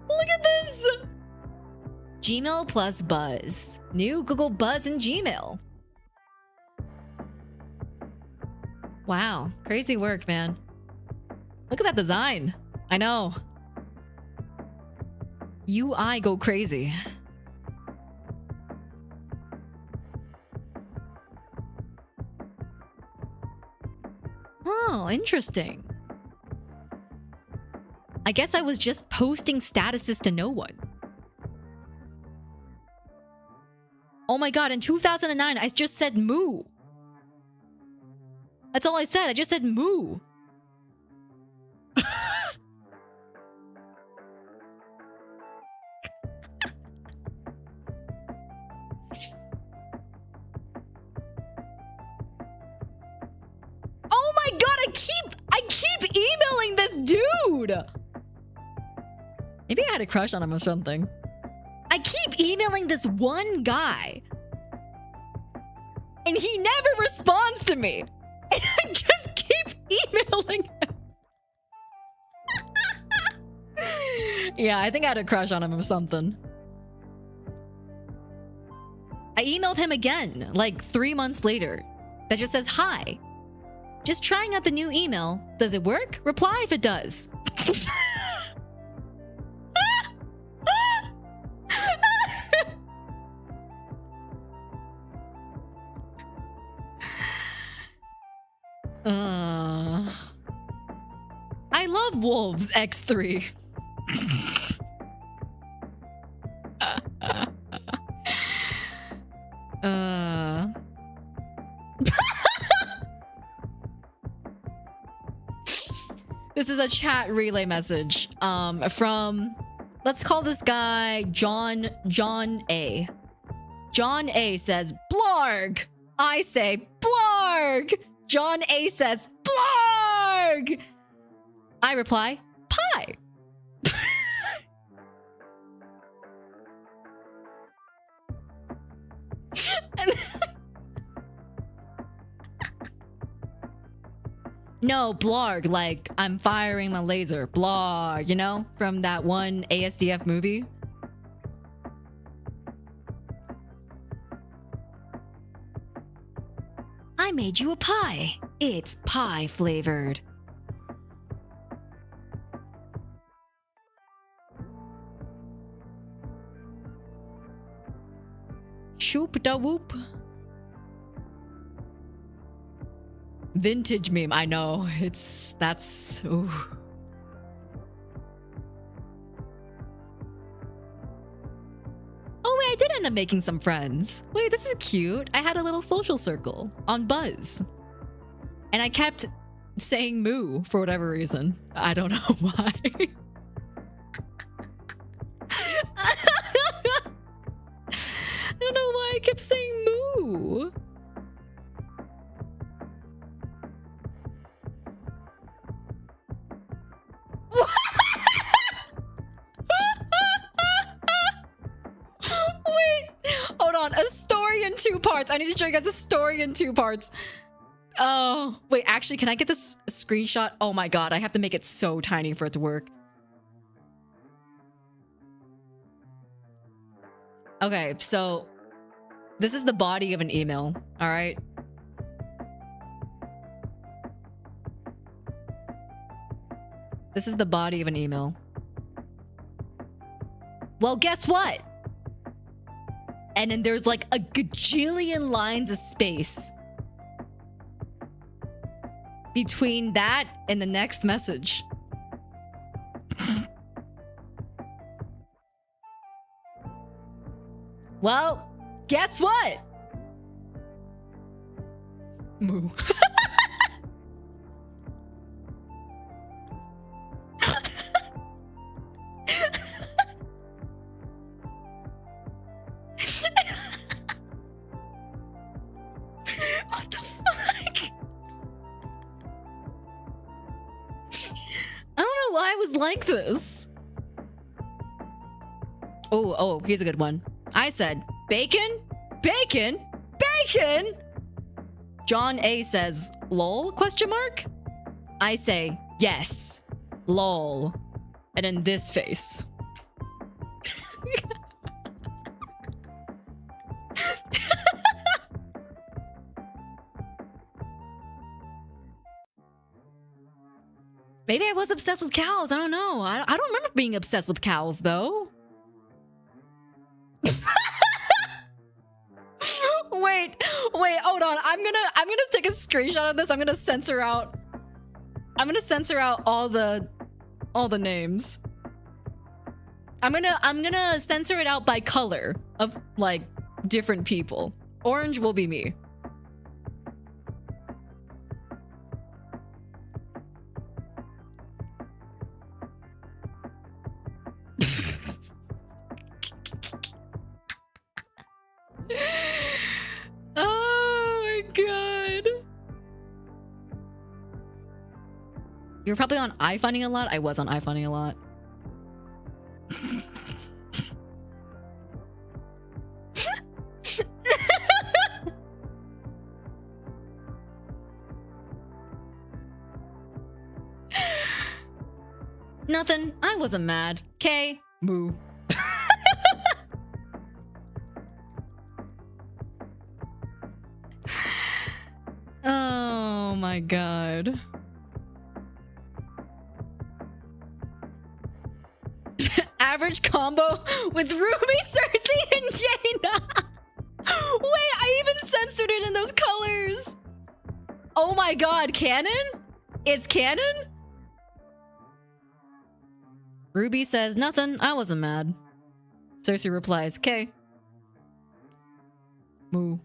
look at this. Gmail plus Buzz. New Google Buzz in Gmail. Wow, crazy work, man. Look at that design. I know. UI go crazy. Oh, interesting. I guess I was just posting statuses to no one. Oh my god, in 2009, I just said moo. That's all I said. I just said moo. Oh my god, I keep emailing this dude. Maybe I had a crush on him or something. I keep emailing this one guy. And he never responds to me. And I just keep emailing him. Yeah, I think I had a crush on him or something. I emailed him again, like 3 months later. That just says, hi. Just trying out the new email. Does it work? Reply if it does. I love Wolves X3. This is a chat relay message from, let's call this guy John A. John A says, Blarg! I say, Blarg! John A says, Blarg! I reply, pie. No, blarg, like I'm firing my laser. Blarg, you know? From that one ASDF movie. I made you a pie. It's pie flavored. Shoop da whoop. Vintage meme, I know. That's ooh. Oh wait, I did end up making some friends. Wait, this is cute. I had a little social circle on Buzz. And I kept saying moo for whatever reason. I don't know why. I don't know why I kept saying moo. Wait, hold on. A story in 2 parts. I need to show you guys a story in 2 parts. Oh, wait, actually, can I get this screenshot? Oh my god, I have to make it so tiny for it to work. Okay, so this is the body of an email, all right? This is the body of an email. Well, guess what? And then there's like a gajillion lines of space between that and the next message. Well, guess what? Moo. What the fuck? I don't know why I was like this. Oh, here's a good one. I said, bacon? Bacon? Bacon? John A says, lol, question mark? I say, yes, lol. And then this face. Maybe I was obsessed with cows. I don't know. I don't remember being obsessed with cows, though. Wait, hold on. I'm gonna take a screenshot of this. I'm gonna censor out I'm gonna censor out all the names. I'm gonna censor it out by color of like different people. Orange will be me. Oh my god. You're probably on iFunding a lot. I was on iFunding a lot. Nothing. I wasn't mad. K. Moo. Oh my god. Average combo with Ruby, Cersei, and Yena. Wait, I even censored it in those colors. Oh my god, canon? It's canon? Ruby says, nothing, I wasn't mad. Cersei replies, K. Moo.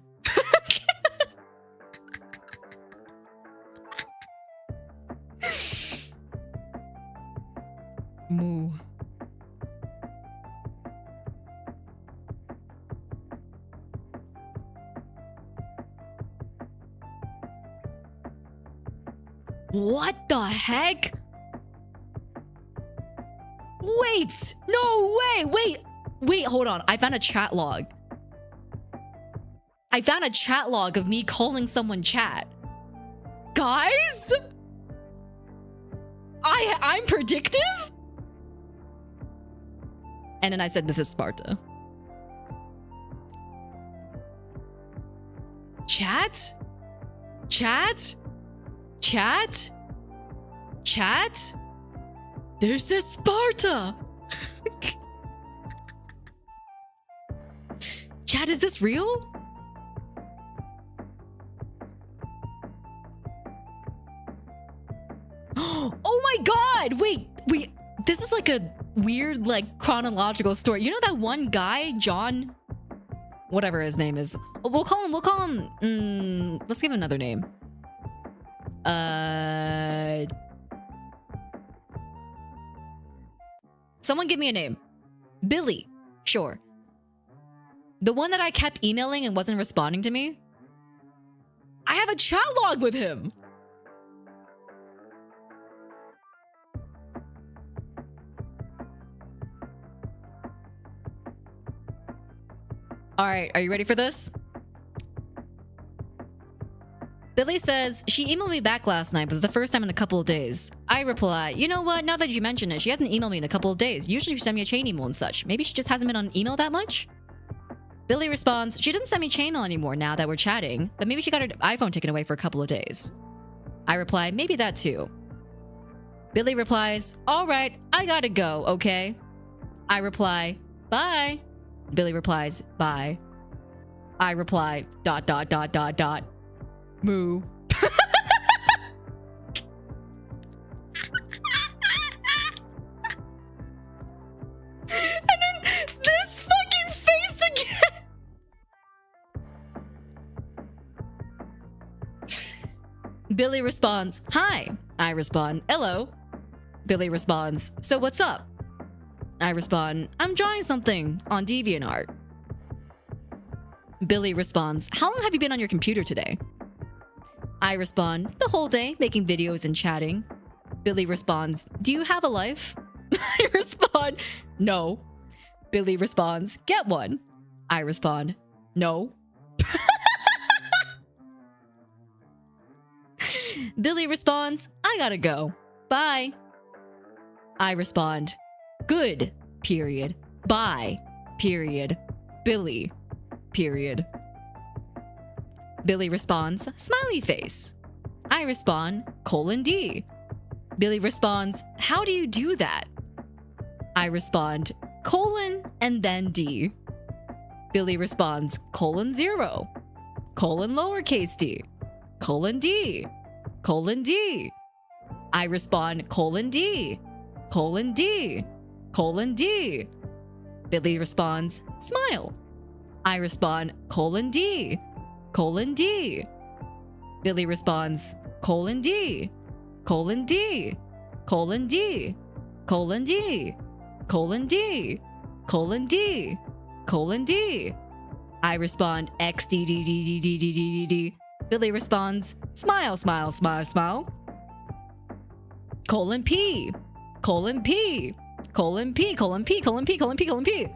Moo. What the heck? Wait! No way! Wait, hold on. I found a chat log. I found a chat log of me calling someone chat. Guys? I'm predictive? And then I said, this is Sparta. Chat? Chat? Chat? Chat? This is Sparta! Chat, is this real? Oh my god! Wait, this is like a weird, like, chronological story. You know that one guy, John? Whatever his name is. We'll call him, let's give him another name. Someone give me a name. Billy. Sure. The one that I kept emailing and wasn't responding to me? I have a chat log with him! Alright, are you ready for this? Billy says, she emailed me back last night, but it's the first time in a couple of days. I reply, you know what, now that you mention it, she hasn't emailed me in a couple of days. Usually she sends me a chain email and such. Maybe she just hasn't been on email that much? Billy responds, she doesn't send me chain mail anymore now that we're chatting, but maybe she got her iPhone taken away for a couple of days. I reply, maybe that too. Billy replies, alright, I gotta go, okay? I reply, bye. Billy replies, bye. I reply, ... Moo. And then this fucking face again. Billy responds, hi. I respond, hello. Billy responds, so what's up? I respond, I'm drawing something on DeviantArt. Billy responds, how long have you been on your computer today? I respond, the whole day, making videos and chatting. Billy responds, do you have a life? I respond, no. Billy responds, get one. I respond, no. Billy responds, I gotta go. Bye. I respond, good, period. Bye, period. Billy, period. Billy responds, smiley face. I respond, :D. Billy responds, how do you do that? I respond, colon and then D. Billy responds, :0, lowercase d, :D, D. I respond, colon D. Colon D. Colon D. Billy responds, smile. I respond, colon D. Colon D. Billy responds, colon D. Colon D. Colon D. Colon D. Colon D. Colon D. Colon D. I respond, X D D D D D D D D. Billy responds, smile, smile, smile, smile. Colon P. Colon P. Colon P. Colon P. Colon P. Colon P. Colon P.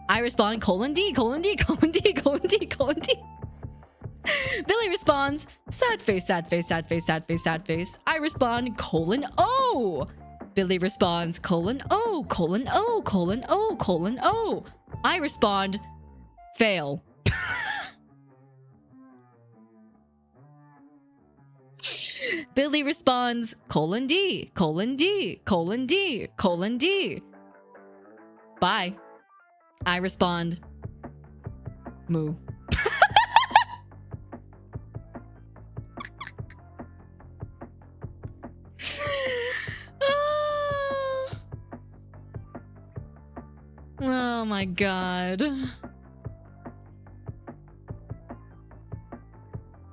I respond, colon D. Colon D. Colon D. Colon D. Colon D. Billy responds, sad face, sad face, sad face, sad face, sad face. I respond, colon O. Billy responds, colon O, colon O, colon O, colon O. I respond, fail. Billy responds, colon D, colon D, colon D, colon D. Bye. I respond, moo. Oh my god.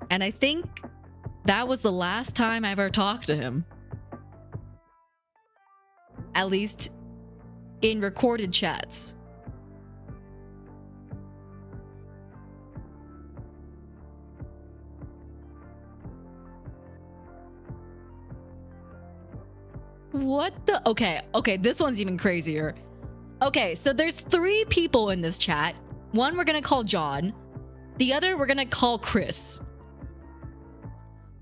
And I think that was the last time I ever talked to him. At least in recorded chats. What the? Okay, this one's even crazier. Okay, so there's 3 people in this chat. One we're gonna call John. The other we're gonna call Chris.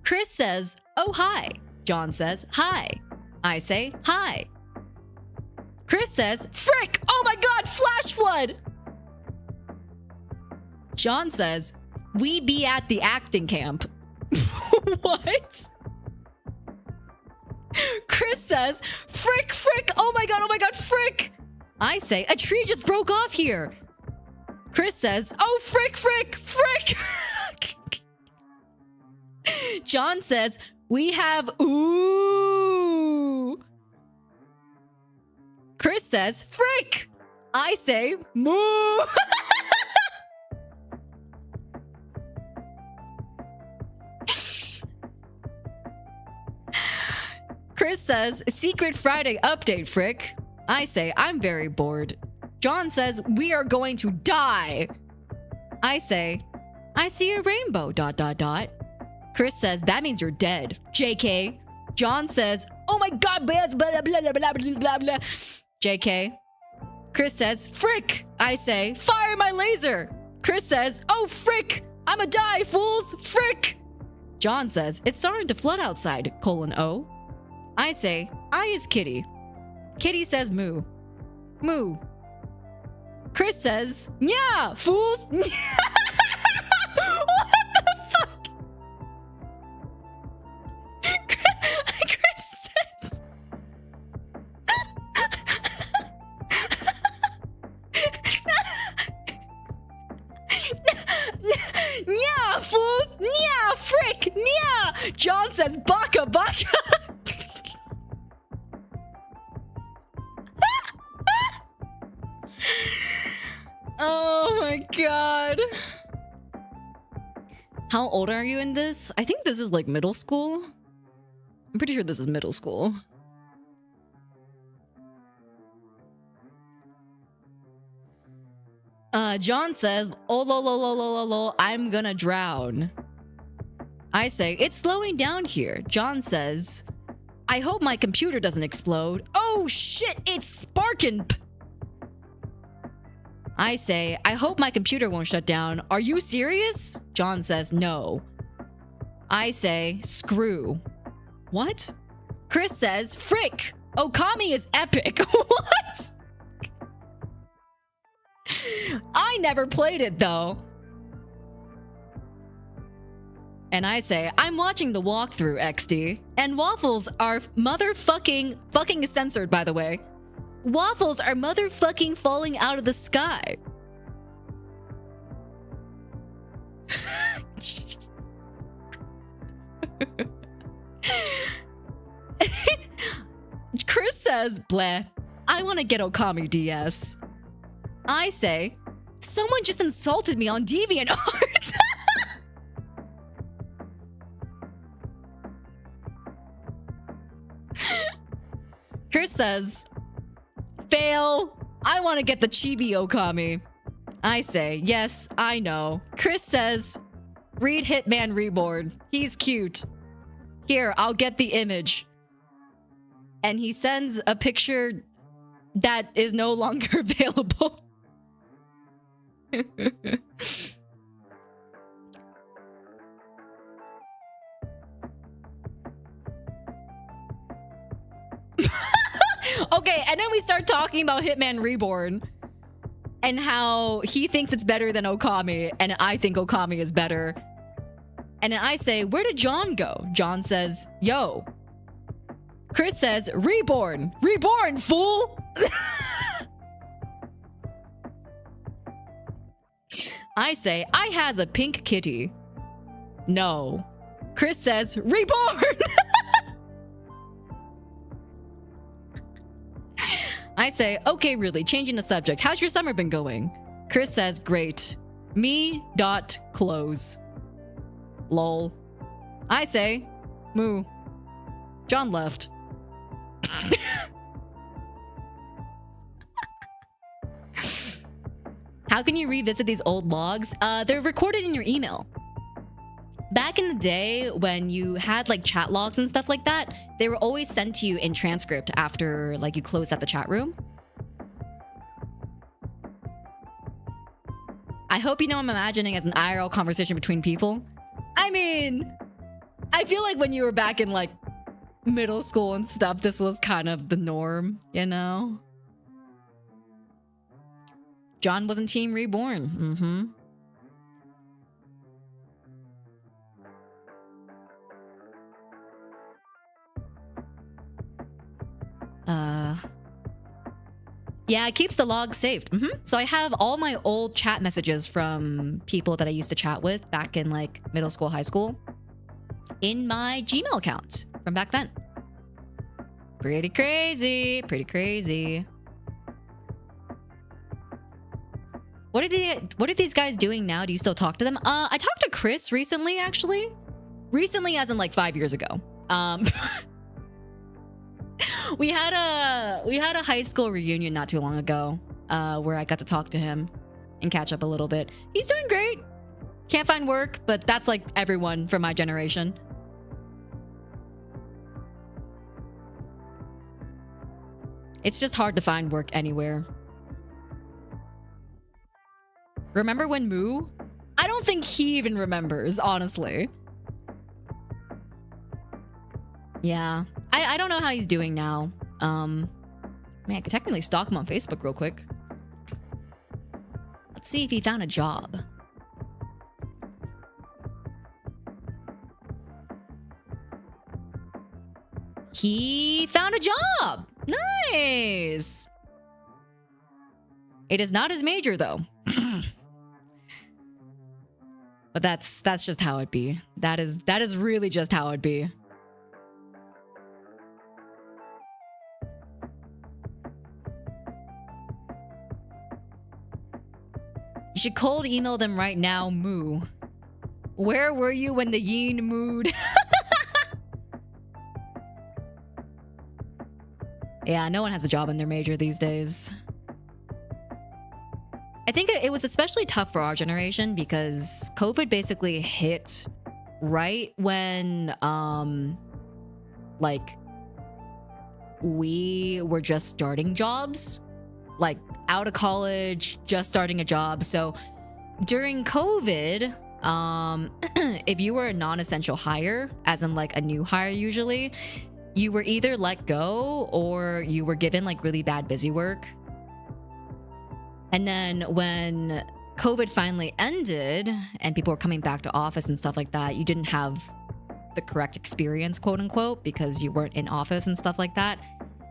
Chris says, oh, hi. John says, hi. I say, hi. Chris says, frick! Oh my god, flash flood! John says, we be at the acting camp. What? Chris says, frick, frick! Oh my god, frick! I say, a tree just broke off here. Chris says, oh, frick, frick, frick! John says, we have ooh. Chris says, frick! I say, moo! Chris says, Secret Friday update, frick. I say, I'm very bored. John says, we are going to die. I say, I see a rainbow, ... Chris says, that means you're dead. JK. John says, oh my god, blah, blah, blah, blah, blah, blah, blah. JK. Chris says, frick. I say, fire my laser. Chris says, oh, frick. I'ma die, fools. Frick. John says, it's starting to flood outside, O. I say, I is Kitty. Kitty says, moo. Moo. Chris says, yeah, fools. What the fuck? Chris says, yeah, fools. Yeah, frick. Yeah. John says, baka, baka. Oh my god. How old are you in this? I think this is like middle school. I'm pretty sure this is middle school. John says, oh, lol, I'm gonna drown. I say, it's slowing down here. John says, I hope my computer doesn't explode. Oh shit, it's sparking. I say, I hope my computer won't shut down. Are you serious? John says, no. I say, screw. What? Chris says, frick. Okami is epic. What? I never played it though. And I say, I'm watching the walkthrough, XD. And waffles are fucking is censored, by the way. Waffles are motherfucking falling out of the sky. says, bleh, I want to get Okami DS. I say, someone just insulted me on DeviantArt. Chris says, fail, I want to get the Chibi Okami. I say, yes, I know. Chris says, read Hitman Reborn. He's cute. Here, I'll get the image. And he sends a picture that is no longer available. Okay, and then we start talking about Hitman Reborn and how he thinks it's better than Okami, and I think Okami is better. And then I say, where did John go? John says, yo. Chris says, Reborn! Reborn, fool! I say, I has a pink kitty. No. Chris says, Reborn! I say, okay, really, changing the subject. How's your summer been going? Chris says, great. Me.close. Lol. I say, moo. John left. How can you revisit these old logs? They're recorded in your email. Back in the day when you had like chat logs and stuff like that, they were always sent to you in transcript after like you closed out the chat room. I hope you know what I'm imagining as an IRL conversation between people. I mean, I feel like when you were back in like middle school and stuff, this was kind of the norm, you know? John wasn't Team Reborn. Mm-hmm. Yeah, it keeps the log saved. So I have all my old chat messages from people that I used to chat with back in like middle school, high school in my Gmail account from back then. Pretty crazy, pretty crazy. What are these guys doing now? Do you still talk to them? I talked to Chris recently, actually. Recently as in like 5 years ago. We had a high school reunion not too long ago, where I got to talk to him and catch up a little bit. He's doing great. Can't find work, but that's like everyone from my generation. It's just hard to find work anywhere. Remember when Moo? I don't think he even remembers, honestly. Yeah. I don't know how he's doing now. Man, I could technically stalk him on Facebook real quick. Let's see if he found a job. He found a job! Nice! It is not his major, though. But that's just how it be. That is really just how it be. You should cold email them right now, Moo. Where were you when the Yeen mooed? Yeah, no one has a job in their major these days. I think it was especially tough for our generation because COVID basically hit right when, like, we were just starting jobs. Like, out of college, just starting a job. So during COVID, if you were a non-essential hire, as in like a new hire usually, you were either let go or you were given like really bad busy work. And then when COVID finally ended and people were coming back to office and stuff like that, you didn't have the correct experience, quote unquote, because you weren't in office and stuff like that.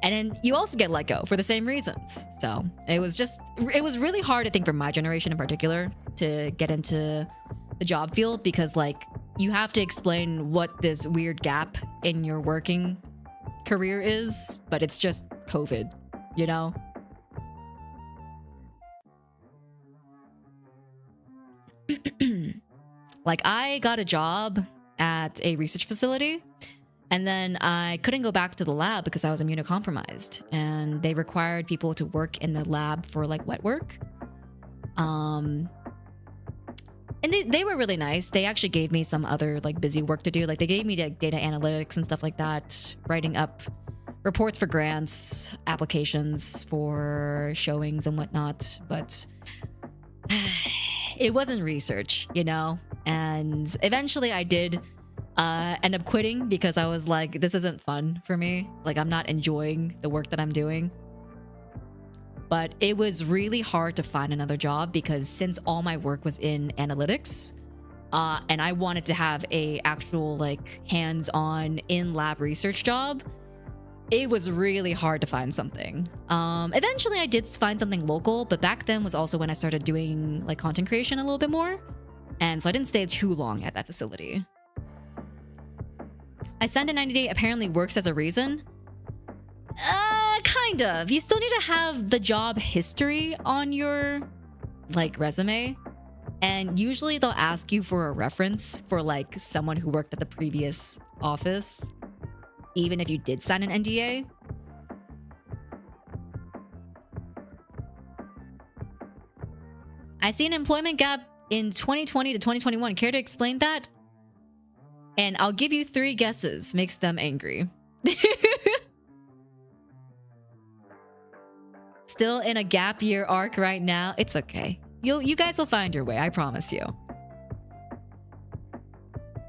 And then you also get let go for the same reasons. So it was really hard, I think, for my generation in particular to get into the job field because like you have to explain what this weird gap in your working career is, but it's just COVID, you know? Like, I got a job at a research facility, and then I couldn't go back to the lab because I was immunocompromised, and they required people to work in the lab for like wet work. And they were really nice. They actually gave me some other like busy work to do. Like, they gave me like data analytics and stuff like that, writing up reports for grants, applications for showings and whatnot. But it wasn't research, you know? And eventually I did end up quitting because I was like, this isn't fun for me. Like, I'm not enjoying the work that I'm doing. But it was really hard to find another job because since all my work was in analytics, and I wanted to have a actual like hands-on in-lab research job, it was really hard to find something. Eventually I did find something local, but back then was also when I started doing like content creation a little bit more. And so I didn't stay too long at that facility. I sent a 90-day apparently works as a reason. Kind of. You still need to have the job history on your like resume. And usually they'll ask you for a reference for like someone who worked at the previous office, even if you did sign an NDA. I see an employment gap in 2020 to 2021. Care to explain that? And I'll give you 3 guesses. Makes them angry. Still in a gap year arc right now. It's okay. You guys will find your way, I promise you.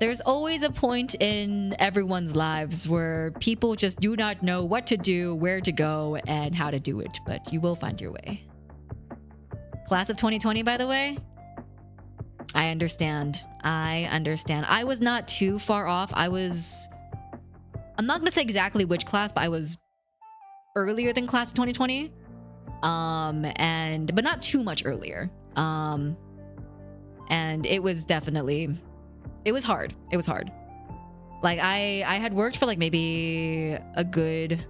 There's always a point in everyone's lives where people just do not know what to do, where to go, and how to do it, but you will find your way. Class of 2020, by the way? I understand. I understand. I was not too far off. I'm not gonna say exactly which class, but I was earlier than class of 2020. But not too much earlier. And it was definitely, it was hard. It was hard. Like, I had worked for like maybe a good,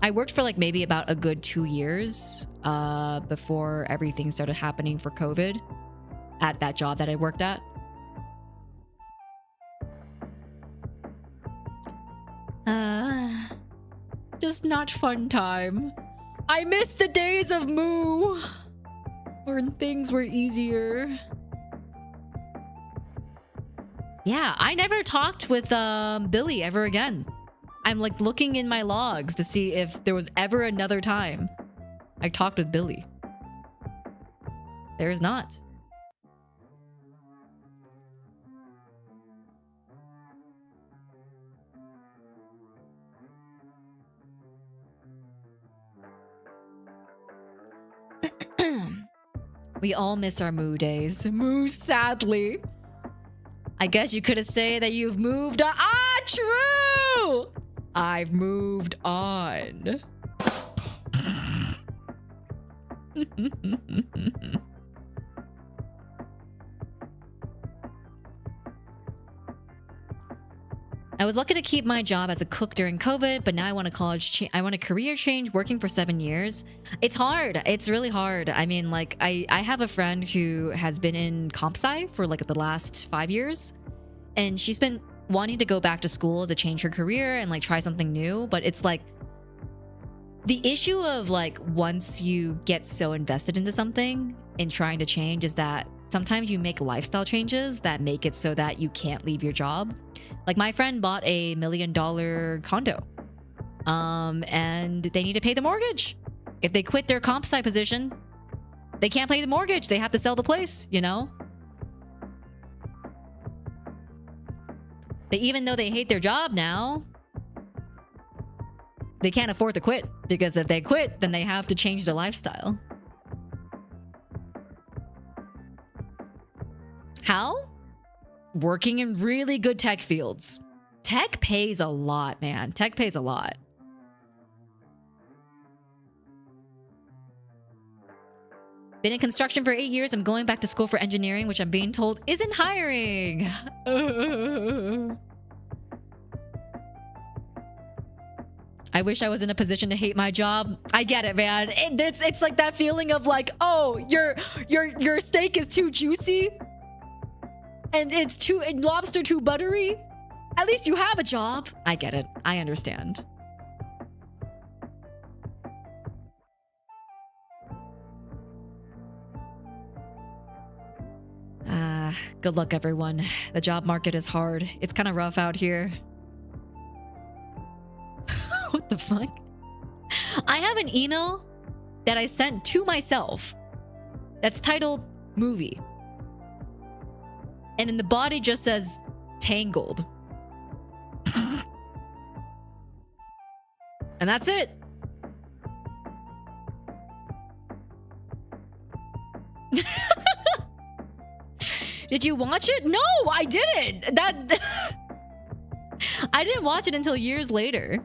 I worked for like maybe about a good 2 years before everything started happening for COVID at that job that I worked at. Just not fun time. I miss the days of Moo, when things were easier. Yeah, I never talked with Billy ever again. I'm like looking in my logs to see if there was ever another time I talked with Billy. There is not. We all miss our Moo days. Moo, sadly. I guess you could have said that you've moved on. Ah, true! I've moved on. I was lucky to keep my job as a cook during COVID, but now I want I want a career change working for 7 years. It's hard. It's really hard. I mean, like, I have a friend who has been in comp sci for like the last 5 years, and she's been wanting to go back to school to change her career and like try something new. But it's like the issue of like once you get so invested into something and trying to change is that sometimes you make lifestyle changes that make it so that you can't leave your job. Like, my friend bought a $1 million condo, and they need to pay the mortgage. If they quit their comp sci position, they can't pay the mortgage. They have to sell the place, you know? But even though they hate their job now, they can't afford to quit, because if they quit, then they have to change their lifestyle. How? Working in really good tech fields. Tech pays a lot, man. Tech pays a lot. Been in construction for 8 years. I'm going back to school for engineering, which I'm being told isn't hiring. I wish I was in a position to hate my job. I get it, man. It's like that feeling of like, oh, your steak is too juicy and lobster too buttery. At least you have a job. I get it. I understand. Good luck, everyone. The job market is hard. It's kind of rough out here. What the fuck? I have an email that I sent to myself that's titled movie. And in the body just says Tangled. And that's it. Did you watch it? No, I didn't. I didn't watch it until years later.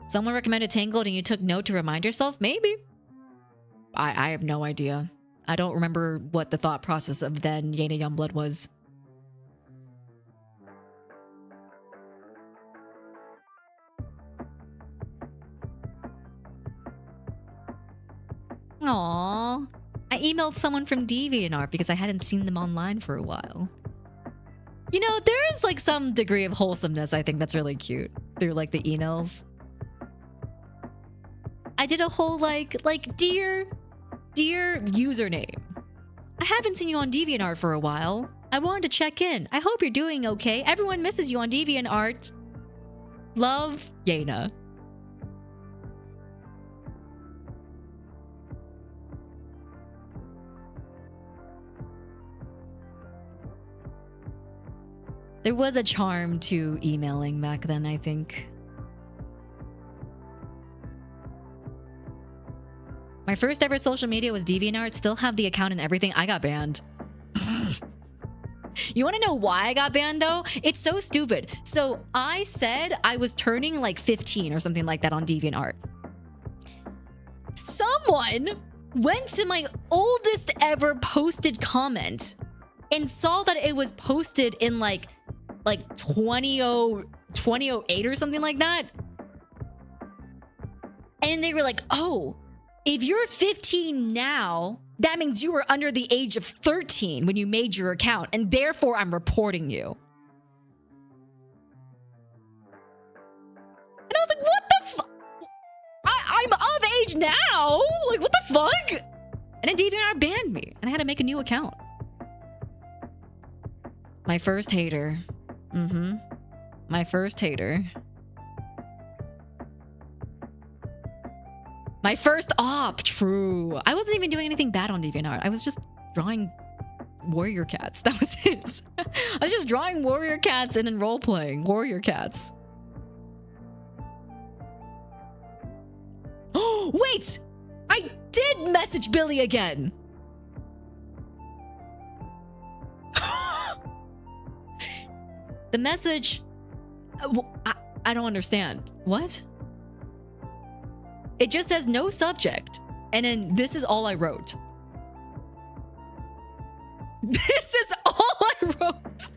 Someone recommended Tangled and you took note to remind yourself? Maybe. I have no idea. I don't remember what the thought process of then Yena Youngblood was. Aww. I emailed someone from DeviantArt because I hadn't seen them online for a while. You know, there is like some degree of wholesomeness I think that's really cute through like the emails. I did a whole like dear username. I haven't seen you on DeviantArt for a while. I wanted to check in. I hope you're doing okay. Everyone misses you on DeviantArt. Love, Yena. There was a charm to emailing back then, I think. My first ever social media was DeviantArt. Still have the account and everything. I got banned. You want to know why I got banned, though? It's so stupid. So I said I was turning like 15 or something like that on DeviantArt. Someone went to my oldest ever posted comment and saw that it was posted in like 2008 or something like that. And they were like, oh, if you're 15 now, that means you were under the age of 13 when you made your account, and therefore I'm reporting you. And I was like, what the fuck? I'm of age now? Like, what the fuck? And then DeviantArt banned me, and I had to make a new account. My first hater. My first hater. My first op, true. I wasn't even doing anything bad on DeviantArt. I was just drawing warrior cats. That was it. I was just drawing warrior cats and then role-playing warrior cats. Oh, wait! I did message Billy again! The message... I don't understand. What? It just says no subject. And then this is all I wrote. This is all I wrote.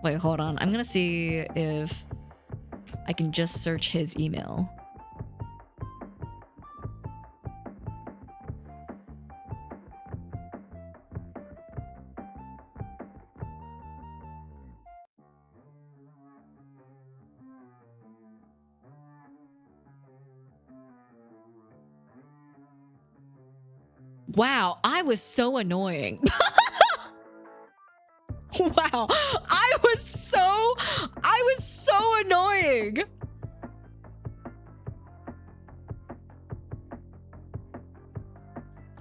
Wait, hold on. I'm gonna see if I can just search his email. Wow, I was so annoying. Wow, I was so annoying.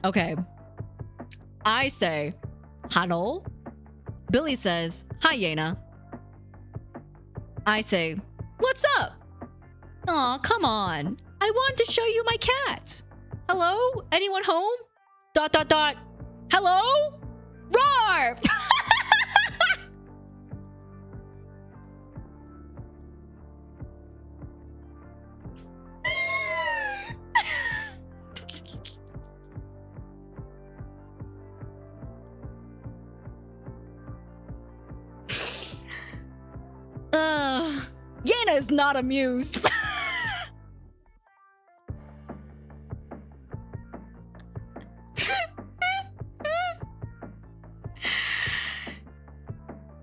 Okay. I say, hello. Billy says, hi, Yena. I say, what's up? Aw, come on. I wanted to show you my cat. Hello? Anyone home? ... Hello? Roar! Yena is not amused.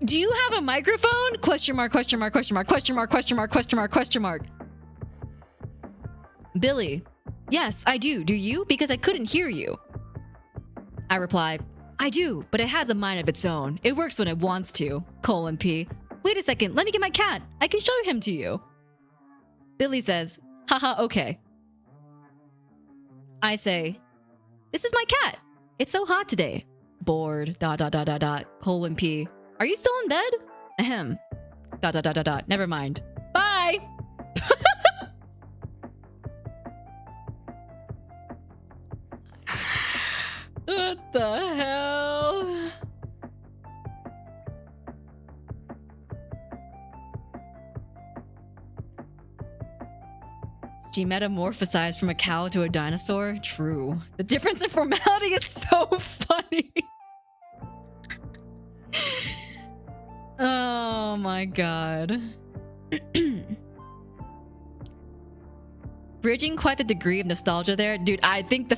Do you have a microphone? Question mark, question mark, question mark, question mark, question mark, question mark, question mark. Billy, yes, I do. Do you? Because I couldn't hear you. I reply, I do, but it has a mind of its own. It works when it wants to. P. Wait a second, let me get my cat. I can show him to you. Billy says, haha, okay. I say, this is my cat. It's so hot today. Bored, ... P. Are you still in bed? Ahem. ... Never mind. Bye! What the hell? She metamorphosized from a cow to a dinosaur? True. The difference in formality is so funny. Oh my god. Bridging quite the degree of nostalgia there. Dude, I think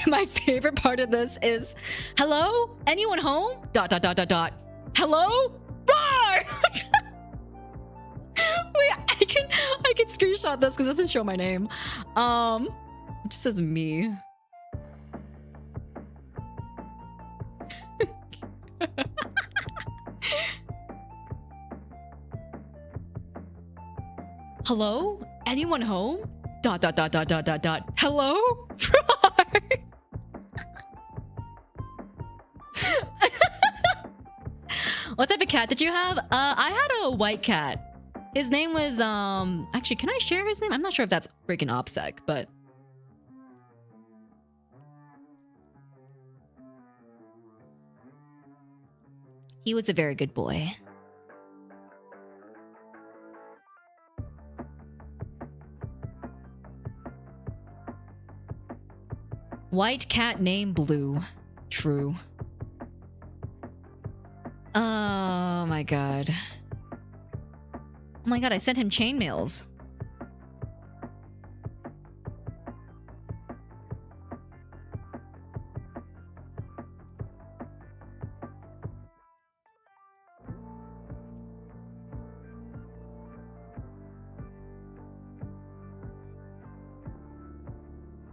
my favorite part of this is, hello? Anyone home? ... Hello? Roar! Wait, I can screenshot this because it doesn't show my name. It just says me. Hello? Anyone home? ... Hello? What type of cat did you have? I had a white cat. His name was, actually, can I share his name? I'm not sure if that's freaking OPSEC, but... he was a very good boy. White cat named Blue. True. Oh my god. Oh my god, I sent him chainmails.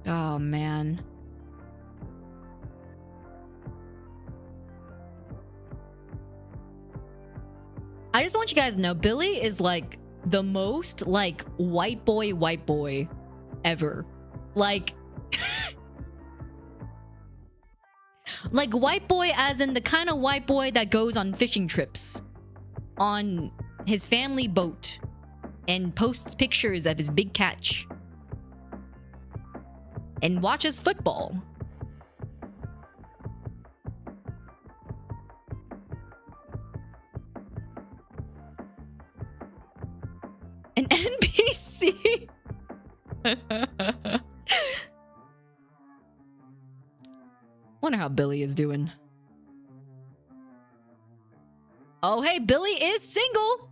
Oh man. I just want you guys to know, Billy is like the most like white boy ever. Like like white boy as in the kind of white boy that goes on fishing trips on his family boat and posts pictures of his big catch and watches football. An NPC. Wonder how Billy is doing. Oh, hey, Billy is single.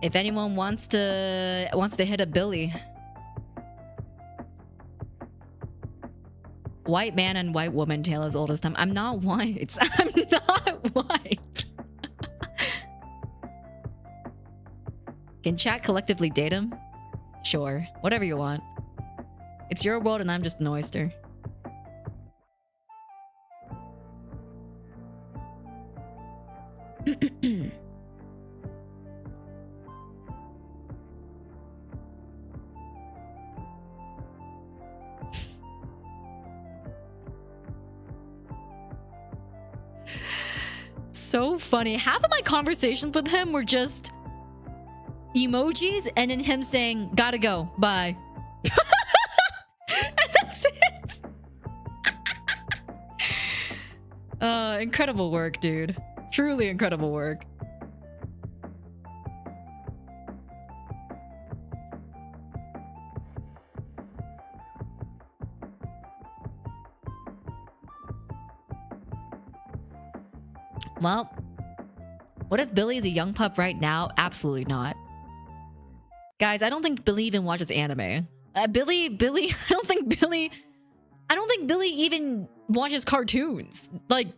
If anyone wants to hit a Billy. White man and white woman, tale as old as time. I'm not white. I'm not white. Can chat collectively date him? Sure. Whatever you want. It's your world and I'm just an oyster. So funny. Half of my conversations with him were just emojis and then him saying, gotta go, bye. And that's it. Incredible work, dude. Truly incredible work. Well, what if Billy is a young pup right now? Absolutely not. Guys, I don't think Billy even watches anime. Billy, I don't think Billy even watches cartoons. Like,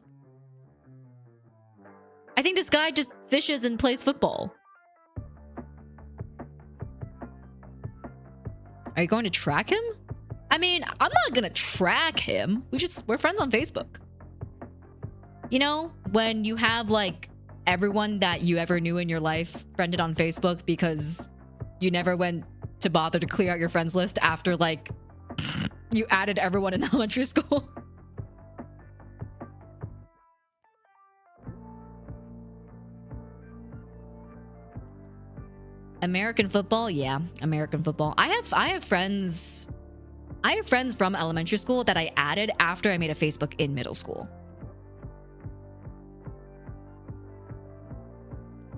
I think this guy just fishes and plays football. Are you going to track him? I mean, I'm not gonna track him. We're friends on Facebook. You know, when you have like everyone that you ever knew in your life friended on Facebook because you never went to bother to clear out your friends list after like you added everyone in elementary school. American football, yeah, American football. I have friends from elementary school that I added after I made a Facebook in middle school.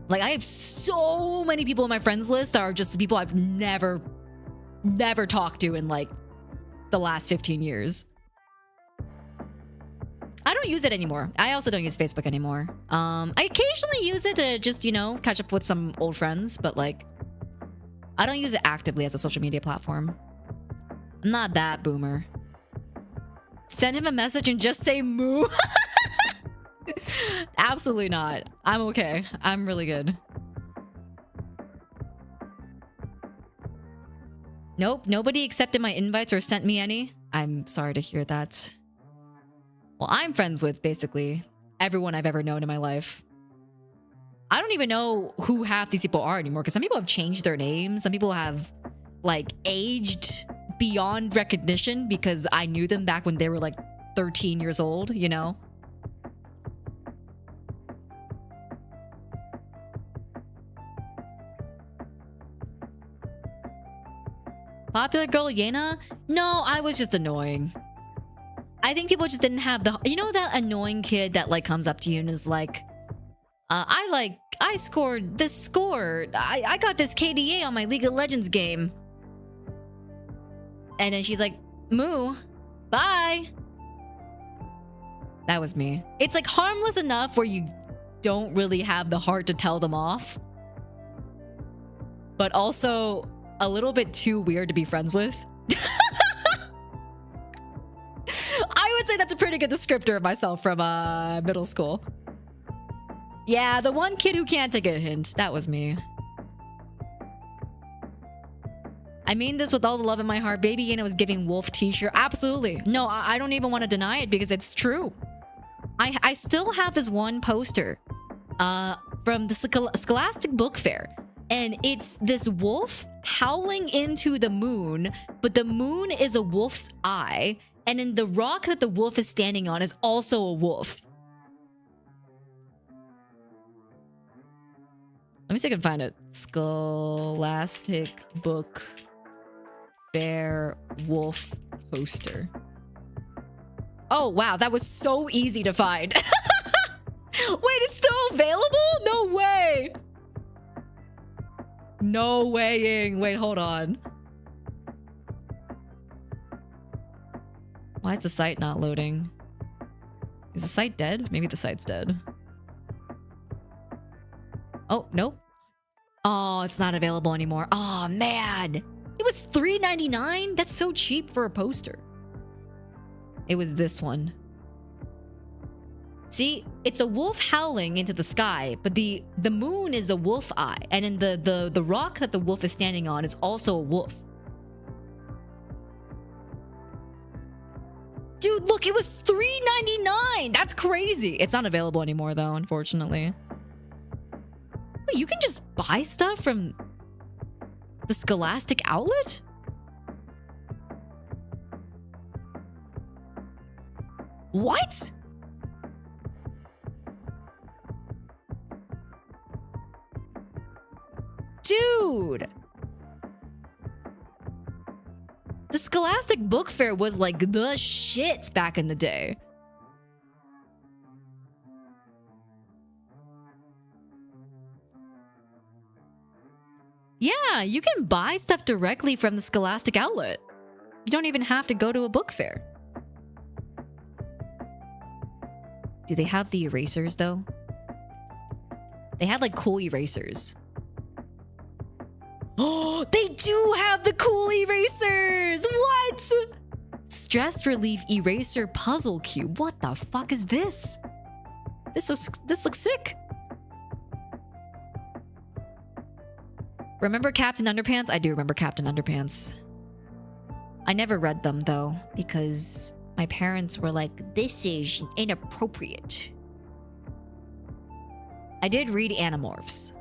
Like, I have so many people in my friends list that are just the people I've never talked to in like the last 15 years. I don't use it anymore. I also don't use Facebook anymore. I occasionally use it to just, you know, catch up with some old friends, but like, I don't use it actively as a social media platform. I'm not that boomer. Send him a message and just say moo. Absolutely not. I'm okay. I'm really good. Nope, nobody accepted my invites or sent me any. I'm sorry to hear that. Well, I'm friends with basically everyone I've ever known in my life. I don't even know who half these people are anymore because some people have changed their names. Some people have like aged beyond recognition because I knew them back when they were like 13 years old, you know? Popular girl Yena? No, I was just annoying. I think people just didn't have the... You know that annoying kid that like comes up to you and is like, I scored this score. I got this KDA on my League of Legends game. And then she's like, moo, bye. That was me. It's like harmless enough where you don't really have the heart to tell them off. But also a little bit too weird to be friends with. I would say that's a pretty good descriptor of myself from middle school. Yeah, the one kid who can't take a hint. That was me. I mean this with all the love in my heart. Baby Yena was giving Wolf t-shirt. Absolutely. No, I don't even want to deny it because it's true. I still have this one poster from the Scholastic Book Fair. And it's this wolf howling into the moon, but the moon is a wolf's eye. And then the rock that the wolf is standing on is also a wolf. Let me see if I can find it. Scholastic Book Fair wolf poster. Oh, wow. That was so easy to find. Wait, it's still available? No way. No waying. Wait, hold on. Why is the site not loading? Is the site dead? Maybe the site's dead. Oh, nope. Oh, it's not available anymore. Oh, man. It was $3.99? That's so cheap for a poster. It was this one. See, it's a wolf howling into the sky, but the moon is a wolf eye, and then the rock that the wolf is standing on is also a wolf. Dude, look, it was $3.99. That's crazy. It's not available anymore, though, unfortunately. Wait, you can just buy stuff from the Scholastic outlet? What? Dude! The Scholastic Book Fair was like the shit back in the day. Yeah, you can buy stuff directly from the Scholastic outlet. You don't even have to go to a book fair. Do they have the erasers though? They had like cool erasers. Oh, they do have the cool erasers! What? Stress relief eraser puzzle cube. What the fuck is this? This looks sick. Remember Captain Underpants? I do remember Captain Underpants. I never read them though, because my parents were like, this is inappropriate. I did read Animorphs.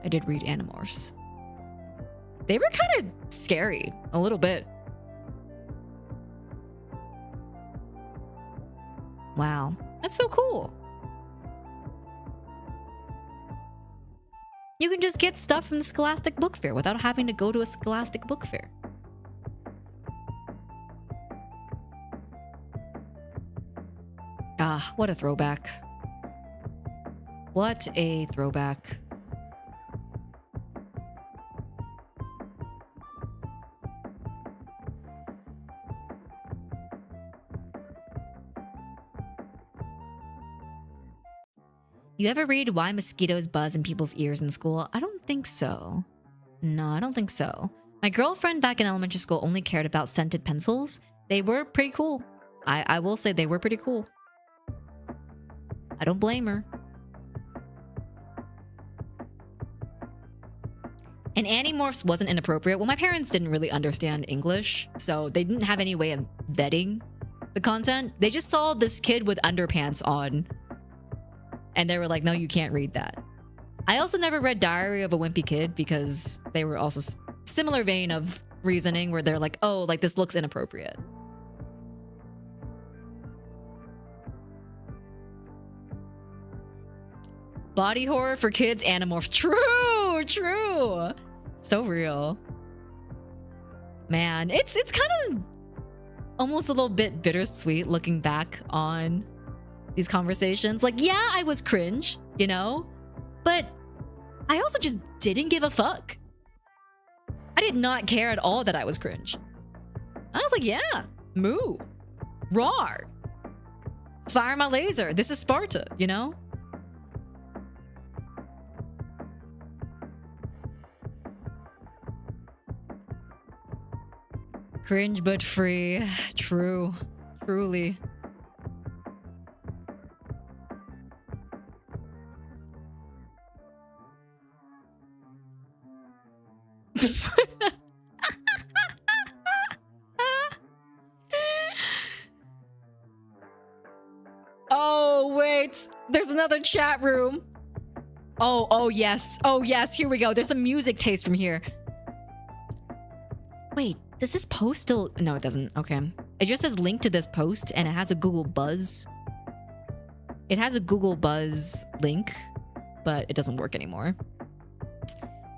They were kind of scary, a little bit. Wow, that's so cool. You can just get stuff from the Scholastic Book Fair without having to go to a Scholastic Book Fair. Ah, what a throwback. What a throwback. You ever read Why Mosquitoes Buzz in People's Ears in School? I don't think so. No, I don't think so. My girlfriend back in elementary school only cared about scented pencils. They were pretty cool. I will say they were pretty cool. I don't blame her. And Animorphs wasn't inappropriate. Well, my parents didn't really understand English, so they didn't have any way of vetting the content. They just saw this kid with underpants on, and they were like, no, you can't read that. I also never read Diary of a Wimpy Kid because they were also similar vein of reasoning where they're like, oh, like this looks inappropriate. Body horror for kids, Animorphs. True. So real. Man, it's kind of almost a little bit bittersweet looking back on these conversations. Like, yeah, I was cringe, you know? But I also just didn't give a fuck. I did not care at all that I was cringe. I was like, yeah, moo. Rawr. Fire my laser. This is Sparta, you know? Cringe but free. True. Truly. Oh, wait. There's another chat room. Oh, yes. Oh, yes. Here we go. There's some music taste from here. Wait. Does this post still... No, it doesn't. Okay. It just says link to this post, and it has a Google Buzz. It has a Google Buzz link, but it doesn't work anymore.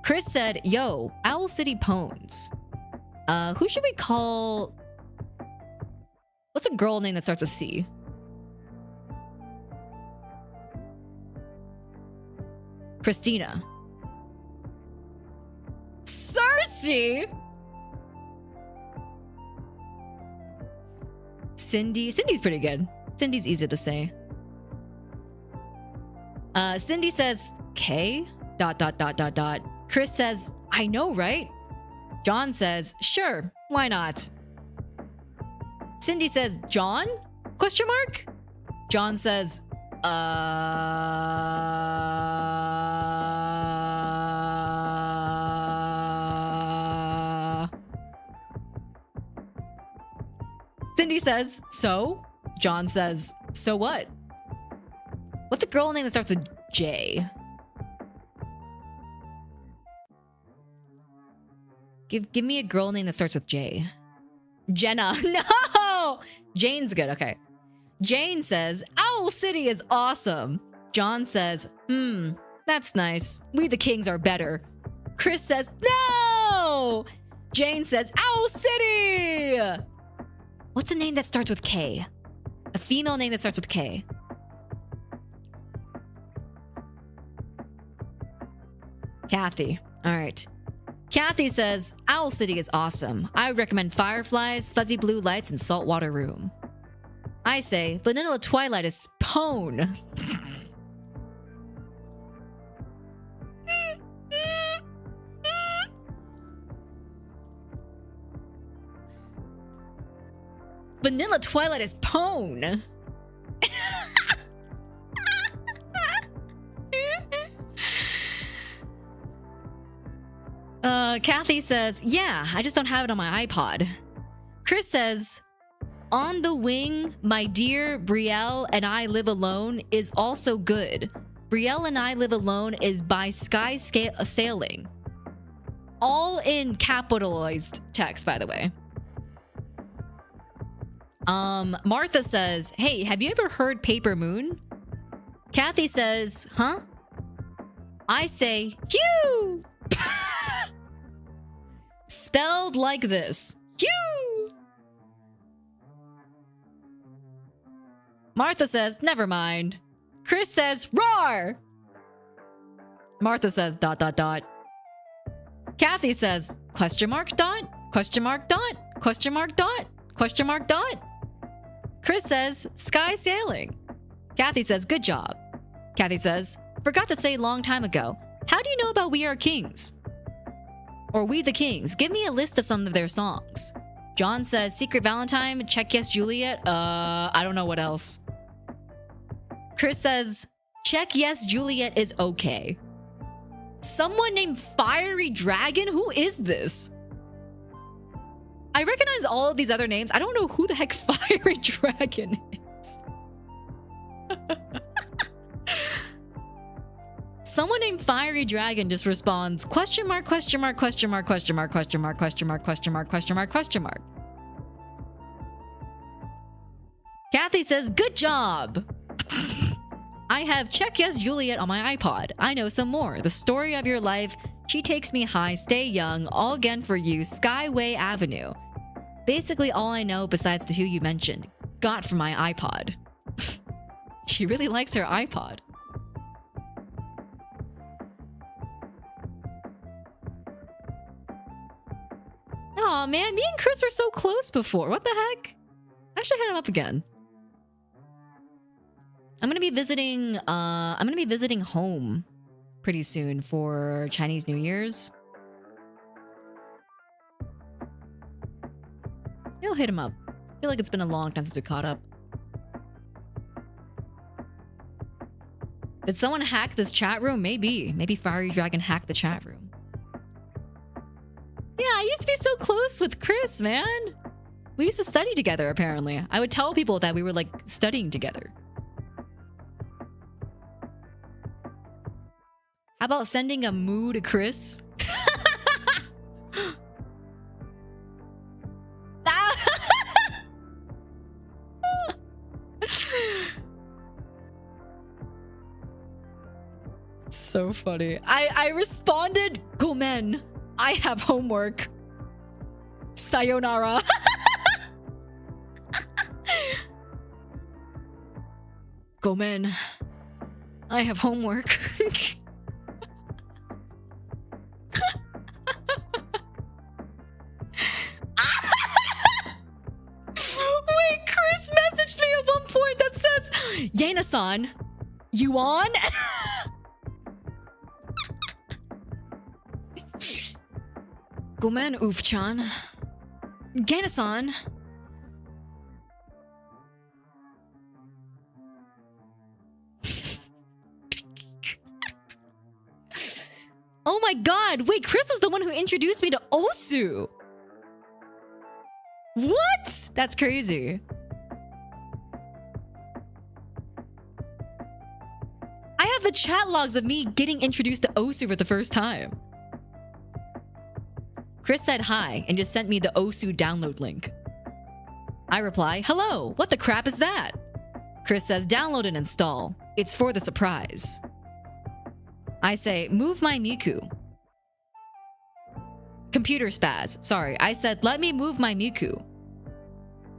Chris said, yo, Owl City Pones. Who should we call... What's a girl name that starts with C? Christina. Cersei? Cindy. Cindy's pretty good. Cindy's easy to say. Cindy says K ... Chris says, I know, right? John says, sure, why not? Cindy says, John? Question mark? John says, Cindy says, so? John says, so what? What's a girl name that starts with J? Give me a girl name that starts with J. Jenna. No! Jane's good. Okay. Jane says, Owl City is awesome. John says, that's nice. We the Kings are better. Chris says, no! Jane says, Owl City! What's a name that starts with K? A female name that starts with K. Kathy. All right. Kathy says, Owl City is awesome. I recommend fireflies, fuzzy blue lights, and saltwater room. I say, Vanilla Twilight is pone. Vanilla Twilight is pwn. Kathy says, yeah, I just don't have it on my iPod. Chris says, On the Wing, My Dear Brielle and I Live Alone is also good. Brielle and I Live Alone is by Sky Sailing. All in capitalized text, by the way. Martha says, hey, have you ever heard Paper Moon? Kathy says, huh? I say, Hugh! Spelled like this. Hugh! Martha says, never mind. Chris says, roar! Martha says, ... Kathy says, question mark dot? Question mark dot? Question mark dot? Question mark dot? Chris says, sky sailing. Kathy says, good job. Kathy says, forgot to say long time ago, how do you know about We Are Kings? Or We the Kings? Give me a list of some of their songs. John says, Secret Valentine, Check Yes Juliet, I don't know what else. Chris says, Check Yes Juliet is okay. Someone named Fiery Dragon? Who is this? I recognize all of these other names. I don't know who the heck Fiery Dragon is. Someone named Fiery Dragon just responds, question mark, question mark, question mark, question mark, question mark, question mark, question mark, question mark, question mark. Kathy says, good job. I have Check Yes Juliet on my iPod. I know some more. The Story of Your Life, She Takes Me High, Stay Young, All Again for You, Skyway Avenue. Basically all I know besides the two you mentioned. Got from my iPod. She really likes her iPod. Aw, man, me and Chris were so close before. What the heck? I should hit him up again. I'm gonna be visiting home pretty soon for Chinese New Year's. I'll hit him up. I feel like it's been a long time since we caught up. Did someone hack this chat room? Maybe. Maybe Fiery Dragon hacked the chat room. Yeah, I used to be so close with Chris, man. We used to study together, apparently. I would tell people that we were, like, studying together. How about sending a moo to Chris? So funny. I responded, Gomen, I have homework. Sayonara. Gomen, I have homework. Wait, Chris messaged me at one point that says, Yena-san, you on? Gomen, Uf-chan. Yena-san. Oh my god, wait, Chris was the one who introduced me to Osu. What? That's crazy. I have the chat logs of me getting introduced to Osu for the first time. Chris said hi and just sent me the Osu download link. I reply, hello, what the crap is that? Chris says, download and install. It's for the surprise. I say, move my Miku. Computer spaz. Sorry, I said, let me move my Miku.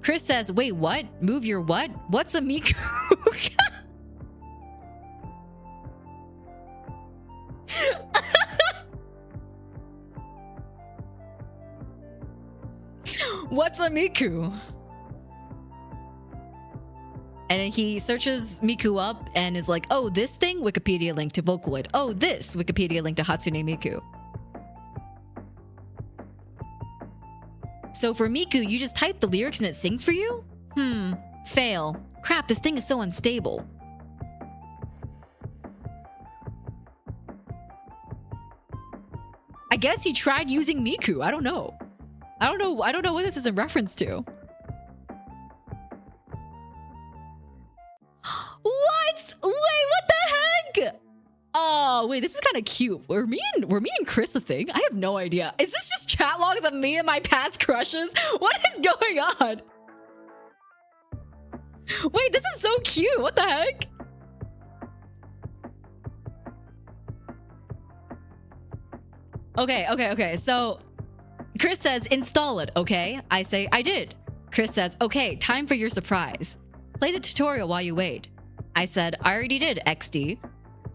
Chris says, wait, what? Move your what? What's a Miku? What's a Miku? And then he searches Miku up and is like, oh, this thing? Wikipedia link to Vocaloid. Oh, this? Wikipedia link to Hatsune Miku. So for Miku, you just type the lyrics and it sings for you? Fail. Crap, this thing is so unstable. I guess he tried using Miku. I don't know. I don't know what this is in reference to. What? Wait, what the heck? Oh, wait, this is kind of cute. Were me and Chris a thing? I have no idea. Is this just chat logs of me and my past crushes? What is going on? Wait, this is so cute. What the heck? Okay. So Chris says, install it, okay? I say, I did. Chris says, okay, time for your surprise. Play the tutorial while you wait. I said, I already did, XD.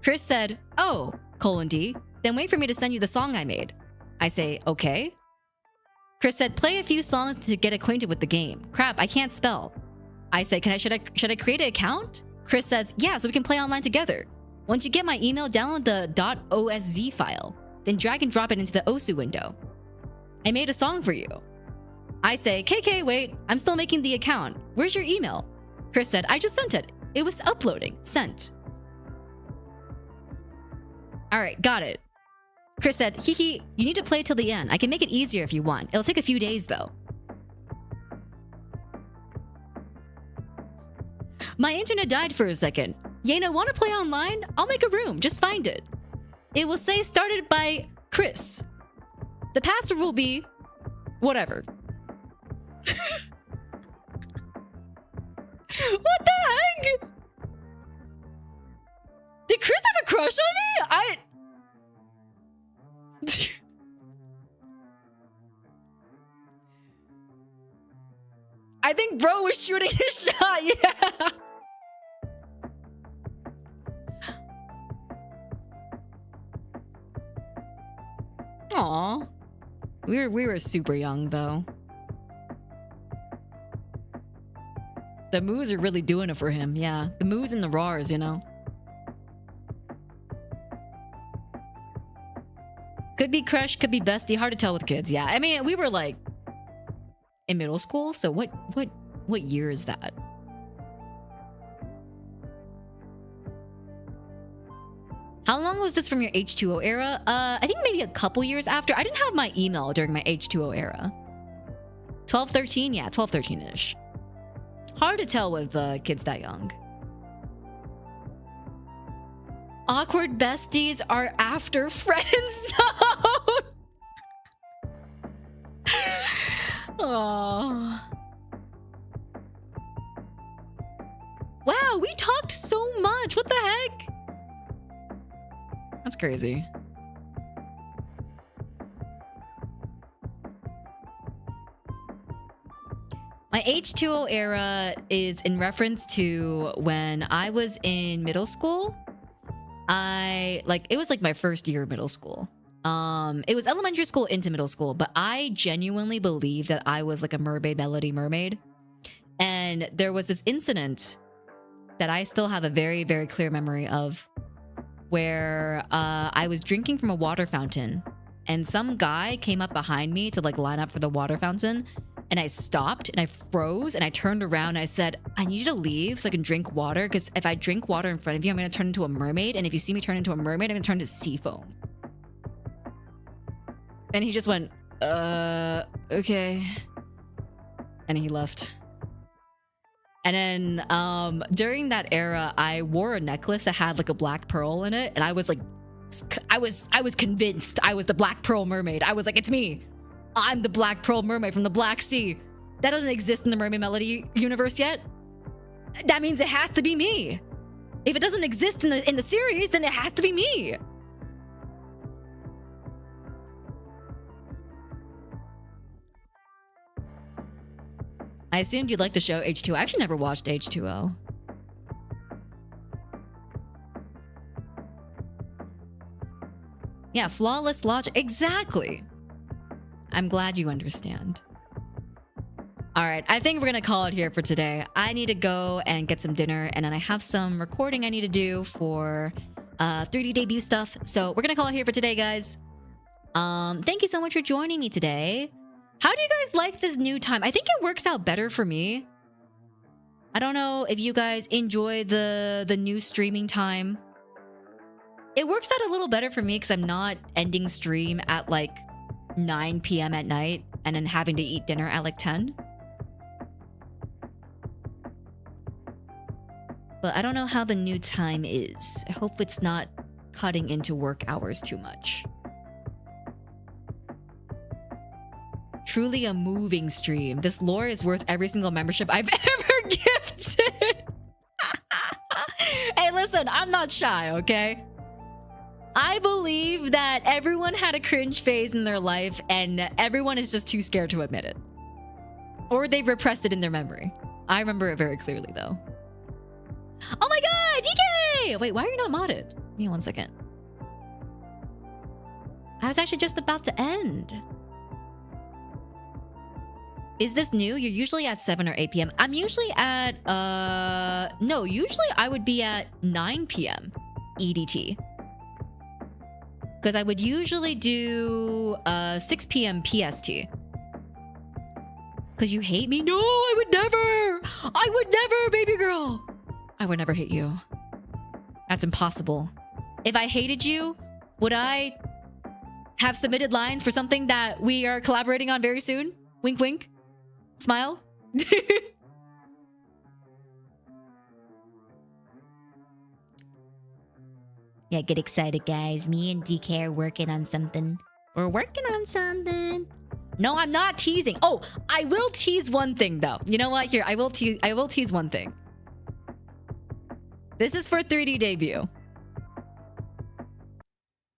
Chris said, oh, :D, then wait for me to send you the song I made. I say, okay. Chris said, play a few songs to get acquainted with the game. Crap, I can't spell. I say, should I create an account? Chris says, yeah, so we can play online together. Once you get my email, download the .osz file, then drag and drop it into the OSU window. I made a song for you. I say, KK, wait, I'm still making the account. Where's your email? Chris said, I just sent it. It was uploading. Sent. All right, got it. Chris said, you need to play till the end. I can make it easier if you want. It'll take a few days though. My internet died for a second. Yena, want to play online? I'll make a room. Just find it. It will say started by Chris. The password will be whatever. What the heck? Did Chris have a crush on me? I think bro was shooting his shot, yeah. Aw. We were super young though. The moos are really doing it for him, yeah. The moos and the rars, you know. Could be crush, could be bestie, hard to tell with kids, yeah. I mean, we were like in middle school, so what year is that? How long was this from your H2O era? I think maybe a couple years after. I didn't have my email during my H2O era. 12, 13? Yeah, 12, 13-ish. Hard to tell with kids that young. Awkward besties are after friend zone. Oh. Wow, we talked so much. What the heck? That's crazy. My H2O era is in reference to when I was in middle school. It was like my first year of middle school. It was elementary school into middle school, but I genuinely believed that I was like a mermaid, melody mermaid. And there was this incident that I still have a very, very clear memory of, where I was drinking from a water fountain and some guy came up behind me to like line up for the water fountain, and I stopped and I froze and I turned around and I said, I need you to leave so I can drink water, because if I drink water in front of you, I'm going to turn into a mermaid, and if you see me turn into a mermaid, I'm going to turn into sea foam. And he just went, okay. And he left. And then during that era, I wore a necklace that had like a black pearl in it, and I was like, I was convinced I was the Black Pearl Mermaid. I was like, it's me. I'm the Black Pearl Mermaid from the Black Sea. That doesn't exist in the Mermaid Melody universe yet. That means it has to be me. If it doesn't exist in the series, then it has to be me. I assumed you'd like the show H2O. I actually never watched H2O. Yeah, flawless logic. Exactly. I'm glad you understand. All right, I think we're gonna call it here for today. I need to go and get some dinner, and then I have some recording I need to do for 3D debut stuff. So we're gonna call it here for today, guys. Thank you so much for joining me today. How do you guys like this new time? I think it works out better for me. I don't know if you guys enjoy the new streaming time. It works out a little better for me because I'm not ending stream at like 9 p.m. at night and then having to eat dinner at like 10. But I don't know how the new time is. I hope it's not cutting into work hours too much. Truly a moving stream. This lore is worth every single membership I've ever gifted. Hey, listen, I'm not shy, okay? I believe that everyone had a cringe phase in their life and everyone is just too scared to admit it. Or they've repressed it in their memory. I remember it very clearly, though. Oh my god, DK! Wait, why are you not modded? Give me 1 second. I was actually just about to end. Is this new? You're usually at 7 or 8 p.m. I'm usually at, no, usually I would be at 9 p.m. EDT. Because I would usually do 6 p.m. PST. Because you hate me? No, I would never! I would never, baby girl! I would never hate you. That's impossible. If I hated you, would I have submitted lines for something that we are collaborating on very soon? Wink, wink. Smile. Yeah, get excited, guys. Me and DK are working on something. We're working on something. No, I'm not teasing. Oh, I will tease one thing, though. You know what? Here, I will tease one thing. This is for 3D debut.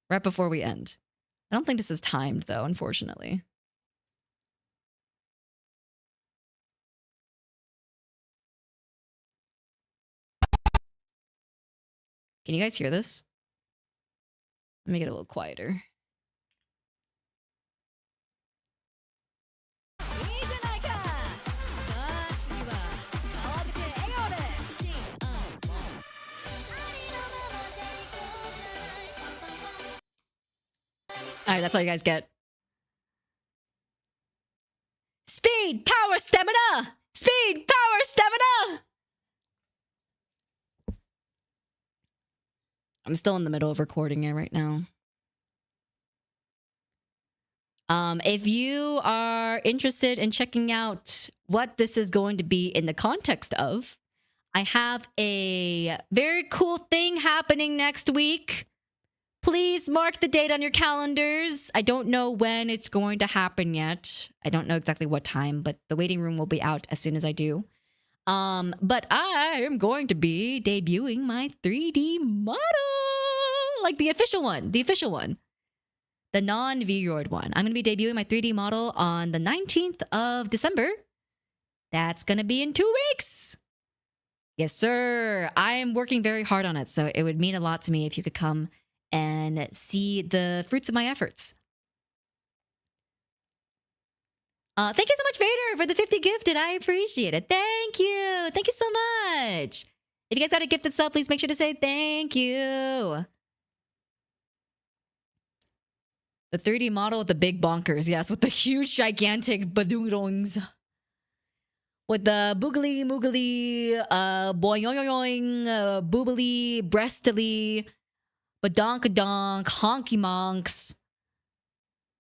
Right before we end. I don't think this is timed, though, unfortunately. Can you guys hear this? Let me get a little quieter. Alright, that's all you guys get. Speed, power, stamina! Speed, power, stamina! I'm still in the middle of recording it right now. If you are interested in checking out what this is going to be in the context of, I have a very cool thing happening next week. Please mark the date on your calendars. I don't know when it's going to happen yet. I don't know exactly what time, but the waiting room will be out as soon as I do. But I am going to be debuting my 3D model. Like the official one. The official one. The non-Vroid one. I'm going to be debuting my 3D model on the 19th of December. That's going to be in 2 weeks. Yes, sir. I am working very hard on it, so it would mean a lot to me if you could come and see the fruits of my efforts. Thank you so much, Vader, for the 50 gifted. I appreciate it. Thank you. Thank you so much. If you guys got a gifted sub, please make sure to say thank you. The 3D model with the big bonkers. Yes, with the huge, gigantic badoongs. With the boogly, moogly, boing, boobly, breastily, badonkadonk, honky monks.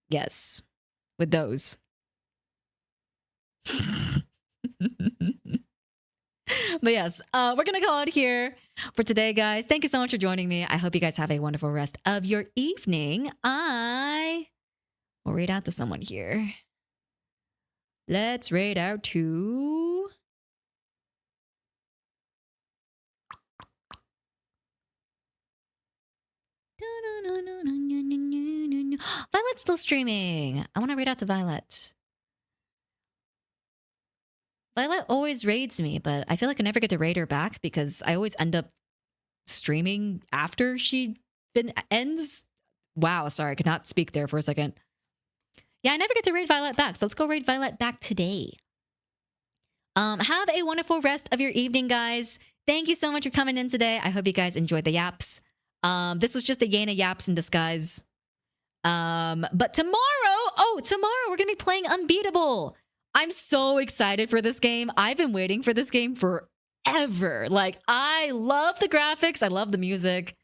Yes, with those. But yes, we're gonna call it here for today, guys. Thank you so much for joining me. I hope you guys have a wonderful rest of your evening. I will read out to someone here. Let's raid out to Violet's still streaming. I want to read out to Violet. Violet always raids me, but I feel like I never get to raid her back because I always end up streaming after she ends. Wow, sorry, I could not speak there for a second. Yeah, I never get to raid Violet back, so let's go raid Violet back today. Have a wonderful rest of your evening, guys. Thank you so much for coming in today. I hope you guys enjoyed the yaps. This was just a Yena yaps in disguise. But tomorrow, Oh, tomorrow we're going to be playing Unbeatable. I'm so excited for this game. I've been waiting for this game forever. Like, I love the graphics. I love the music.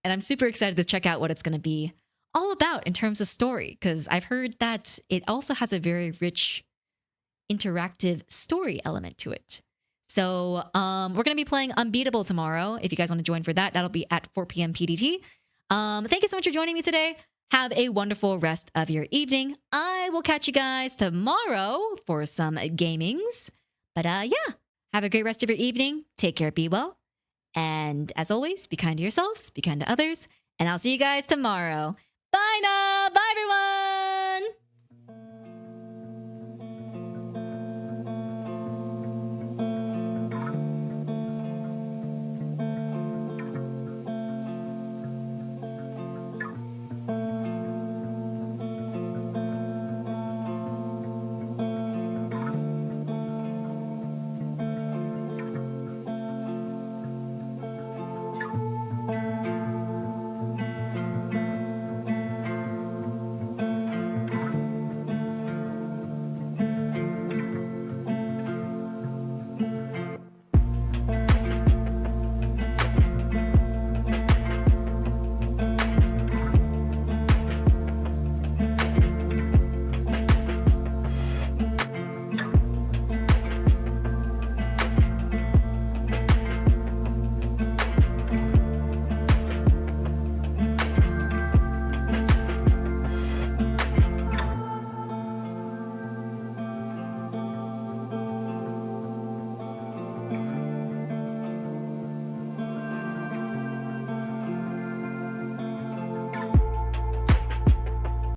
And I'm super excited to check out what it's going to be all about in terms of story. Because I've heard that it also has a very rich interactive story element to it. So we're going to be playing Unbeatable tomorrow. If you guys want to join for that, that'll be at 4 p.m. PDT. Thank you so much for joining me today. Have a wonderful rest of your evening. I will catch you guys tomorrow for some gamings. But yeah, have a great rest of your evening. Take care, be well. And as always, be kind to yourselves, be kind to others. And I'll see you guys tomorrow. Bye now. Bye, everyone.